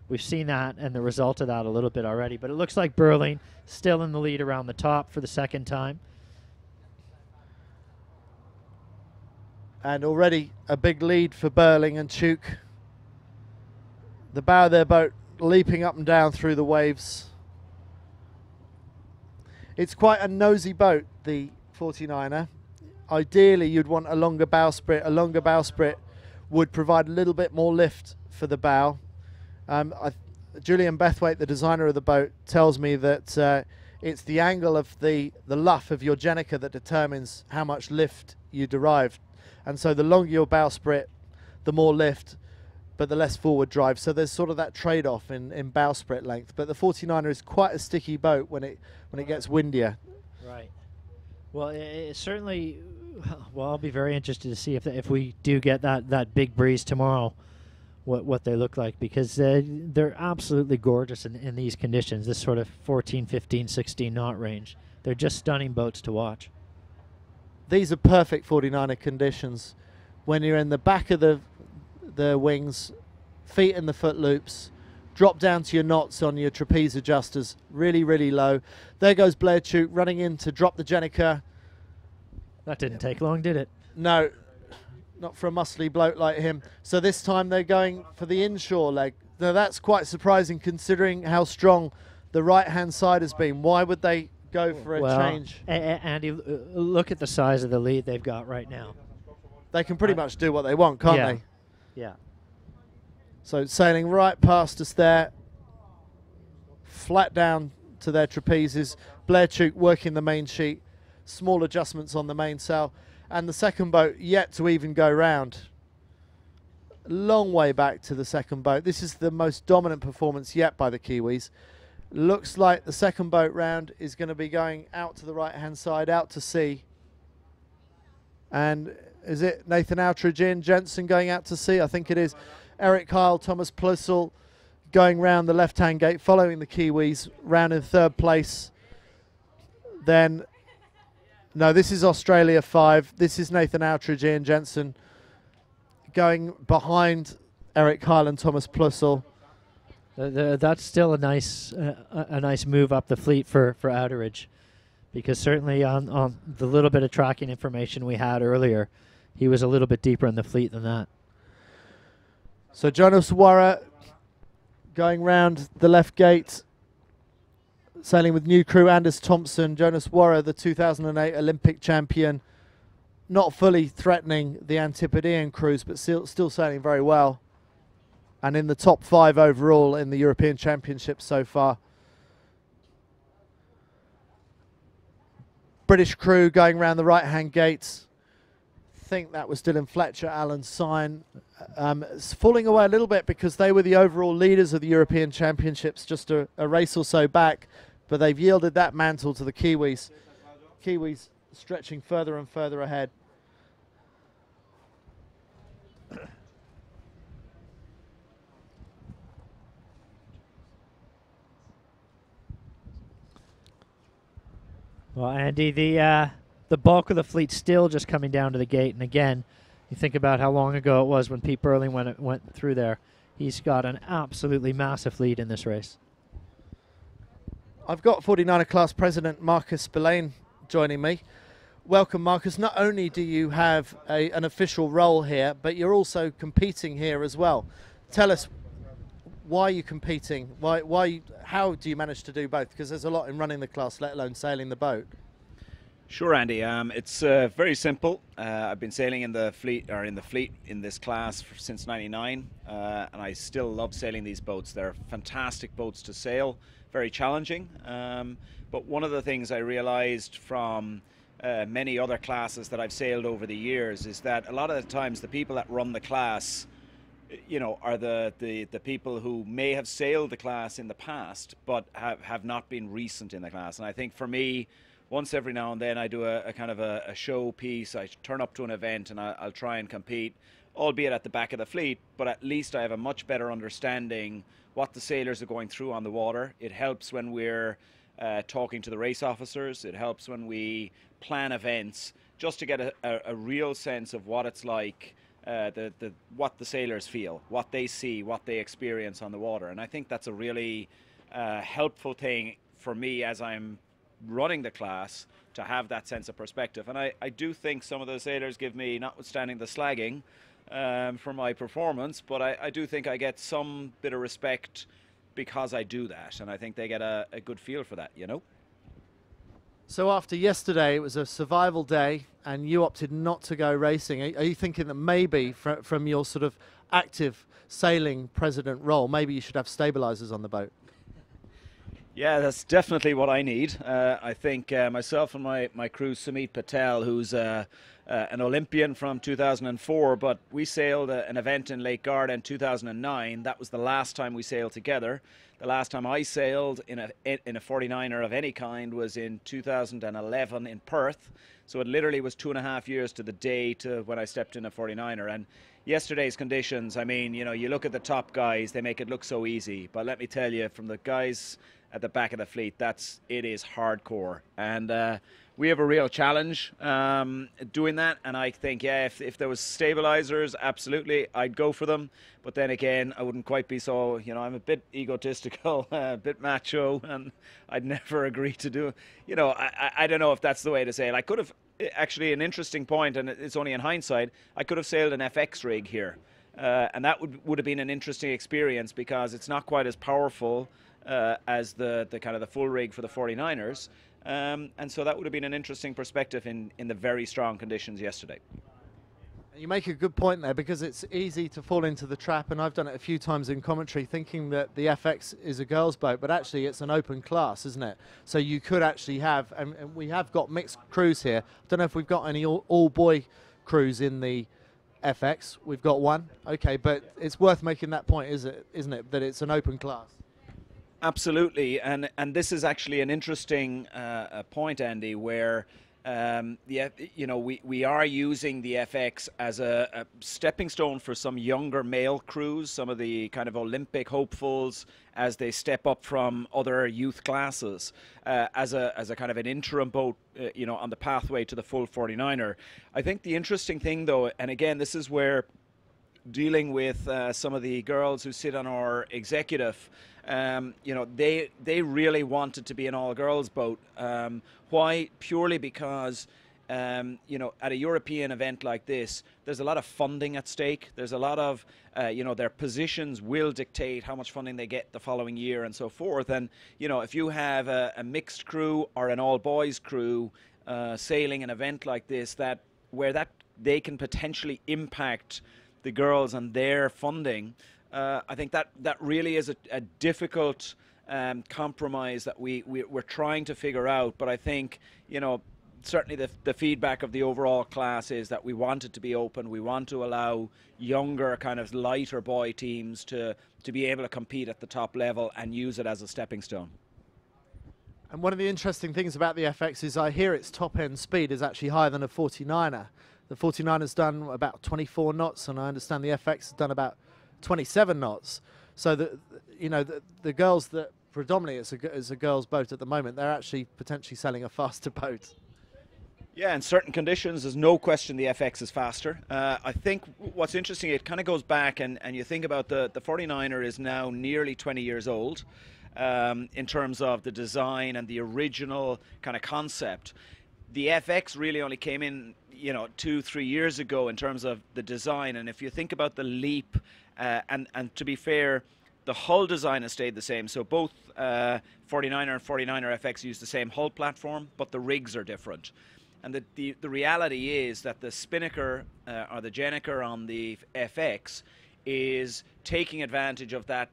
we've seen that and the result of that a little bit already. But it looks like Burling still in the lead around the top for the second time. And already a big lead for Burling and Tuke. The bow of their boat leaping up and down through the waves. It's quite a nosy boat, the 49er. Ideally, you'd want a longer bowsprit. A longer bowsprit would provide a little bit more lift for the bow. Julian Bethwaite, the designer of the boat, tells me that it's the angle of the luff of your Jenica that determines how much lift you derive. And so the longer your bowsprit, the more lift, but the less forward drive. So there's sort of that trade-off in bowsprit length. But the 49er is quite a sticky boat when it gets windier. Right. Well, it certainly. Well, I'll be very interested to see if we do get that big breeze tomorrow, what they look like, because they're absolutely gorgeous in these conditions. This sort of 14, 15, 16 knot range. They're just stunning boats to watch. These are perfect 49er conditions. When you're in the back of the wings, feet in the foot loops, drop down to your knots on your trapeze adjusters, really, really low. There goes Blair Chuk running in to drop the Jenica. That didn't take long, did it? No, not for a muscly bloke like him. So this time they're going for the inshore leg. Now that's quite surprising considering how strong the right-hand side has been. Why would they go for a change? Andy, look at the size of the lead they've got right now. They can pretty much do what they want, can't they? Yeah. So sailing right past us there, flat down to their trapezes. Blair Chuk working the main sheet, small adjustments on the mainsail, and the second boat yet to even go round. Long way back to the second boat. This is the most dominant performance yet by the Kiwis. Looks like the second boat round is going to be going out to the right-hand side, out to sea. And is it Nathan Outridge in, Jensen going out to sea? I think it is. Eric Kyle, Thomas Plussel going round the left-hand gate, following the Kiwis, round in third place. Then, no, this is Australia 5. This is Nathan Outridge, Ian Jensen going behind Eric Kyle and Thomas Plussel. That's still a nice move up the fleet for Outridge, because certainly on the little bit of tracking information we had earlier, he was a little bit deeper in the fleet than that. So Jonas Warra going round the left gate, sailing with new crew Anders Thompson. Jonas Warra, the 2008 Olympic champion, not fully threatening the Antipodean cruise, but still sailing very well. And in the top 5 overall in the European Championships so far. British crew going round the right-hand gates. I think that was Dylan Fletcher, Alan Sign. It's falling away a little bit because they were the overall leaders of the European Championships just a race or so back, but they've yielded that mantle to the Kiwis. Kiwis stretching further and further ahead. Well, Andy, the bulk of the fleet's still just coming down to the gate, and again, you think about how long ago it was when Pete Burling went through there. He's got an absolutely massive lead in this race. I've got 49er class president Marcus Spillane joining me. Welcome, Marcus. Not only do you have an official role here, but you're also competing here as well. Tell us, why are you competing? How do you manage to do both? Because there's a lot in running the class, let alone sailing the boat. Sure, Andy. It's very simple. I've been sailing in the fleet in this class since '99, and I still love sailing these boats. They're fantastic boats to sail, very challenging. But one of the things I realized from many other classes that I've sailed over the years is that a lot of the times the people that run the class, you know, are the people who may have sailed the class in the past but have not been recent in the class. And I think for me, once every now and then I do a kind of a show piece. I turn up to an event and I'll try and compete, albeit at the back of the fleet, but at least I have a much better understanding what the sailors are going through on the water. It helps when we're talking to the race officers. It helps when we plan events, just to get a real sense of what it's like, what the sailors feel, what they see, what they experience on the water. And I think that's a really helpful thing for me as I'm running the class, to have that sense of perspective. And I do think some of the sailors give me, notwithstanding the slagging for my performance, but I do think I get some bit of respect because I do that, and I think they get a good feel for that, you know. So after yesterday, it was a survival day, and you opted not to go racing. Are you thinking that maybe from your sort of active sailing president role, maybe you should have stabilizers on the boat? Yeah, that's definitely what I need. I think myself and my crew, Sumit Patel, who's an Olympian from 2004, but we sailed an event in Lake Garda in 2009. That was the last time we sailed together. The last time I sailed in a 49er of any kind was in 2011 in Perth. So it literally was 2.5 years to the day to when I stepped in a 49er. And yesterday's conditions, I mean, you know, you look at the top guys, they make it look so easy. But let me tell you, from the guys at the back of the fleet, it is hardcore. And we have a real challenge doing that. And I think, yeah, if there was stabilizers, absolutely, I'd go for them. But then again, I wouldn't quite be so, you know, I'm a bit egotistical, a bit macho, and I'd never agree to do it. You know, I don't know if that's the way to say it. I could have, actually, an interesting point, and it's only in hindsight, I could have sailed an FX rig here. And that would have been an interesting experience, because it's not quite as powerful as the kind of the full rig for the 49ers. And so that would have been an interesting perspective in the very strong conditions yesterday. You make a good point there, because it's easy to fall into the trap, and I've done it a few times in commentary, thinking that the FX is a girls' boat, but actually it's an open class, isn't it? So you could actually have, and we have got mixed crews here. I don't know if we've got any all-boy crews in the FX. We've got one, okay, but it's worth making that point, isn't it, that it's an open class? Absolutely, and this is actually an interesting point, Andy, where you know, we are using the FX as a stepping stone for some younger male crews, some of the kind of Olympic hopefuls, as they step up from other youth classes, as a kind of an interim boat, you know, on the pathway to the full 49er. I think the interesting thing, though, and again, this is where dealing with some of the girls who sit on our executive, you know, they really wanted to be an all-girls boat. Why? Purely because, you know, at a European event like this, there's a lot of funding at stake. There's a lot of, you know, their positions will dictate how much funding they get the following year and so forth. And, you know, if you have a mixed crew or an all-boys crew sailing an event like this, where they can potentially impact the girls and their funding, I think that really is a difficult compromise that we're trying to figure out. But I think, you know, certainly the feedback of the overall class is that we want it to be open. We want to allow younger, kind of lighter boy teams to be able to compete at the top level and use it as a stepping stone. And one of the interesting things about the FX is I hear its top end speed is actually higher than a 49er. The 49er's done about 24 knots, and I understand the FX has done about 27 knots. So you know, the girls that predominantly it's a girls' boat at the moment, they're actually potentially selling a faster boat. Yeah, in certain conditions, there's no question the FX is faster. I think what's interesting, it kind of goes back, and you think about the 49er is now nearly 20 years old in terms of the design and the original kind of concept. The FX really only came in, you know, 2-3 years ago in terms of the design. And if you think about the leap, and to be fair, the hull design has stayed the same. So both 49er and 49er FX use the same hull platform, but the rigs are different. And the reality is that the spinnaker or the gennaker on the FX is taking advantage of that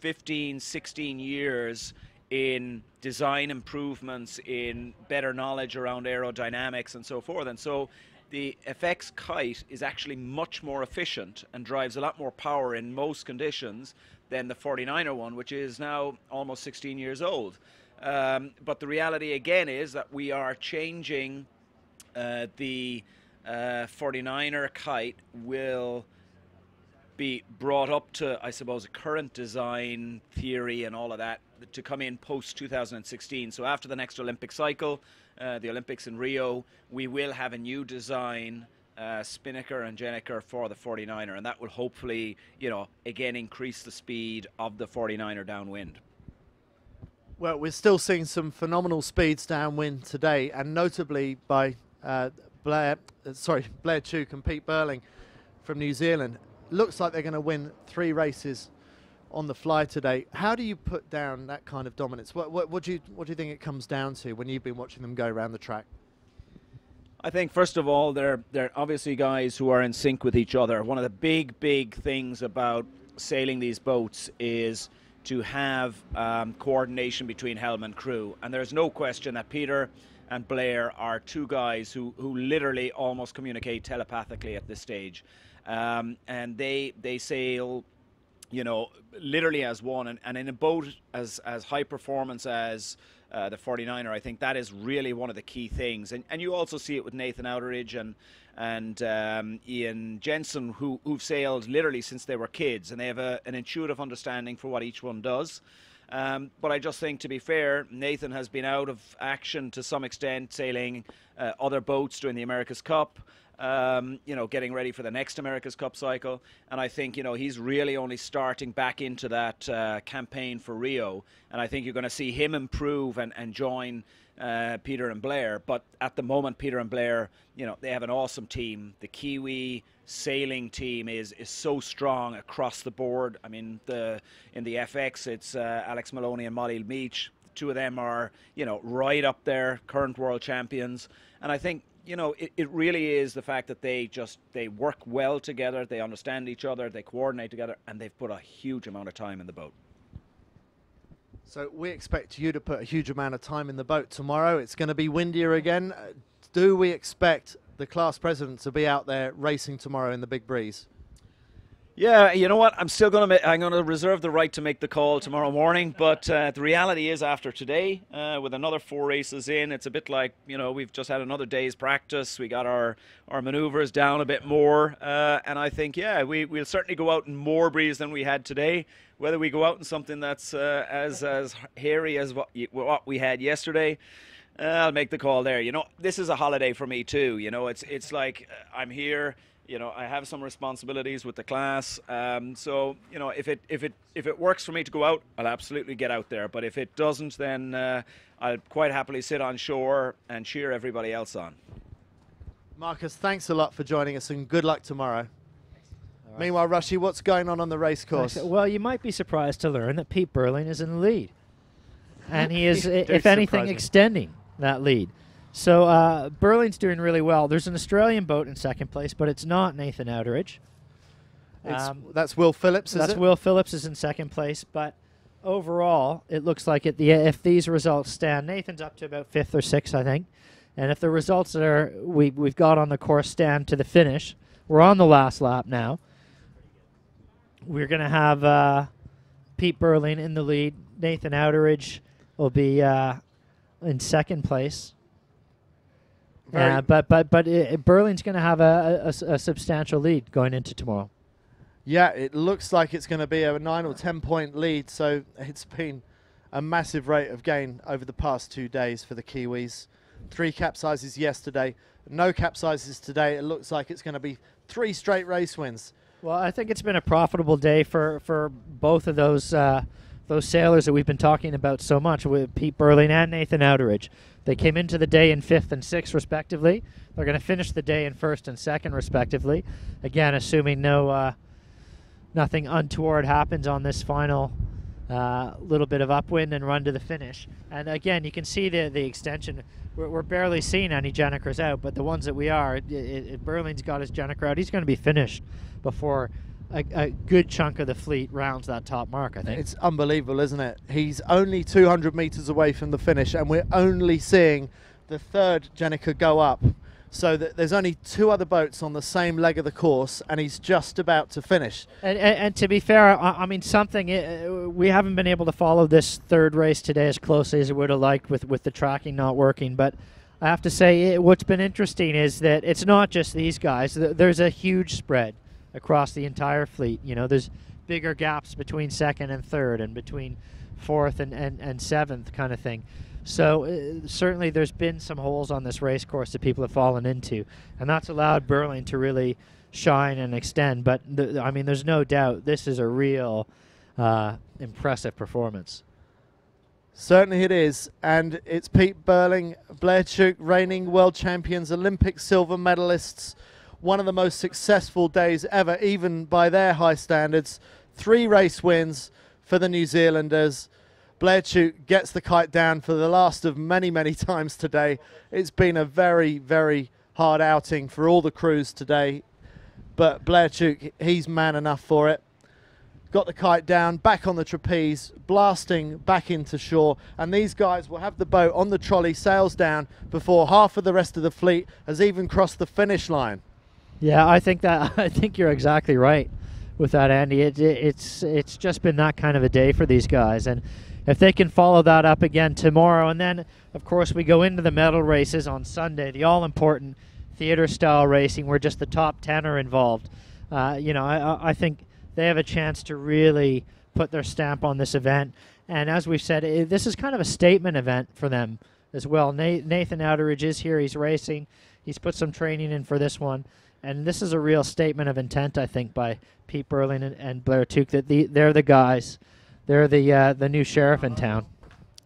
15-16 years in design improvements, in better knowledge around aerodynamics and so forth. And so the FX kite is actually much more efficient and drives a lot more power in most conditions than the 49er one, which is now almost 16 years old. But the reality again is that we are changing the 49er kite will be brought up to, I suppose, a current design theory and all of that to come in post 2016. So after the next Olympic cycle, the Olympics in Rio, we will have a new design spinnaker and gennaker for the 49er, and that will hopefully, you know, again increase the speed of the 49er downwind. Well, we're still seeing some phenomenal speeds downwind today, and notably by Blair Chuk and Pete Burling from New Zealand. Looks like they're going to win 3 races on the fly today. How do you put down that kind of dominance? What do you think it comes down to when you've been watching them go around the track? I think first of all, they're obviously guys who are in sync with each other. One of the big things about sailing these boats is to have coordination between helm and crew, and there's no question that Peter and Blair are 2 guys who literally almost communicate telepathically at this stage. And they sail, you know, literally as one, and in a boat as high performance as the 49er, I think that is really one of the key things. And you also see it with Nathan Outeridge and Ian Jensen, who've sailed literally since they were kids, and they have an intuitive understanding for what each one does. But I just think, to be fair, Nathan has been out of action to some extent, sailing other boats during the America's Cup. Getting ready for the next America's Cup cycle. And I think, he's really only starting back into that campaign for Rio. And I think you're going to see him improve and join Peter and Blair. But at the moment, Peter and Blair, they have an awesome team. The Kiwi sailing team is so strong across the board. I mean, in the FX, it's Alex Maloney and Molly Meach. The two of them are, right up there, current world champions. And I think, it really is the fact that they work well together, they understand each other, they coordinate together, and they've put a huge amount of time in the boat. So we expect you to put a huge amount of time in the boat tomorrow. It's going to be windier again. Do we expect the class president to be out there racing tomorrow in the big breeze? Yeah, you know what? I'm going to reserve the right to make the call tomorrow morning. But the reality is, after today, with another 4 races in, it's a bit like, we've just had another day's practice. We got our maneuvers down a bit more. And I think, we'll certainly go out in more breeze than we had today. Whether we go out in something that's as hairy as what we had yesterday, I'll make the call there. This is a holiday for me too. It's like I'm here. I have some responsibilities with the class. So if it works for me to go out, I'll absolutely get out there. But if it doesn't, then I'll quite happily sit on shore and cheer everybody else on. Marcus, thanks a lot for joining us, and good luck tomorrow. Right. Meanwhile, Rushy, what's going on the race course? Well, you might be surprised to learn that Pete Burling is in the lead. And he is, if anything, extending that lead. So Burling's doing really well. There's an Australian boat in second place, but it's not Nathan Outeridge. That's Will Phillips, is it? That's Will Phillips is in second place, but overall, it looks like if these results stand, Nathan's up to about 5th or 6th, I think. And if the results that we've got on the course stand to the finish, we're on the last lap now. We're going to have Pete Burling in the lead. Nathan Outeridge will be in second place. But Burling's going to have a substantial lead going into tomorrow. Yeah, it looks like it's going to be a 9 or 10 point lead. So it's been a massive rate of gain over the past 2 days for the Kiwis. 3 capsizes yesterday, no capsizes today. It looks like it's going to be 3 straight race wins. Well, I think it's been a profitable day for both of those sailors that we've been talking about so much, with Pete Burling and Nathan Outeridge. They came into the day in 5th and 6th, respectively. They're going to finish the day in 1st and 2nd, respectively. Again, assuming nothing untoward happens on this final little bit of upwind and run to the finish. And again, you can see the extension. We're barely seeing any Genekers out, but the ones that we are, Burling's got his Geneker out. He's going to be finished before a good chunk of the fleet rounds that top mark, I think. It's unbelievable, isn't it? He's only 200 meters away from the finish, and we're only seeing the 3rd Geneker go up. So there's only 2 other boats on the same leg of the course, and he's just about to finish. And to be fair, I mean, we haven't been able to follow this 3rd race today as closely as we would have liked with the tracking not working. But I have to say, what's been interesting is that it's not just these guys. There's a huge spread across the entire fleet. There's bigger gaps between 2nd and 3rd, and between 4th and 7th kind of thing. So certainly there's been some holes on this race course that people have fallen into, and that's allowed Burling to really shine and extend. But I mean, there's no doubt this is a real impressive performance. Certainly it is, and it's Pete Burling, Blair Tuke, reigning world champions, Olympic silver medalists. One of the most successful days ever, even by their high standards. 3 race wins for the New Zealanders. Blair Tuke gets the kite down for the last of many, many times today. It's been a very, very hard outing for all the crews today. But Blair Tuke, he's man enough for it. Got the kite down, back on the trapeze, blasting back into shore. And these guys will have the boat on the trolley, sails down, before half of the rest of the fleet has even crossed the finish line. Yeah, I think you're exactly right with that, Andy. It's just been that kind of a day for these guys, and if they can follow that up again tomorrow, and then of course we go into the medal races on Sunday, the all-important theater-style racing where just the top 10 are involved. I think they have a chance to really put their stamp on this event And as we've said, this is kind of a statement event for them as well. Nathan Outeridge is here. He's racing. He's put some training in for this one. And this is a real statement of intent, I think, by Pete Burling and Blair Tuke, that they're the guys. They're the new sheriff in town.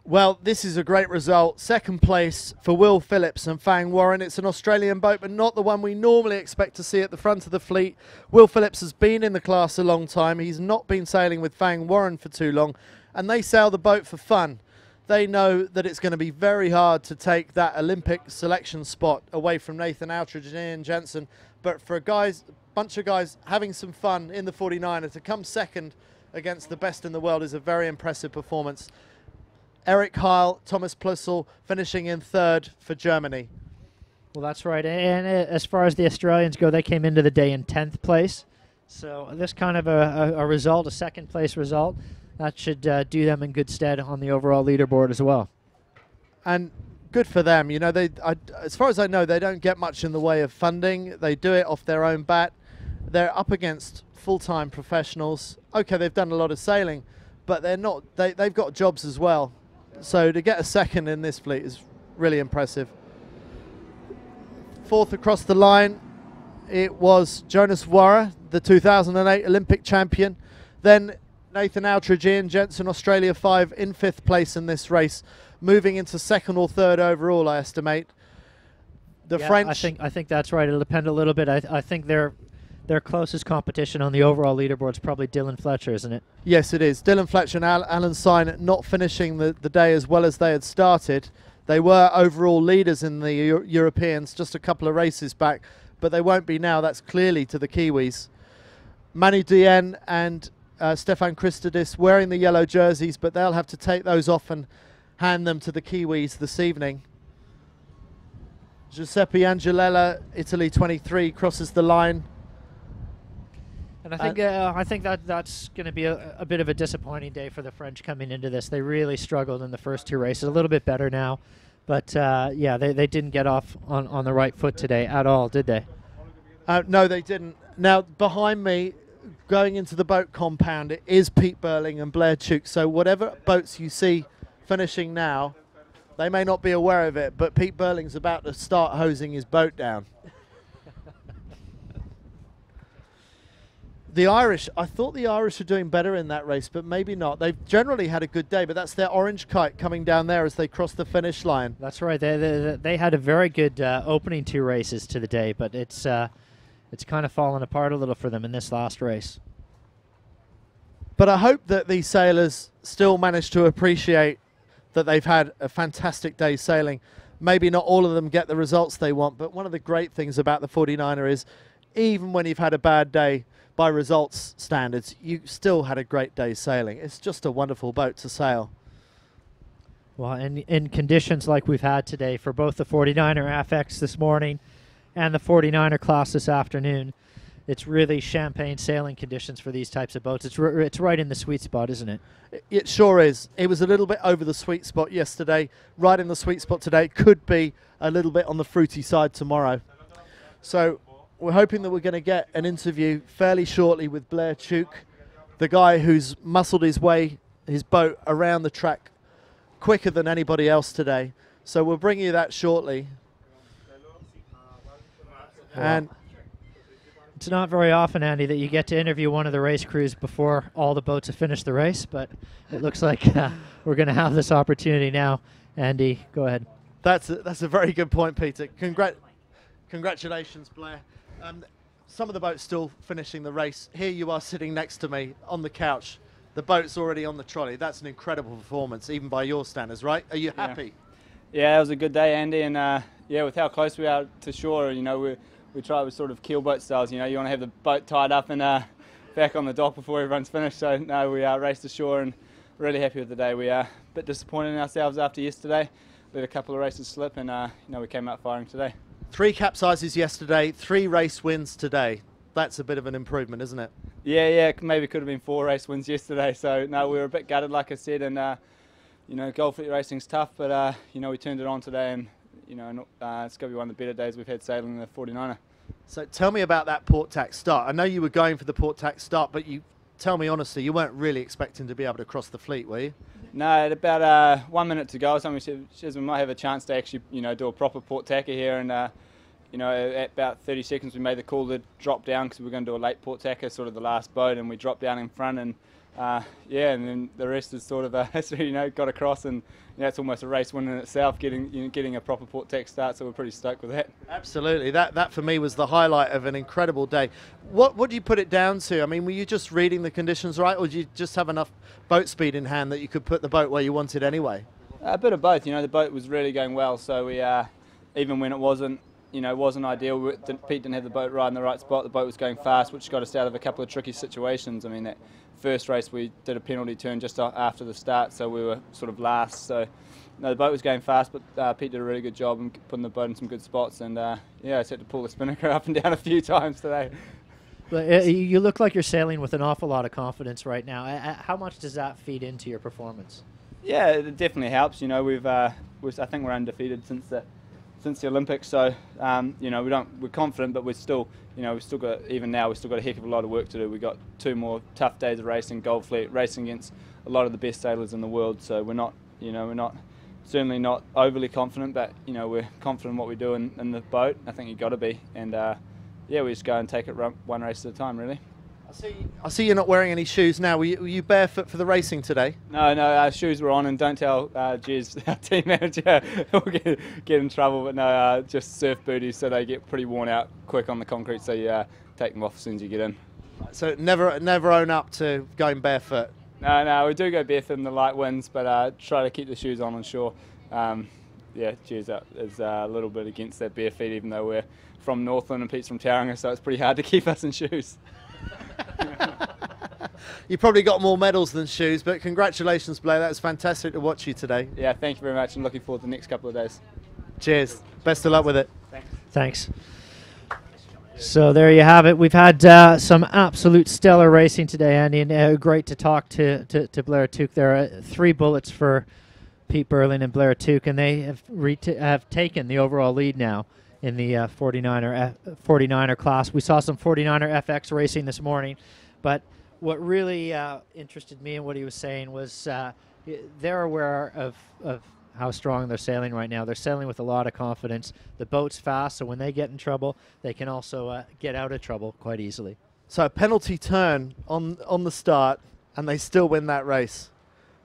Well, this is a great result. Second place for Will Phillips and Fang Warren. It's an Australian boat, but not the one we normally expect to see at the front of the fleet. Will Phillips has been in the class a long time. He's not been sailing with Fang Warren for too long, and they sail the boat for fun. They know that it's going to be very hard to take that Olympic selection spot away from Nathan Outeridge and Ian Jensen, but for a bunch of guys having some fun in the 49er, to come second against the best in the world is a very impressive performance. Eric Heil, Thomas Plussel finishing in third for Germany. Well, that's right. And as far as the Australians go, they came into the day in 10th place. So this kind of a result, a second place result, that should do them in good stead on the overall leaderboard as well. And good for them. You know, as far as I know, they don't get much in the way of funding. They do it off their own bat. They're up against full-time professionals. Okay, they've done a lot of sailing, but they're not. They've got jobs as well. So to get a second in this fleet is really impressive. Fourth across the line, it was Jonas Warrer, the 2008 Olympic champion. Then Nathan Outeridge, Ian Jensen, Australia 5 in 5th place in this race, moving into second or third overall, I estimate. The French. I think that's right. It'll depend a little bit. I think their closest competition on the overall leaderboard is probably Dylan Fletcher, isn't it? Yes, it is. Dylan Fletcher and Alan Syne not finishing the day as well as they had started. They were overall leaders in the Europeans just a couple of races back, but they won't be now. That's clearly to the Kiwis. Manu Dien and Stefan Christodis wearing the yellow jerseys, but they'll have to take those off and hand them to the Kiwis this evening. Giuseppe Angelella, Italy 23, crosses the line. And I think that's going to be a bit of a disappointing day for the French coming into this. They really struggled in the first two races. A little bit better now, but yeah, they didn't get off on the right foot today at all, did they? No, they didn't. Now, behind me, going into the boat compound, it is Pete Burling and Blair Tuke. So whatever boats you see finishing now, they may not be aware of it, but Pete Burling's about to start hosing his boat down. The Irish, I thought the Irish were doing better in that race, but maybe not. They've generally had a good day, but that's their orange kite coming down there as they cross the finish line. That's right. They had a very good opening two races to the day, but it's kind of fallen apart a little for them in this last race. But I hope that these sailors still manage to appreciate that they've had a fantastic day sailing. Maybe not all of them get the results they want, but one of the great things about the 49er is even when you've had a bad day, by results standards, you still had a great day sailing. It's just a wonderful boat to sail. Well, in conditions like we've had today for both the 49er FX this morning and the 49er class this afternoon, it's really champagne sailing conditions for these types of boats. It's right in the sweet spot, isn't it? It sure is. It was a little bit over the sweet spot yesterday, right in the sweet spot today. It could be a little bit on the fruity side tomorrow. So we're hoping that we're going to get an interview fairly shortly with Blair Tuke, the guy who's muscled his boat around the track quicker than anybody else today. So we'll bring you that shortly. And it's not very often, Andy, that you get to interview one of the race crews before all the boats have finished the race, but it looks like we're going to have this opportunity now. Andy, go ahead. That's a very good point, Peter. Congratulations, Blair. Some of the boats still finishing the race. Here you are sitting next to me on the couch. The boat's already on the trolley. That's an incredible performance, even by your standards, right? Are you happy? Yeah, it was a good day, Andy, and yeah, with how close we are to shore, you know, we try with sort of keelboat styles. You know, you want to have the boat tied up and back on the dock before everyone's finished. So no, we raced ashore and really happy with the day. We are a bit disappointed in ourselves after yesterday. Let a couple of races slip, and you know, we came out firing today. 3 capsizes yesterday, 3 race wins today. That's a bit of an improvement, isn't it? Yeah, maybe could have been 4 race wins yesterday. So no, we were a bit gutted, like I said, and you know, Gold Fleet racing's tough, but you know, we turned it on today, and you know, it's going to be one of the better days we've had sailing the 49er. So tell me about that port tack start. I know you were going for the port tack start, but you tell me honestly, you weren't really expecting to be able to cross the fleet, were you? No, at about 1 minute to go or something, she says we might have a chance to actually, do a proper port tacker here. And, at about 30 seconds, we made the call to drop down because we were going to do a late port tacker, sort of the last boat, and we dropped down in front. And and then the rest is sort of history. Got across, and it's almost a race win in itself, getting a proper port tack start. So we're pretty stoked with that. Absolutely, that for me was the highlight of an incredible day. What do you put it down to? I mean, were you just reading the conditions right, or did you just have enough boat speed in hand that you could put the boat where you wanted anyway? A bit of both. The boat was really going well, so we even when it wasn't ideal, Pete didn't have the boat right in the right spot. The boat was going fast, which got us out of a couple of tricky situations. I mean, that first race we did a penalty turn just after the start, so we were sort of last. So the boat was going fast, but Pete did a really good job in putting the boat in some good spots. And I just had to pull the spinnaker up and down a few times today. But you look like you're sailing with an awful lot of confidence right now. How much does that feed into your performance? Yeah, it definitely helps. I think we're undefeated since the Olympics, so we're confident, but we've still got a heck of a lot of work to do. We've got 2 more tough days of racing, Gold Fleet, racing against a lot of the best sailors in the world. So we're not certainly not overly confident, but we're confident in what we do in the boat. I think you've got to be, and we just go and take it one race at a time, really. I see you're not wearing any shoes now. Were you barefoot for the racing today? No, our shoes were on, and don't tell Jez, our team manager, we'll get in trouble. But no, just surf booties, so they get pretty worn out quick on the concrete, so you take them off as soon as you get in. So never own up to going barefoot? No, we do go barefoot in the light winds, but try to keep the shoes on shore. Jez is a little bit against that bare feet, even though we're from Northland and Pete's from Tauranga, so it's pretty hard to keep us in shoes. You probably got more medals than shoes, but congratulations, Blair. That was fantastic to watch you today. Yeah, thank you very much, and looking forward to the next couple of days. Cheers. Best of luck with it. Thanks. So there you have it. We've had some absolute stellar racing today, Andy, and great to talk to Blair Tuke. There are 3 bullets for Pete Burling and Blair Tuke, and they have taken the overall lead now in the 49er class. We saw some 49er FX racing this morning, but what really interested me in what he was saying was they're aware of how strong they're sailing right now. They're sailing with a lot of confidence. The boat's fast, so when they get in trouble, they can also get out of trouble quite easily. So a penalty turn on the start, and they still win that race.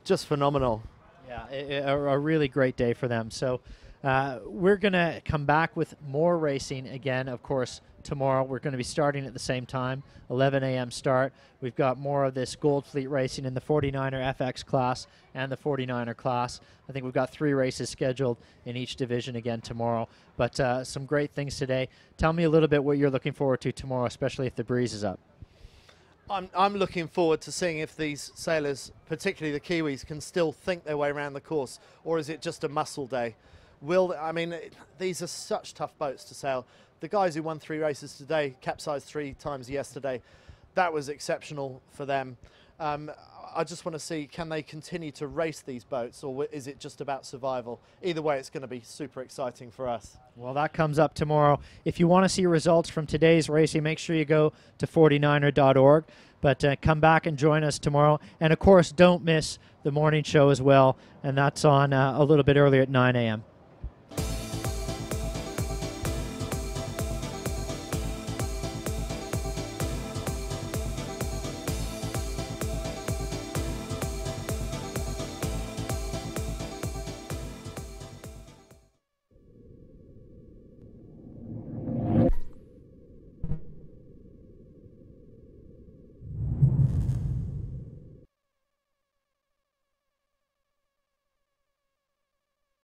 Just phenomenal. Yeah, a really great day for them. So we're going to come back with more racing again, of course, tomorrow. We're going to be starting at the same time, 11 a.m. start. We've got more of this Gold Fleet racing in the 49er FX class and the 49er class. I think we've got 3 races scheduled in each division again tomorrow. But some great things today. Tell me a little bit what you're looking forward to tomorrow, especially if the breeze is up. I'm looking forward to seeing if these sailors, particularly the Kiwis, can still think their way around the course, or is it just a muscle day? These are such tough boats to sail. The guys who won 3 races today capsized 3 times yesterday. That was exceptional for them. I just want to see, can they continue to race these boats, or is it just about survival? Either way, it's going to be super exciting for us. Well, that comes up tomorrow. If you want to see results from today's racing, make sure you go to 49er.org. But come back and join us tomorrow. And, of course, don't miss the morning show as well. And that's on a little bit earlier at 9 a.m.